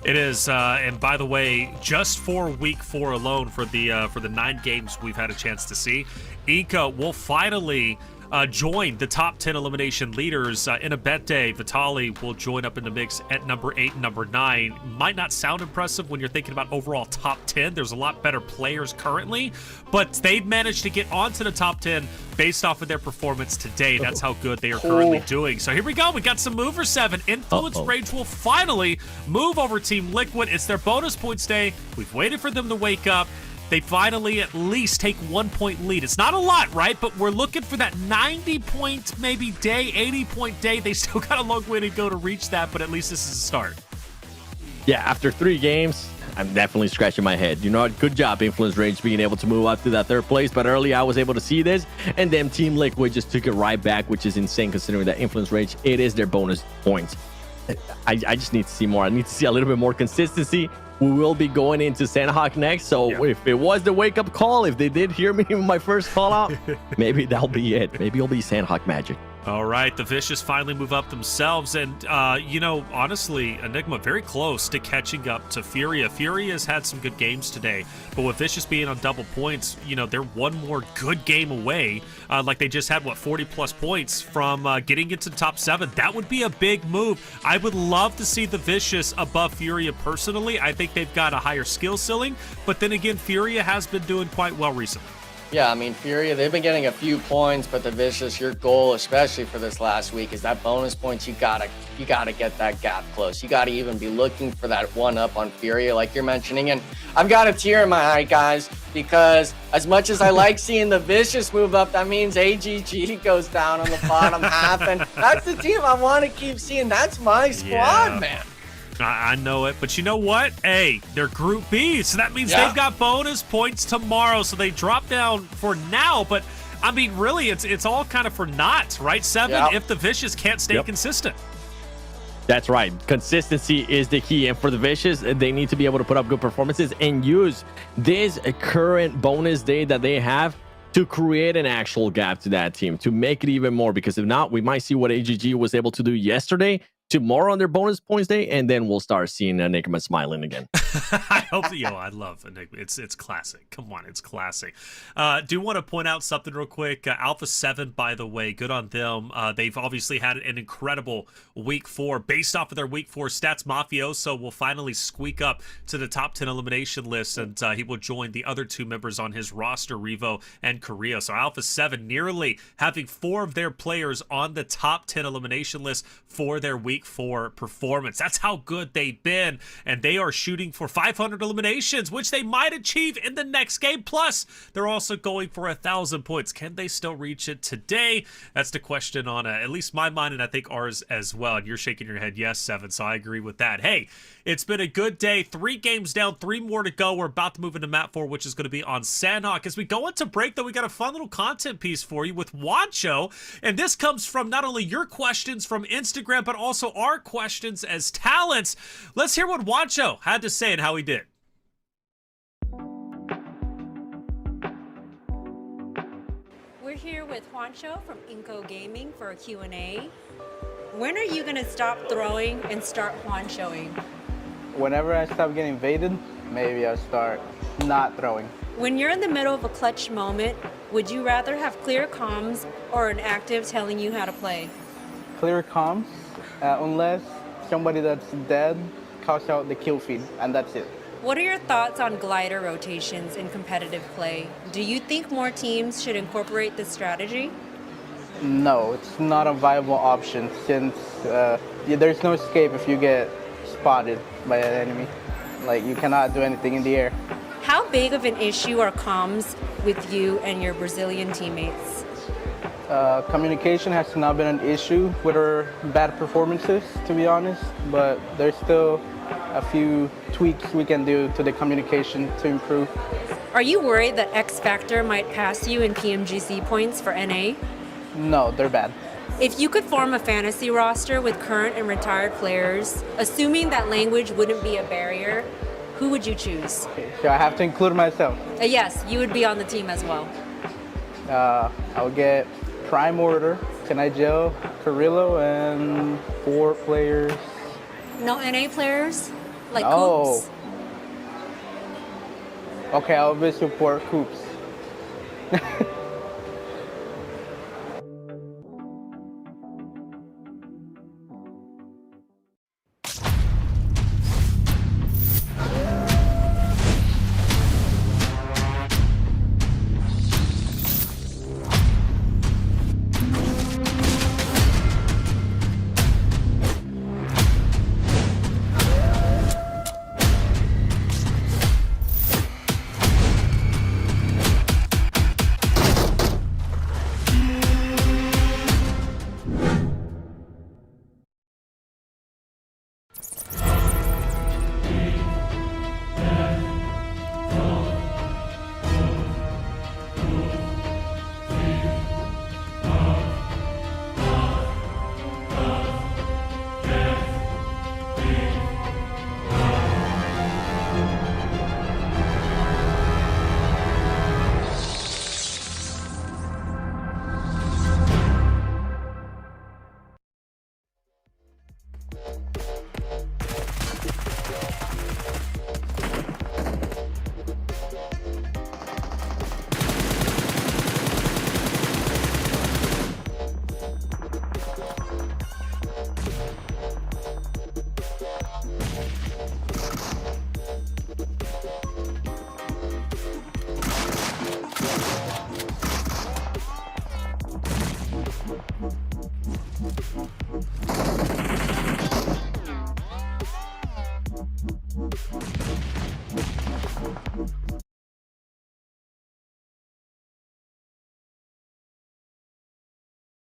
It is, and by the way, just for week 4 alone, for the 9 games we've had a chance to see, Inko will finally join the top 10 elimination leaders. In a bet day, Vitali will join up in the mix at number 8 and number 9. Might not sound impressive when you're thinking about overall top 10. There's a lot better players currently, but they've managed to get onto the top 10 based off of their performance today. That's how good they are currently doing. So here we go. We got some mover 7. Influence Rage will finally move over Team Liquid. It's their bonus points day. We've waited for them to wake up. They finally at least take 1 point lead. It's not a lot, right? But we're looking for that 90 point maybe day, 80 point day. They still got a long way to go to reach that, but at least this is a start. Yeah, after 3 games, I'm definitely scratching my head. You know what? Good job, Influence Rage, being able to move up to that 3rd place. But early, I was able to see this, and then Team Liquid just took it right back, which is insane considering that Influence Rage, it is their bonus points. I just need to see more. I need to see a little bit more consistency. We will be going into Sandhawk next, so if it was the wake-up call, if they did hear me in my first call-out, maybe that'll be it. Maybe it'll be Sandhawk magic. All right, the Vicious finally move up themselves, and, you know, honestly, Enigma very close to catching up to Furia. Furia has had some good games today, but with Vicious being on double points, you know, they're one more good game away. Like they just had, 40-plus points from getting into the top 7. That would be a big move. I would love to see the Vicious above Furia personally. I think they've got a higher skill ceiling, but then again, Furia has been doing quite well recently. Yeah, I mean, Furia, they've been getting a few points, but the Vicious, your goal, especially for this last week, is that bonus points. You gotta get that gap close. You gotta even be looking for that 1-up on Furia, like you're mentioning. And I've got a tear in my eye, guys, because as much as I like seeing the Vicious move up, that means AGG goes down on the bottom half, and that's the team I want to keep seeing. That's my squad, man. I know it, but you know what? Hey, they're Group B, so that means they've got bonus points tomorrow, so they drop down for now, but I mean, really, it's all kind of for naught, right? 7, if the Vicious can't stay consistent. That's right. Consistency is the key. And for the Vicious, they need to be able to put up good performances and use this current bonus day that they have to create an actual gap to that team, to make it even more. Because if not, we might see what AGG was able to do yesterday, tomorrow on their bonus points day, and then we'll start seeing Enigma smiling again. I hope that, I love Enigma. It's classic. Come on, it's classic. Do want to point out something real quick. Alpha 7, by the way, good on them. They've obviously had an incredible week 4 based off of their week 4 stats. Mafioso will finally squeak up to the top 10 elimination list, and he will join the other 2 members on his roster, Revo and Korea. So Alpha 7 nearly having 4 of their players on the top 10 elimination list for their week 4 performance. That's how good they've been, and they are shooting for 500 eliminations, which they might achieve in the next game. Plus, they're also going for 1,000 points. Can they still reach it today? That's the question on at least my mind, and I think ours as well. And you're shaking your head yes, 7, so I agree with that. Hey, it's been a good day. 3 games down, 3 more to go. We're about to move into map 4, which is going to be on Sandhawk. As we go into break, though, we got a fun little content piece for you with Wancho, and this comes from not only your questions from Instagram, but also our questions as talents. Let's hear what Wancho had to say and how he did. We're here with Juancho from Inco Gaming for a Q&A. When are you going to stop throwing and start Juanchoing? Whenever I stop getting invaded, maybe I'll start not throwing. When you're in the middle of a clutch moment, would you rather have clear comms or an active telling you how to play? Clear comms, unless somebody that's dead calls out the kill feed, and that's it. What are your thoughts on glider rotations in competitive play? Do you think more teams should incorporate this strategy? No, it's not a viable option since there's no escape if you get spotted by an enemy. Like, you cannot do anything in the air. How big of an issue are comms with you and your Brazilian teammates? Communication has not been an issue with our bad performances, to be honest, but there's still a few tweaks we can do to the communication to improve. Are you worried that X Factor might pass you in PMGC points for NA? No, they're bad. If you could form a fantasy roster with current and retired players, assuming that language wouldn't be a barrier, who would you choose? Okay, so I have to include myself. Yes, you would be on the team as well. I'll get Prime Order, Canigel, Carrillo, and 4 players. No NA players? Like Oh. Coops? Okay, I'll be support Coops.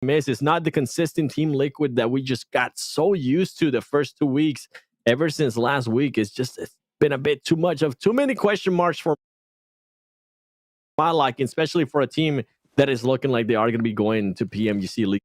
Miss, it's not the consistent Team Liquid that we just got so used to the first 2 weeks. Ever since last week, it's been a bit too much of too many question marks for my liking, especially for a team that is looking like they are going to be going to PMGC League.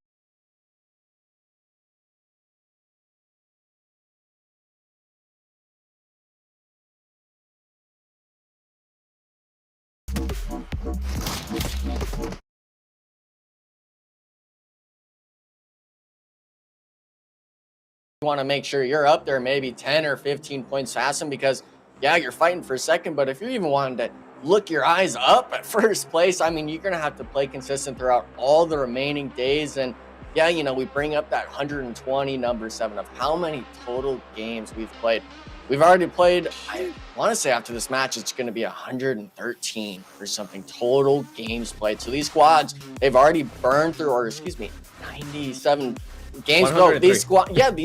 You want to make sure you're up there maybe 10 or 15 points faster because, yeah, you're fighting for second, but if you even wanted to look your eyes up at first place, I mean, you're going to have to play consistent throughout all the remaining days. And yeah, you know, we bring up that 120 number 7 of how many total games we've played. We've already played, I want to say after this match, it's going to be 113 or something total games played. So these squads, they've already burned through, or excuse me, 97 games. No, these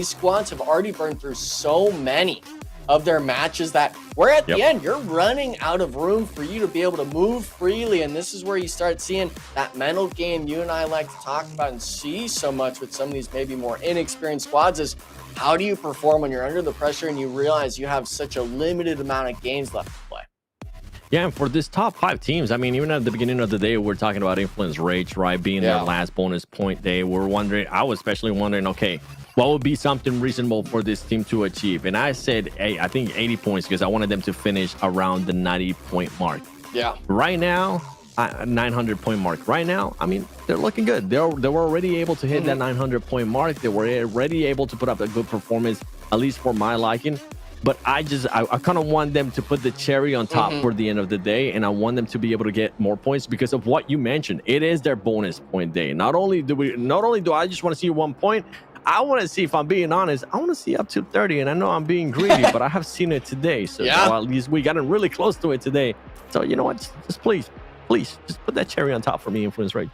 squads have already burned through so many of their matches that we're at the end. You're running out of room for you to be able to move freely. And this is where you start seeing that mental game you and I like to talk about and see so much with some of these maybe more inexperienced squads is how do you perform when you're under the pressure and you realize you have such a limited amount of games left to play. Yeah, and for this top 5 teams, I mean, even at the beginning of the day, we're talking about Influence Rage, right? Being their last bonus point day. I was especially wondering, okay, what would be something reasonable for this team to achieve? And I said, hey, I think 80 points because I wanted them to finish around the 90-point mark. Yeah. Right now, 900-point mark. Right now, I mean, they're looking good. They were already able to hit that 900-point mark. They were already able to put up a good performance, at least for my liking. But I kind of want them to put the cherry on top for the end of the day, and I want them to be able to get more points because of what you mentioned. It is their bonus point day. Not only do I just want to see 1 point, I want to see, if I'm being honest, I want to see up to 30. And I know I'm being greedy, but I have seen it today. So at least we gotten really close to it today. So you know what? Just please, just put that cherry on top for me, Influence Rage.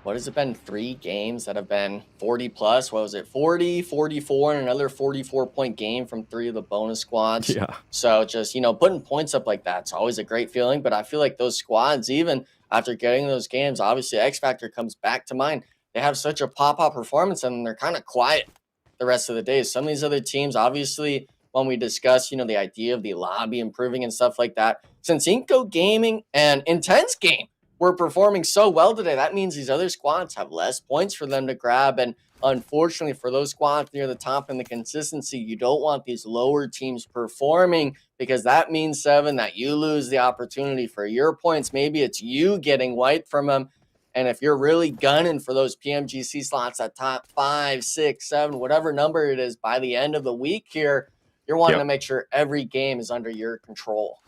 What has it been? 3 games that have been 40 plus. What was it? 40, 44, and another 44-point game from 3 of the bonus squads. Yeah. So just, you know, putting points up like that's always a great feeling. But I feel like those squads, even after getting those games, obviously X Factor comes back to mind. They have such a pop-up performance and they're kind of quiet the rest of the day. Some of these other teams, obviously, when we discuss, you know, the idea of the lobby improving and stuff like that, since Inco Gaming and Intense Game were performing so well today, that means these other squads have less points for them to grab. And unfortunately, for those squads near the top in the consistency, you don't want these lower teams performing because that means, Seven, that you lose the opportunity for your points. Maybe it's you getting wiped from them. And if you're really gunning for those PMGC slots at top 5, 6, 7, whatever number it is by the end of the week here, you're wanting to make sure every game is under your control.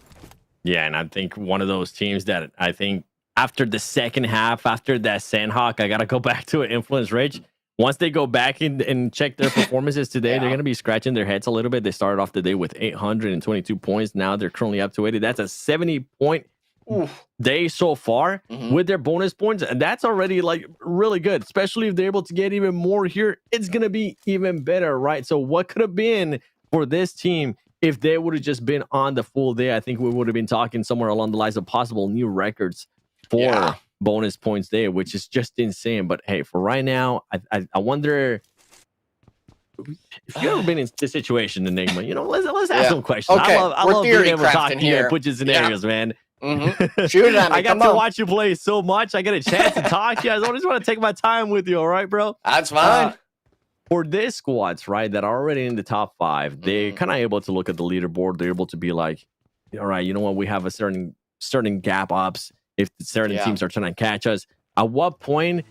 Yeah, and I think one of those teams that I think after the second half, after that Sandhawk, I got to go back to it, Influence Rage. Once they go back and check their performances today, they're going to be scratching their heads a little bit. They started off the day with 822 points. Now they're currently up to 80. That's a 70-point day so far with their bonus points, and that's already like really good, especially if they're able to get even more here. It's gonna be even better, right? So what could have been for this team if they would have just been on the full day? I think we would have been talking somewhere along the lines of possible new records for bonus points day, which is just insane. But hey, for right now, I wonder if you've ever been in this situation, Enigma. You know, let's ask some questions. Okay. I love being able to talk to you and put you in scenarios, man. Shoot it at me. I got to watch you play so much. I get a chance to talk to you. I just want to take my time with you. All right, bro? That's fine. For these squads, right, that are already in the top 5, they're kind of able to look at the leaderboard. They're able to be like, all right, you know what? We have a certain gap ups. If certain teams are trying to catch us, at what point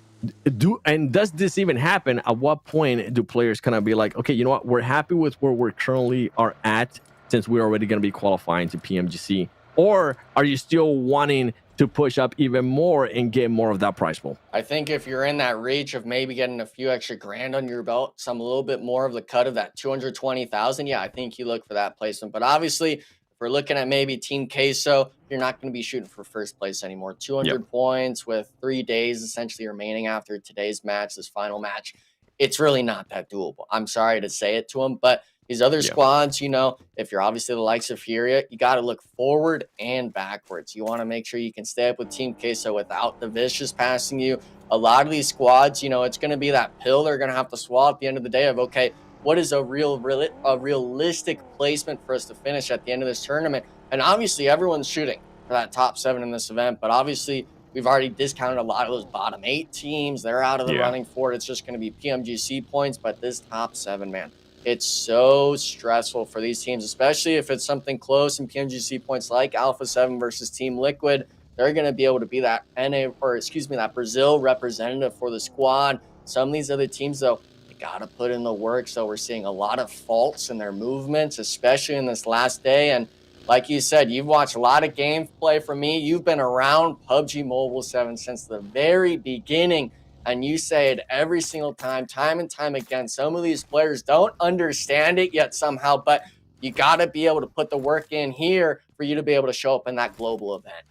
does this even happen? At what point do players kind of be like, okay, you know what? We're happy with where we're currently are at since we're already going to be qualifying to PMGC. Or are you still wanting to push up even more and get more of that prize pool? I think if you're in that reach of maybe getting a few extra grand on your belt, a little bit more of the cut of that 220,000, I think you look for that placement. But obviously, if we're looking at maybe Team Queso, you're not going to be shooting for first place anymore. 200 points with 3 days essentially remaining after today's match, this final match. It's really not that doable. I'm sorry to say it to them, but these other squads, you know, if you're obviously the likes of Furia, you got to look forward and backwards. You want to make sure you can stay up with Team Queso without the Vicious passing you. A lot of these squads, you know, it's going to be that pill they're going to have to swallow at the end of the day of, okay, what is a realistic placement for us to finish at the end of this tournament? And obviously everyone's shooting for that top 7 in this event, but obviously we've already discounted a lot of those bottom 8 teams. They're out of the running for it. It's just going to be PMGC points, but this top 7, man, it's so stressful for these teams, especially if it's something close in PMGC points like Alpha 7 versus Team Liquid. They're going to be able to be that that Brazil representative for the squad. Some of these other teams, though, They got to put in the work. So we're seeing a lot of faults in their movements, especially in this last day. And like you said, you've watched a lot of gameplay from me. You've been around PUBG Mobile 7 since the very beginning. And you say it every single time and time again. Some of these players don't understand it yet somehow, but you got to be able to put the work in here for you to be able to show up in that global event.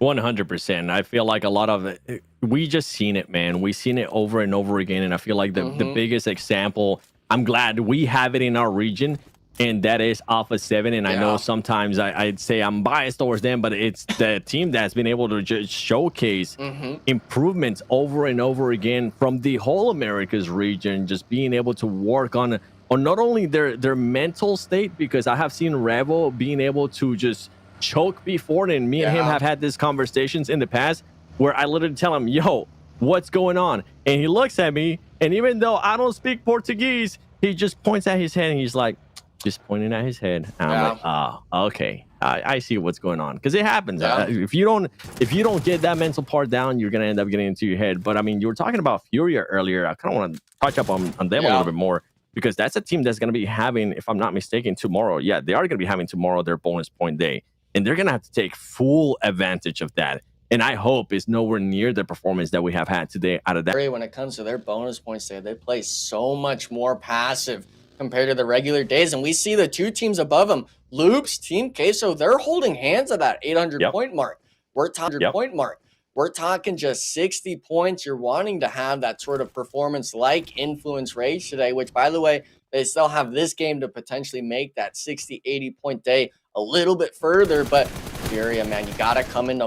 100%. I feel like a lot of it, we just seen it, man. We seen it over and over again. And I feel like the biggest example, I'm glad we have it in our region, and that is Alpha 7. And I know sometimes I'd say I'm biased towards them, but it's the team that's been able to just showcase improvements over and over again from the whole Americas region, just being able to work on not only their mental state, because I have seen Revo being able to just choke before, and me and him have had these conversations in the past where I literally tell him, yo, what's going on? And he looks at me, and even though I don't speak Portuguese, he just points at his head, and he's like, just pointing at his head. And I'm like, oh, okay, I see what's going on, because it happens. If you don't get that mental part down, you're gonna end up getting into your head. But I mean, you were talking about Furia earlier. I kind of want to touch up on them a little bit more, because that's a team that's going to be having, if I'm not mistaken, tomorrow. Yeah, they are going to be having tomorrow their bonus point day, and they're going to have to take full advantage of that. And I hope it's nowhere near the performance that we have had today out of that. When it comes to their bonus points day, they play so much more passive compared to the regular days. And we see the two teams above them, Loops, Team Queso, they're holding hands at that 800 point mark. We're talking point mark. We're talking just 60 points. You're wanting to have that sort of performance like Influence Rage today, which, by the way, they still have this game to potentially make that 60, 80 point day a little bit further. But Furia, man, you got to come in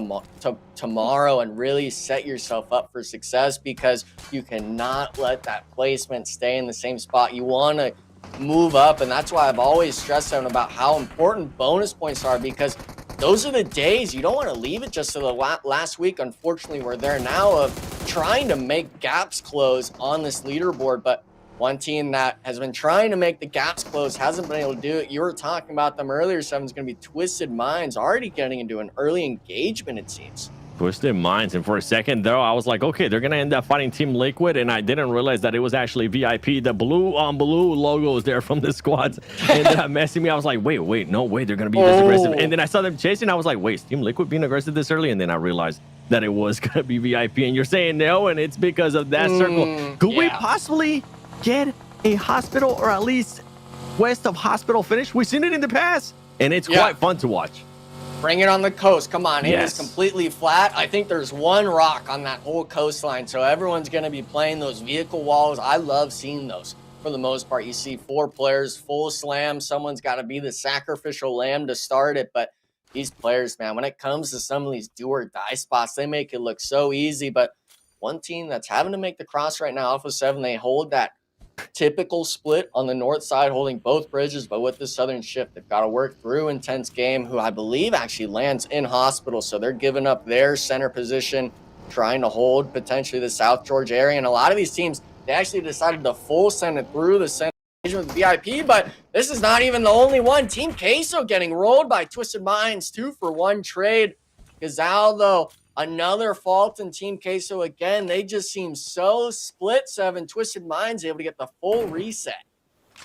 tomorrow and really set yourself up for success, because you cannot let that placement stay in the same spot. You want to move up, and that's why I've always stressed out about how important bonus points are, because those are the days you don't want to leave it just to the last week. Unfortunately, we're there now of trying to make gaps close on this leaderboard, but one team that has been trying to make the gaps close hasn't been able to do it. You were talking about them earlier, Seven's going to be Twisted Minds, already getting into an early engagement, it seems. Twisted Minds, and for a second though, I was like, okay, they're gonna end up fighting Team Liquid, and I didn't realize that it was actually VIP. The blue on blue logo is there from the squads, and that messing me. I was like, wait, no way, they're gonna be this aggressive. And then I saw them chasing. I was like, wait, is Team Liquid being aggressive this early? And then I realized that it was gonna be VIP, and you're saying no, and it's because of that circle. Could we possibly get a hospital, or at least west of hospital finish? We've seen it in the past, and it's quite fun to watch. Bring it on the coast. Come on, it is completely flat. I think there's one rock on that whole coastline, so everyone's going to be playing those vehicle walls. I love seeing those for the most part. You see 4 players, full slam. Someone's got to be the sacrificial lamb to start it, but these players, man, when it comes to some of these do or die spots, they make it look so easy. But one team that's having to make the cross right now, Alpha 7, they hold that typical split on the north side, holding both bridges, but with the southern shift, they've got to work through Intense Game, who I believe actually lands in hospital, so they're giving up their center position, trying to hold potentially the South Georgia area. And a lot of these teams, they actually decided to full send it through the center with VIP, but this is not even the only one. Team Queso getting rolled by Twisted Minds, 2-for-1 trade. Gazal, though, another fault in Team Queso again. They just seem so split. 7 Twisted Minds able to get the full reset.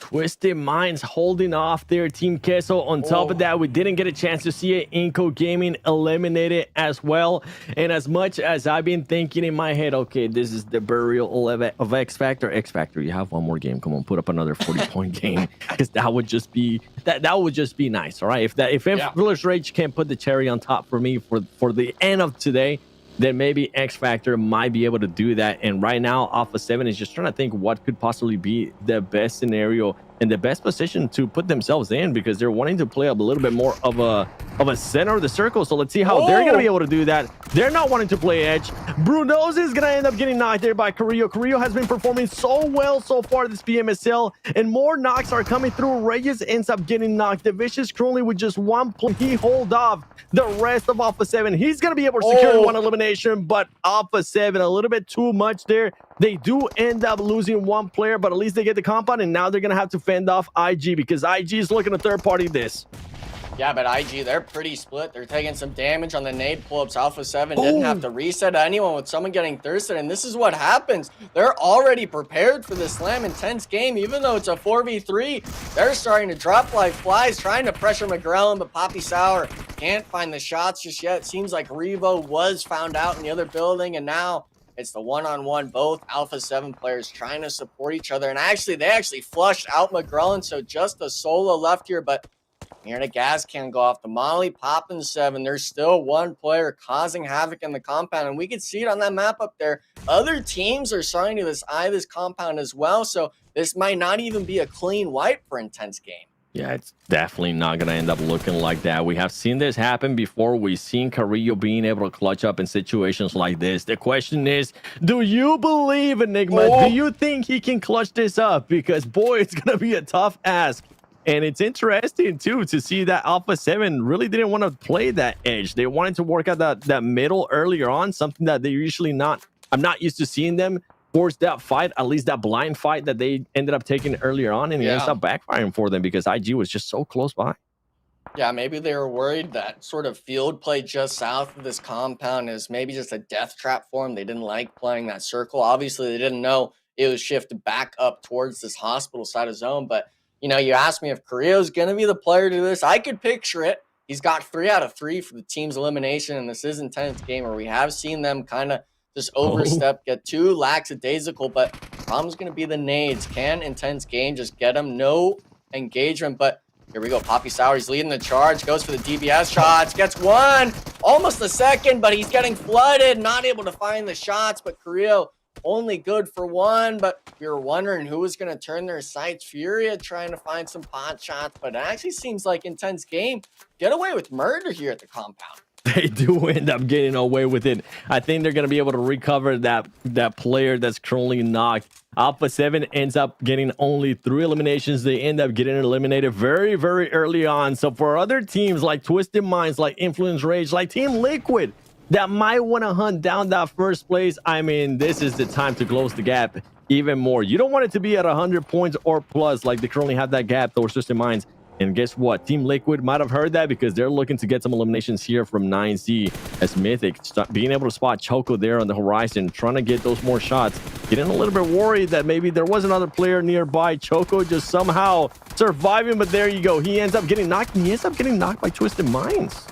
Twisted Minds holding off their Team Queso. On top of that, we didn't get a chance to see it. Inco Gaming eliminated as well. And as much as I've been thinking in my head, okay, this is the burial of X Factor. X Factor, you have one more game. Come on, put up another 40-point game, because that would just be that would just be nice. All right, if Influence Rage can put the cherry on top for me for the end of today, then maybe X Factor might be able to do that. And right now, Alpha 7 is just trying to think what could possibly be the best scenario and the best position to put themselves in, because they're wanting to play up a little bit more of a center of the circle. So let's see how they're going to be able to do that. They're not wanting to play edge. Bruno's is going to end up getting knocked there by Carrillo. Carrillo has been performing so well so far this Pmsl, and more knocks are coming through. Reyes ends up getting knocked. The Vicious currently with just 1 point. He hold off the rest of Alpha 7. He's going to be able to secure 1 elimination, but Alpha 7 a little bit too much there. They do end up losing 1 player, but at least they get the compound, and now they're going to have to fend off IG, because IG is looking to third party this. Yeah, but IG, they're pretty split. They're taking some damage on the nade pull-ups. Alpha 7 didn't have to reset anyone with someone getting thirsted, and this is what happens. They're already prepared for the slam intense game, even though it's a 4v3. They're starting to drop like flies, trying to pressure McGrellin, but Poppy Sour can't find the shots just yet. Seems like Revo was found out in the other building, and now it's the one-on-one, both Alpha 7 players trying to support each other. And they actually flushed out McGrellin, so just a solo left here, but here the gas can go off. The Molly popping 7. There's still one player causing havoc in the compound, and we can see it on that map up there. Other teams are starting to eye this compound as well, so this might not even be a clean wipe for intense game. Yeah, it's definitely not going to end up looking like that. We have seen this happen before. We've seen Carrillo being able to clutch up in situations like this. The question is, do you believe, Enigma? Do you think he can clutch this up? Because, boy, it's going to be a tough ask. And it's interesting, too, to see that Alpha 7 really didn't want to play that edge. They wanted to work out that middle earlier on, something that they usually I'm not used to seeing them force that fight, at least that blind fight that they ended up taking earlier on, and it ends up backfiring for them because IG was just so close by. Yeah, maybe they were worried that sort of field play just south of this compound is maybe just a death trap for them. They didn't like playing that circle. Obviously, they didn't know it was shifted back up towards this hospital side of zone, but you know, you asked me if Carrillo's going to be the player to do this. I could picture it. He's got 3 out of 3 for the team's elimination, and this is intense game where we have seen them kind of just overstep, get too lackadaisical, but problem's going to be the nades. Can intense game just get him? No engagement, but here we go. Poppy Sour, he's leading the charge, goes for the DBS shots, gets one, almost a second, but he's getting flooded, not able to find the shots, but Carrillo only good for 1, but we were wondering who was going to turn their sights. Furia trying to find some pot shots, but it actually seems like intense game. Get away with murder here at the compound. They do end up getting away with it. I think they're going to be able to recover that player that's currently knocked. Alpha 7 ends up getting only 3 eliminations. They end up getting eliminated very, very early on. So for other teams like Twisted Minds, like Influence Rage, like Team Liquid, that might want to hunt down that first place, I mean, this is the time to close the gap even more. You don't want it to be at 100 points or plus like they currently have that gap towards Twisted Minds. And guess what? Team Liquid might have heard that because they're looking to get some eliminations here from 9Z as Mythic. Being able to spot Choco there on the horizon, trying to get those more shots. Getting a little bit worried that maybe there was another player nearby. Choco just somehow surviving, but there you go. He ends up getting knocked, and he ends up getting knocked by Twisted Minds.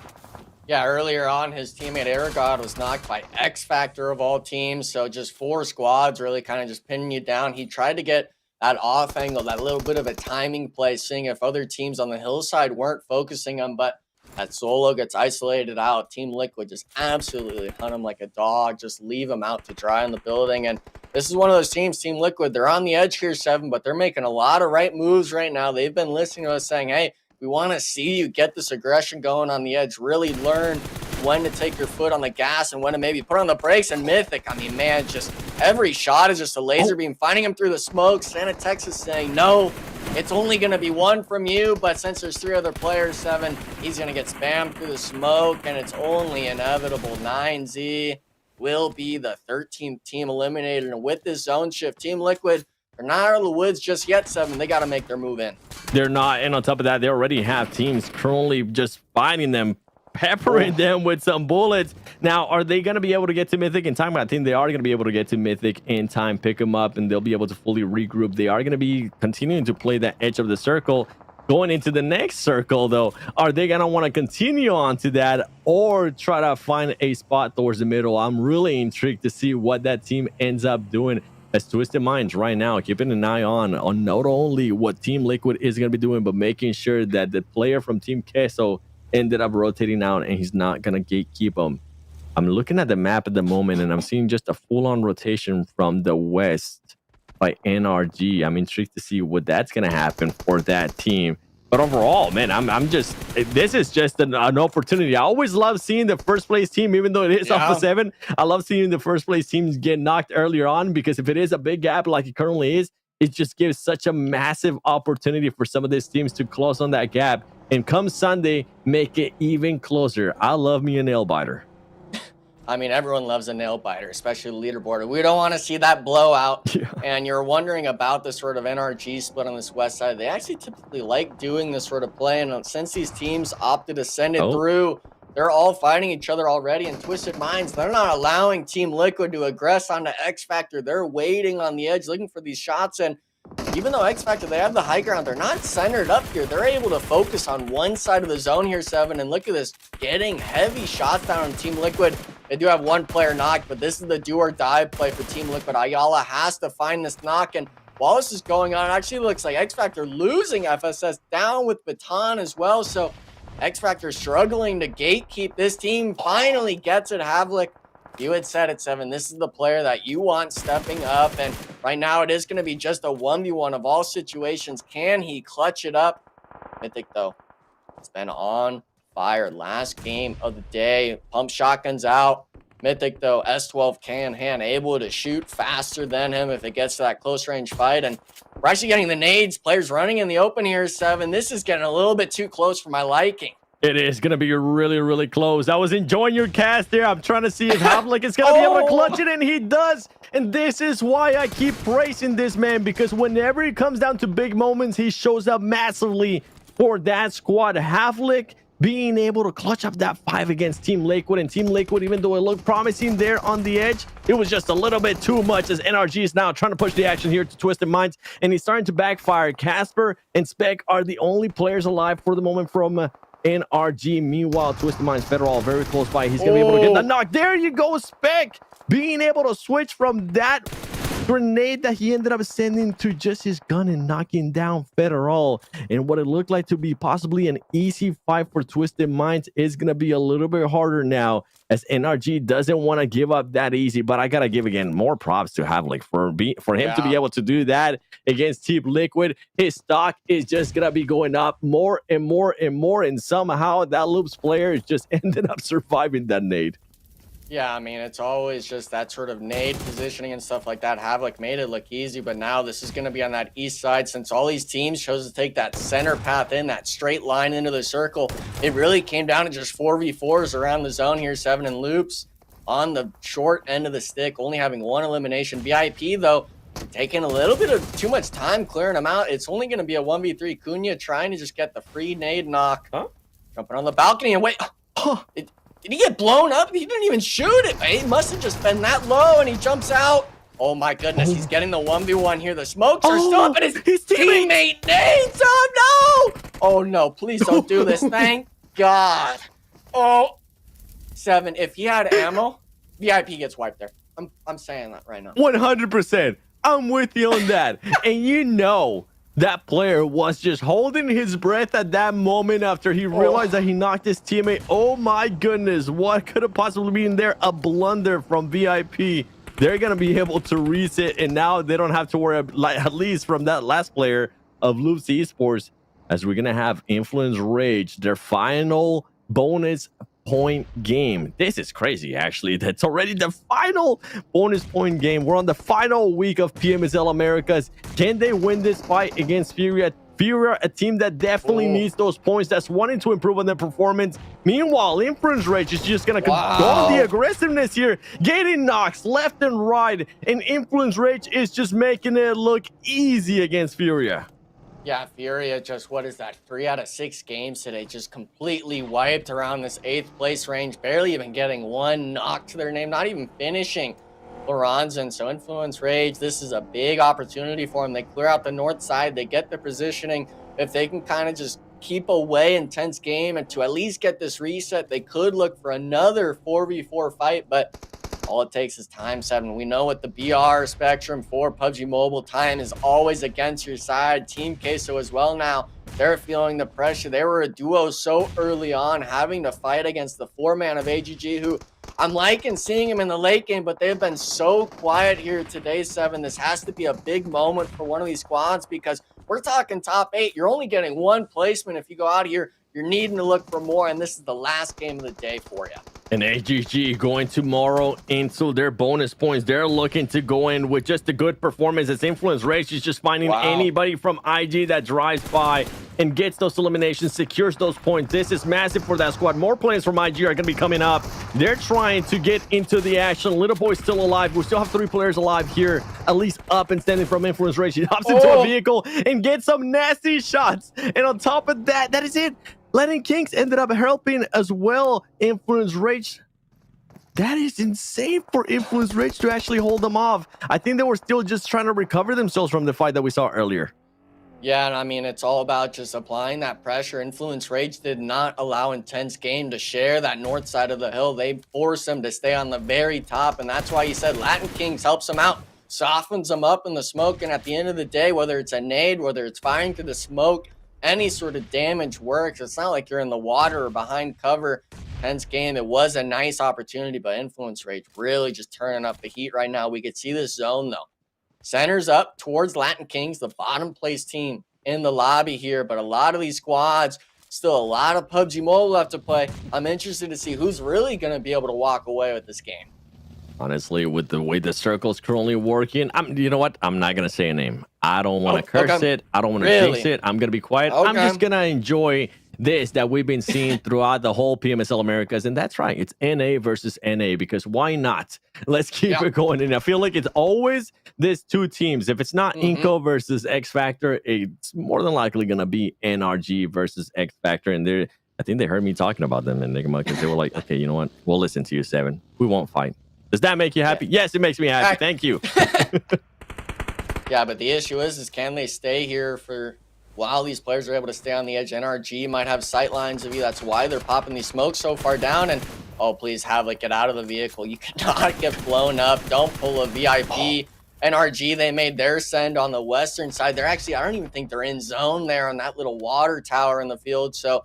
Yeah, earlier on, his teammate Aragod was knocked by X Factor of all teams. So just 4 squads really kind of just pinning you down. He tried to get that off angle, that little bit of a timing play, seeing if other teams on the hillside weren't focusing him, but that solo gets isolated out. Team Liquid just absolutely hunt him like a dog, just leave him out to dry in the building. And this is one of those teams, Team Liquid, they're on the edge here, 7, but they're making a lot of right moves right now. They've been listening to us saying, hey, we want to see you get this aggression going on the edge, really learn when to take your foot on the gas and when to maybe put on the brakes. And Mythic, I mean, man, just every shot is just a laser beam, finding him through the smoke. Santa Texas saying, no, it's only going to be 1 from you, but since there's 3 other players, 7, he's going to get spammed through the smoke, and it's only inevitable. 9Z will be the 13th team eliminated, and with this zone shift, Team Liquid, they're not out of the woods just yet, 7. They got to make their move in. They're not, and on top of that, they already have teams currently just fighting them, peppering them with some bullets. Now, are they going to be able to get to Mythic in time? I think they are going to be able to get to Mythic in time, pick them up, and they'll be able to fully regroup. They are going to be continuing to play that edge of the circle. Going into the next circle, though, are they going to want to continue on to that or try to find a spot towards the middle? I'm really intrigued to see what that team ends up doing. As Twisted Minds right now, keeping an eye on not only what Team Liquid is going to be doing, but making sure that the player from Team Queso ended up rotating out and he's not going to gatekeep him. I'm looking at the map at the moment and I'm seeing just a full-on rotation from the west by NRG. I'm intrigued to see what that's going to happen for that team. But overall, man, this is just an opportunity. I always love seeing the first place team, even though it is Alpha 7. I love seeing the first place teams get knocked earlier on, because if it is a big gap like it currently is, it just gives such a massive opportunity for some of these teams to close on that gap. And come Sunday, make it even closer. I love me a nail biter. I mean, everyone loves a nail biter, especially the leaderboard. We don't want to see that blowout. Yeah. And you're wondering about the sort of NRG split on this west side. They actually typically like doing this sort of play. And since these teams opted to send it through, they're all fighting each other already. And Twisted Minds, they're not allowing Team Liquid to aggress onto X Factor. They're waiting on the edge, looking for these shots. And even though X Factor, they have the high ground, they're not centered up here. They're able to focus on one side of the zone here, Seven. And look at this, getting heavy shots down on Team Liquid. They do have one player knocked, but this is the do or die play for Team Liquid. Ayala has to find this knock, and while this is going on, it actually looks like X Factor losing FSS down with Baton as well. So X Factor struggling to gatekeep. This team finally gets it. Havlik, you had said it, Seven. This is the player that you want stepping up, and right now it is going to be just a 1v1 of all situations. Can he clutch it up? Mythic, though, it's been on fire. Last game of the day. Pump shotguns out. Mythic, though, S12 can hand, able to shoot faster than him if it gets to that close range fight. And we're actually getting the nades. Players running in the open here, Seven. This is getting a little bit too close for my liking. It is going to be really, really close. I was enjoying your cast there. I'm trying to see if Havlik is going to be able to clutch it, and he does. And this is why I keep praising this man, because whenever it comes down to big moments, he shows up massively for that squad. Havlik being able to clutch up that 5 against Team Liquid, and Team Liquid, even though it looked promising there on the edge, it was just a little bit too much, as NRG is now trying to push the action here to Twisted Minds, and he's starting to backfire. Casper and Spec are the only players alive for the moment from NRG. Meanwhile, Twisted Minds Federal very close by. He's gonna be able to get the knock. There you go, Spec being able to switch from that grenade that he ended up sending to just his gun and knocking down Federal. And what it looked like to be possibly an easy fight for Twisted Minds is going to be a little bit harder now, as NRG doesn't want to give up that easy. But I got to give, again, more props to Havlik for him to be able to do that against Team Liquid. His stock is just going to be going up more and more and more. And somehow that Loops player is just ended up surviving that nade. Yeah, I mean, it's always just that sort of nade positioning and stuff like that. Havlik made it look easy, but now this is going to be on that east side. Since all these teams chose to take that center path in, that straight line into the circle, it really came down to just 4v4s around the zone here. Seven and Loops on the short end of the stick, only having one elimination. VIP, though, taking a little bit of too much time clearing them out. It's only going to be a 1v3. Cunha trying to just get the free nade knock. Jumping on the balcony and wait. Did he get blown up? He didn't even shoot it. He must have just been that low, and he jumps out. Oh, my goodness. He's getting the 1v1 here. The smokes are still up, and his teammate nades. Oh, no. Oh, no. Please don't do this. Thank God. Oh, Seven, if he had ammo, VIP gets wiped there. I'm saying that right now. 100%. I'm with you on that. And you know, that player was just holding his breath at that moment after he realized that he knocked his teammate. Oh my goodness, what could have possibly been there? A blunder from VIP. They're going to be able to reset, and now they don't have to worry, at least from that last player of Loops Esports, as we're going to have Influence Rage, their final bonus point game. This is crazy, actually. That's already the final bonus point game. We're on the final week of Pmsl Americas. Can they win this fight against Furia? Furia, a team that definitely needs those points, that's wanting to improve on their performance. Meanwhile, Influence Rage is just going to go on the aggressiveness here, getting knocks left and right, and Influence Rage is just making it look easy against Furia. Yeah, Furia just, what is that, 3 out of 6 games today, just completely wiped around this 8th place range, barely even getting one knock to their name, not even finishing Loranzan. So Influence Rage, this is a big opportunity for them. They clear out the north side, they get the positioning. If they can kind of just keep away intense game and to at least get this reset, they could look for another 4v4 fight, but all it takes is time. Seven. We know what the BR spectrum for PUBG Mobile, time is always against your side. Team Queso as well now. They're feeling the pressure. They were a duo so early on, having to fight against the 4-man of AGG, who I'm liking seeing him in the late game, but they've been so quiet here today, Seven. This has to be a big moment for one of these squads, because we're talking top 8. You're only getting one placement. If you go out here, you're needing to look for more, and this is the last game of the day for you. And AGG going tomorrow into their bonus points. They're looking to go in with just a good performance as Influence Rage is just finding anybody from IG that drives by and gets those eliminations, secures those points. This is massive for that squad. More players from IG are going to be coming up. They're trying to get into the action. Little Boy's still alive. We still have 3 players alive here, at least up and standing from Influence Rage. He hops into a vehicle and gets some nasty shots. And on top of that, that is it. Latin Kings ended up helping as well. Influence Rage. That is insane for Influence Rage to actually hold them off. I think they were still just trying to recover themselves from the fight that we saw earlier. Yeah, and I mean, it's all about just applying that pressure. Influence Rage did not allow Intense Game to share that north side of the hill. They forced them to stay on the very top, and that's why you said Latin Kings helps them out, softens them up in the smoke, and at the end of the day, whether it's a nade, whether it's firing through the smoke, any sort of damage works. It's not like you're in the water or behind cover. Hence game, it was a nice opportunity, but Influence Rage really just turning up the heat right now. We could see this zone though. Centers up towards Latin Kings, the bottom place team in the lobby here, but a lot of these squads, still a lot of PUBG Mobile left to play. I'm interested to see who's really going to be able to walk away with this game. Honestly, with the way the circle's currently working, you know what? I'm not going to say a name. I don't want to curse it. I don't want to jinx it. I'm going to be quiet. I'm just going to enjoy this that we've been seeing throughout the whole PMSL Americas. And that's right. It's NA versus NA because why not? Let's keep it going. And I feel like it's always these 2 teams. If it's not Inco versus X Factor, it's more than likely going to be NRG versus X Factor. And I think they heard me talking about them, Enigma, because they were like, okay, you know what? We'll listen to you, 7. We won't fight. Does that make you happy? Yes, it makes me happy. Thank you. Yeah, but the issue is can they stay here for while these players are able to stay on the edge? NRG might have sight lines of you. That's why they're popping these smokes so far down. And oh, please, Havoc, get out of the vehicle. You cannot get blown up. Don't pull a VIP. NRG, they made their send on the western side. They're actually, I don't even think they're in zone there on that little water tower in the field. So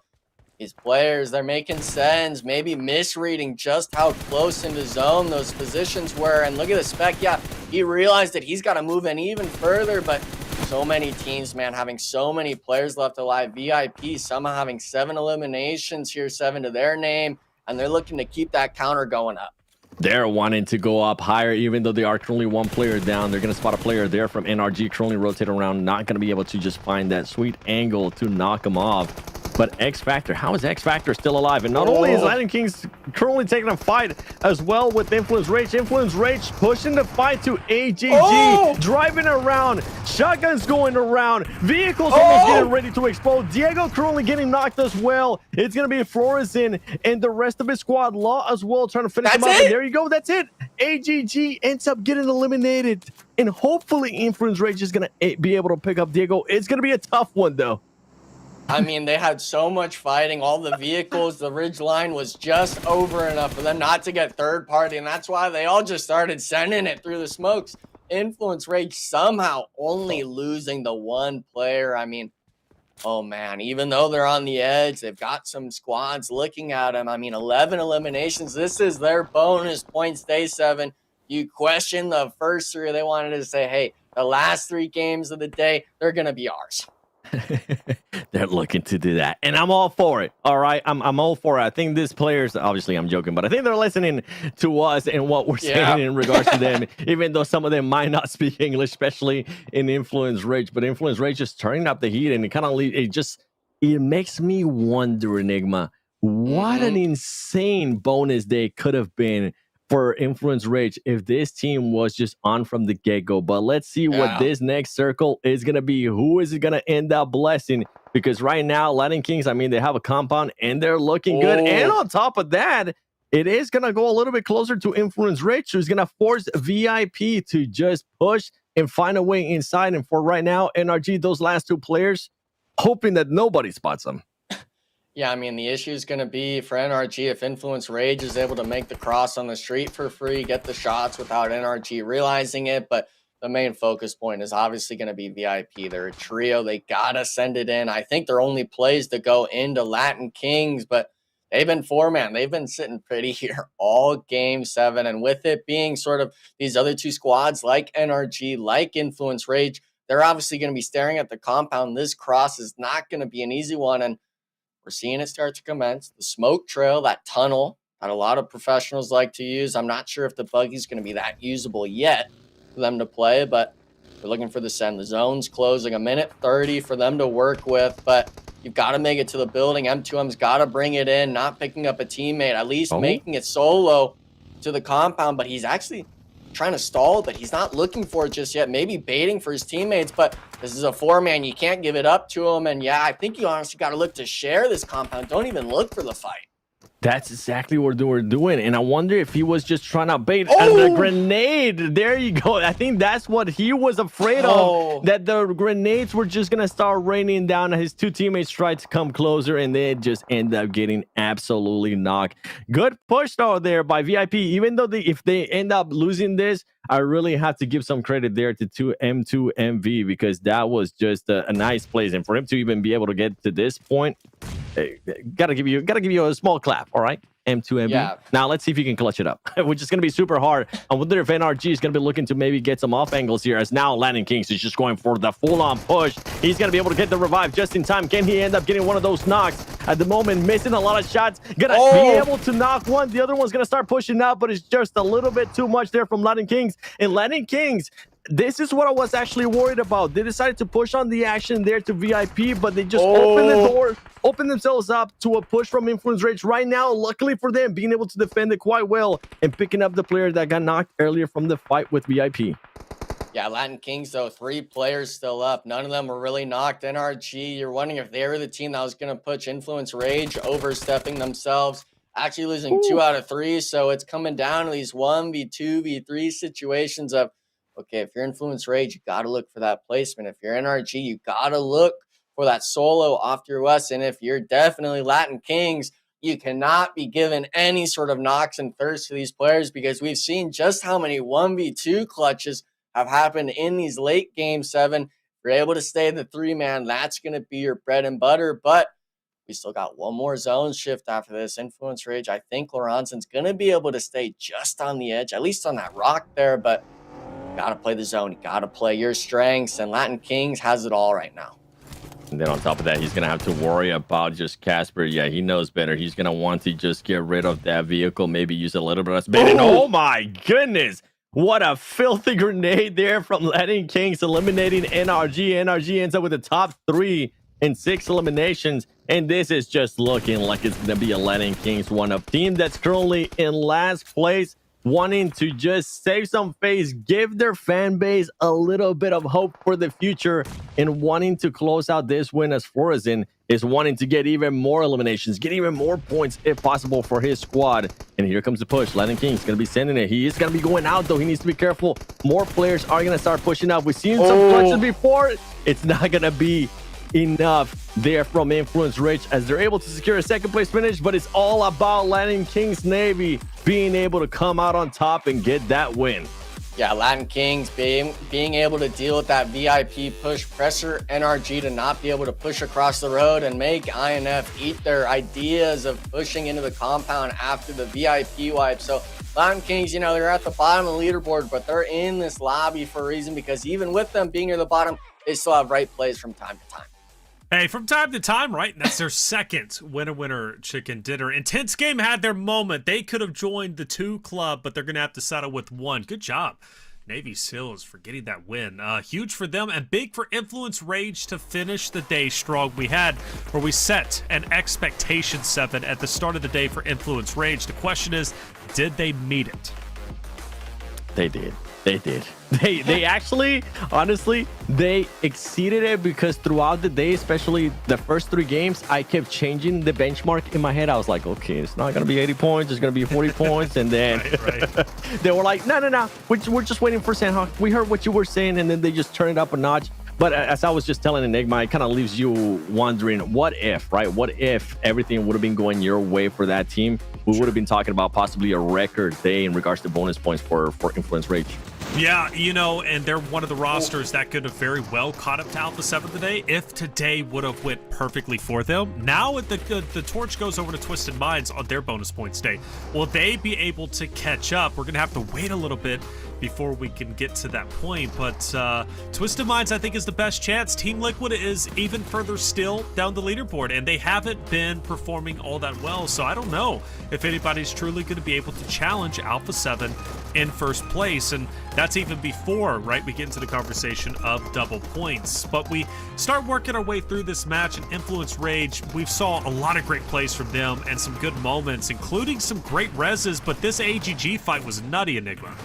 these players, they're making sends, maybe misreading just how close into zone those positions were. And look at the spec. Yeah, he realized that he's got to move in even further, but so many teams, man, having so many players left alive. VIP somehow having 7 eliminations here, 7 to their name, and they're looking to keep that counter going up. They're wanting to go up higher, even though they are currently 1 player down. They're going to spot a player there from NRG, currently rotate around, not going to be able to just find that sweet angle to knock him off. But X Factor, how is X Factor still alive? And not only is Latin Kings currently taking a fight as well with Influence Rage. Influence Rage pushing the fight to AGG, driving around, shotguns going around, vehicles almost getting ready to explode. Diego currently getting knocked as well. It's going to be Florizin and the rest of his squad. Law as well trying to finish him up. And there you go. That's it. AGG ends up getting eliminated. And hopefully Influence Rage is going to be able to pick up Diego. It's going to be a tough one though. I mean, they had so much fighting, all the vehicles, the ridge line was just over enough for them not to get third party, and that's why they all just started sending it through the smokes. Influence Rage somehow only losing the 1 player. I mean, oh man, even though they're on the edge, they've got some squads looking at them. I mean, 11 eliminations. This is their bonus points day 7. You question the first 3. They wanted to say, hey, the last 3 games of the day, they're going to be ours. They're looking to do that, and I'm all for it. All right, I'm all for it. I think these players, obviously I'm joking, but I think they're listening to us and what we're saying in regards to them, even though some of them might not speak English, especially in Influence Rage. But Influence Rage just turning up the heat, and it kind of it makes me wonder, Enigma, what an insane bonus day could have been for Influence Rage if this team was just on from the get-go. But let's see what this next circle is going to be. Who is it going to end up blessing? Because right now, Latin Kings, I mean, they have a compound and they're looking good. And on top of that, it is going to go a little bit closer to Influence Rage, who's going to force VIP to just push and find a way inside. And for right now, NRG, those last 2 players, hoping that nobody spots them. Yeah, I mean, the issue is going to be for NRG if Influence Rage is able to make the cross on the street for free, get the shots without NRG realizing it. But the main focus point is obviously going to be VIP. They're a trio. They got to send it in. I think their only plays to go into Latin Kings, but they've been 4-man. They've been sitting pretty here all game 7. And with it being sort of these other 2 squads like NRG, like Influence Rage, they're obviously going to be staring at the compound. This cross is not going to be an easy one. And we're seeing it start to commence. The smoke trail, that tunnel that a lot of professionals like to use. I'm not sure if the buggy's going to be that usable yet for them to play, but we're looking for the send. The zone's closing, 1:30 for them to work with, but you've got to make it to the building. M2M's got to bring it in, not picking up a teammate, at least making it solo to the compound, but he's actually trying to stall, but he's not looking for it just yet. Maybe baiting for his teammates, but this is a 4-man. You can't give it up to him. And yeah, I think you honestly got to look to share this compound. Don't even look for the fight. That's exactly what we're doing. And I wonder if he was just trying to bait the grenade. There you go. I think that's what he was afraid of, that the grenades were just going to start raining down. His two teammates tried to come closer, and they just end up getting absolutely knocked. Good push, though, there by VIP. Even though if they end up losing this, I really have to give some credit there to M2MV, because that was just a nice place. And for him to even be able to get to this point, gotta give you a small clap. All right, M2MV. Yeah. Now let's see if you can clutch it up, which is going to be super hard. I wonder if NRG is going to be looking to maybe get some off angles here, as now Latin Kings is just going for the full-on push. He's going to be able to get the revive just in time. Can he end up getting one of those knocks? At the moment, missing a lot of shots. Gonna be able to knock one. The other one's going to start pushing out, but it's just a little bit too much there from Latin Kings. And Latin Kings, this is what I was actually worried about. They decided to push on the action there to VIP, but they just opened the door, opened themselves up to a push from Influence Rage right now. Luckily for them, being able to defend it quite well and picking up the player that got knocked earlier from the fight with VIP. Yeah, Latin Kings, though, 3 players still up. None of them were really knocked. NRG, you're wondering if they were the team that was going to push Influence Rage, overstepping themselves, actually losing 2 out of 3. So it's coming down to these 1v2, v3 situations of, okay, if you're Influence Rage, you got to look for that placement. If you're NRG, you got to look for that solo off your West. And if you're definitely Latin Kings, you cannot be given any sort of knocks and thirst to these players, because we've seen just how many 1v2 clutches have happened in these late game 7. If you're able to stay the 3-man, that's going to be your bread and butter. But we still got one more zone shift after this. Influence Rage, I think Lorenzen's going to be able to stay just on the edge, at least on that rock there, but you got to play the zone. You got to play your strengths, and Latin Kings has it all right now. And then on top of that, he's going to have to worry about just Casper. Yeah, he knows better. He's going to want to just get rid of that vehicle, maybe use a little bit of speed. And oh my goodness, what a filthy grenade there from Latin Kings, eliminating NRG. NRG ends up with the top 3 in 6 eliminations. And this is just looking like it's going to be a Latin Kings one-up team that's currently in last place, wanting to just save some face, give their fan base a little bit of hope for the future, and wanting to close out this win as Forazin is wanting to get even more eliminations, get even more points if possible for his squad. And here comes the push. Latin King's going to be sending it. He is going to be going out, though. He needs to be careful. More players are going to start pushing out. We've seen some clutches before. It's not going to be enough there from Influence Rage as they're able to secure a 2nd place finish, but it's all about Latin Kings Navy being able to come out on top and get that win. Yeah, Latin Kings being able to deal with that VIP push, pressure NRG to not be able to push across the road and make INF eat their ideas of pushing into the compound after the VIP wipe. So Latin Kings, you know, they're at the bottom of the leaderboard, but they're in this lobby for a reason, because even with them being near the bottom, they still have right plays from time to time. Hey, from time to time, right? And that's their 2nd winner chicken dinner. Intense Game had their moment. They could have joined the 2 club, but they're going to have to settle with 1. Good job, Navy SEALs, for getting that win. Huge for them and big for Influence Rage to finish the day strong. We set an expectation 7 at the start of the day for Influence Rage. The question is, did they meet it? They did. They did. They actually, honestly, they exceeded it, because throughout the day, especially the first 3 games, I kept changing the benchmark in my head. I was like, okay, it's not going to be 80 points. It's going to be 40 points. And then they were like, no. We're just waiting for Sandhawk. We heard what you were saying. And then they just turned it up a notch. But as I was just telling Enigma, it kind of leaves you wondering, what if, right? What if everything would have been going your way for that team? We would have been talking about possibly a record day in regards to bonus points for Influence Rage. Yeah, you know, and they're one of the rosters that could have very well caught up to Alpha 7 today if today would have went perfectly for them. Now the torch goes over to Twisted Minds on their bonus points day. Will they be able to catch up? We're going to have to wait a little bit before we can get to that point. But Twisted Minds, I think, is the best chance. Team Liquid is even further still down the leaderboard, and they haven't been performing all that well. So I don't know if anybody's truly going to be able to challenge Alpha 7 in first place. And that's even before, right, we get into the conversation of double points. But we start working our way through this match, and Influence Rage, we've saw a lot of great plays from them and some good moments, including some great reses. But this AGG fight was nutty, Enigma.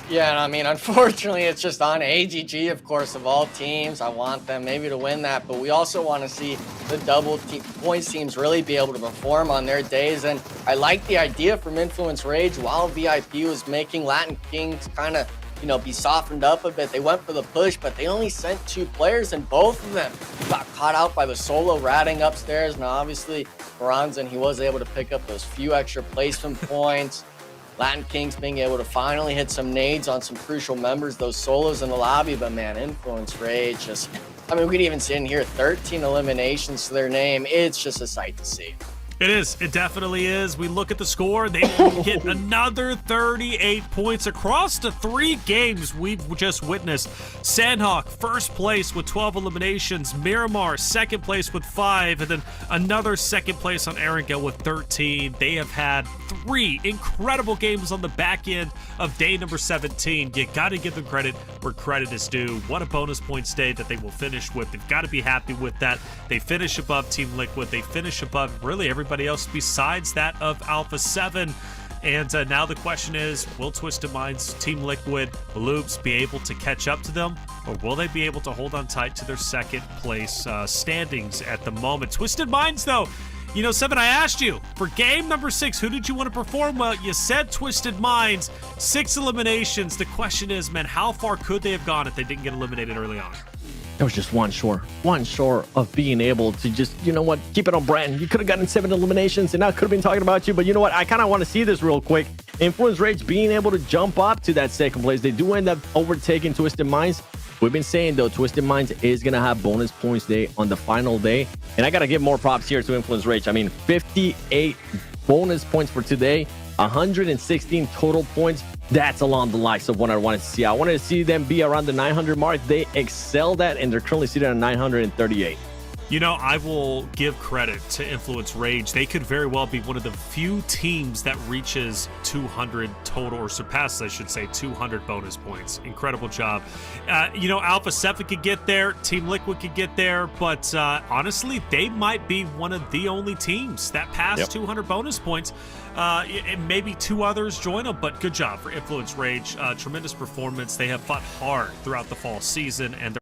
Yeah, and I mean, unfortunately, it's just on AGG, of course, of all teams. I want them maybe to win that, but we also want to see the double points teams really be able to perform on their days. And I like the idea from Influence Rage. While VIP was making Latin Kings kind of, you know, be softened up a bit, they went for the push, but they only sent 2 players, and both of them got caught out by the solo ratting upstairs. Now, obviously, Moranzan, he was able to pick up those few extra placement points. Latin Kings being able to finally hit some nades on some crucial members, those solos in the lobby. But man, Influence Rage just, I mean, we could even see in here 13 eliminations to their name. It's just a sight to see. It is. It definitely is. We look at the score. They get another 38 points across the 3 games we've just witnessed. Sandhawk, first place with 12 eliminations. Miramar, second place with 5. And then another second place on Erangel with 13. They have had 3 incredible games on the back end of day number 17. You got to give them credit where credit is due. What a bonus points day that they will finish with. They've got to be happy with that. They finish above Team Liquid. They finish above really everybody else besides that of Alpha 7. And now the question is, will Twisted Minds, Team Liquid, Loops be able to catch up to them, or will they be able to hold on tight to their second place standings at the moment? Twisted Minds, though, you know, Seven, I asked you for game number 6, who did you want to perform well? You said Twisted Minds, 6 eliminations. The question is, man, how far could they have gone if they didn't get eliminated early on? There was just one short of being able to just, you know what, keep it on brand. You could have gotten 7 eliminations, and I could have been talking about you, but you know what? I kind of want to see this real quick. Influence Rage being able to jump up to that second place. They do end up overtaking Twisted Minds. We've been saying, though, Twisted Minds is going to have bonus points day on the final day. And I got to give more props here to Influence Rage. I mean, 58 bonus points for today, 116 total points. That's along the likes of what I wanted to see. I wanted to see them be around the 900 mark. They excelled at, and they're currently seated at 938. You know, I will give credit to Influence Rage. They could very well be one of the few teams that reaches 200 total, or surpasses, I should say, 200 bonus points. Incredible job. You know, Alpha 7 could get there, Team Liquid could get there, but honestly, they might be one of the only teams that pass 200 bonus points. And maybe 2 others join them, but good job for Influence Rage. Tremendous performance. They have fought hard throughout the fall season, and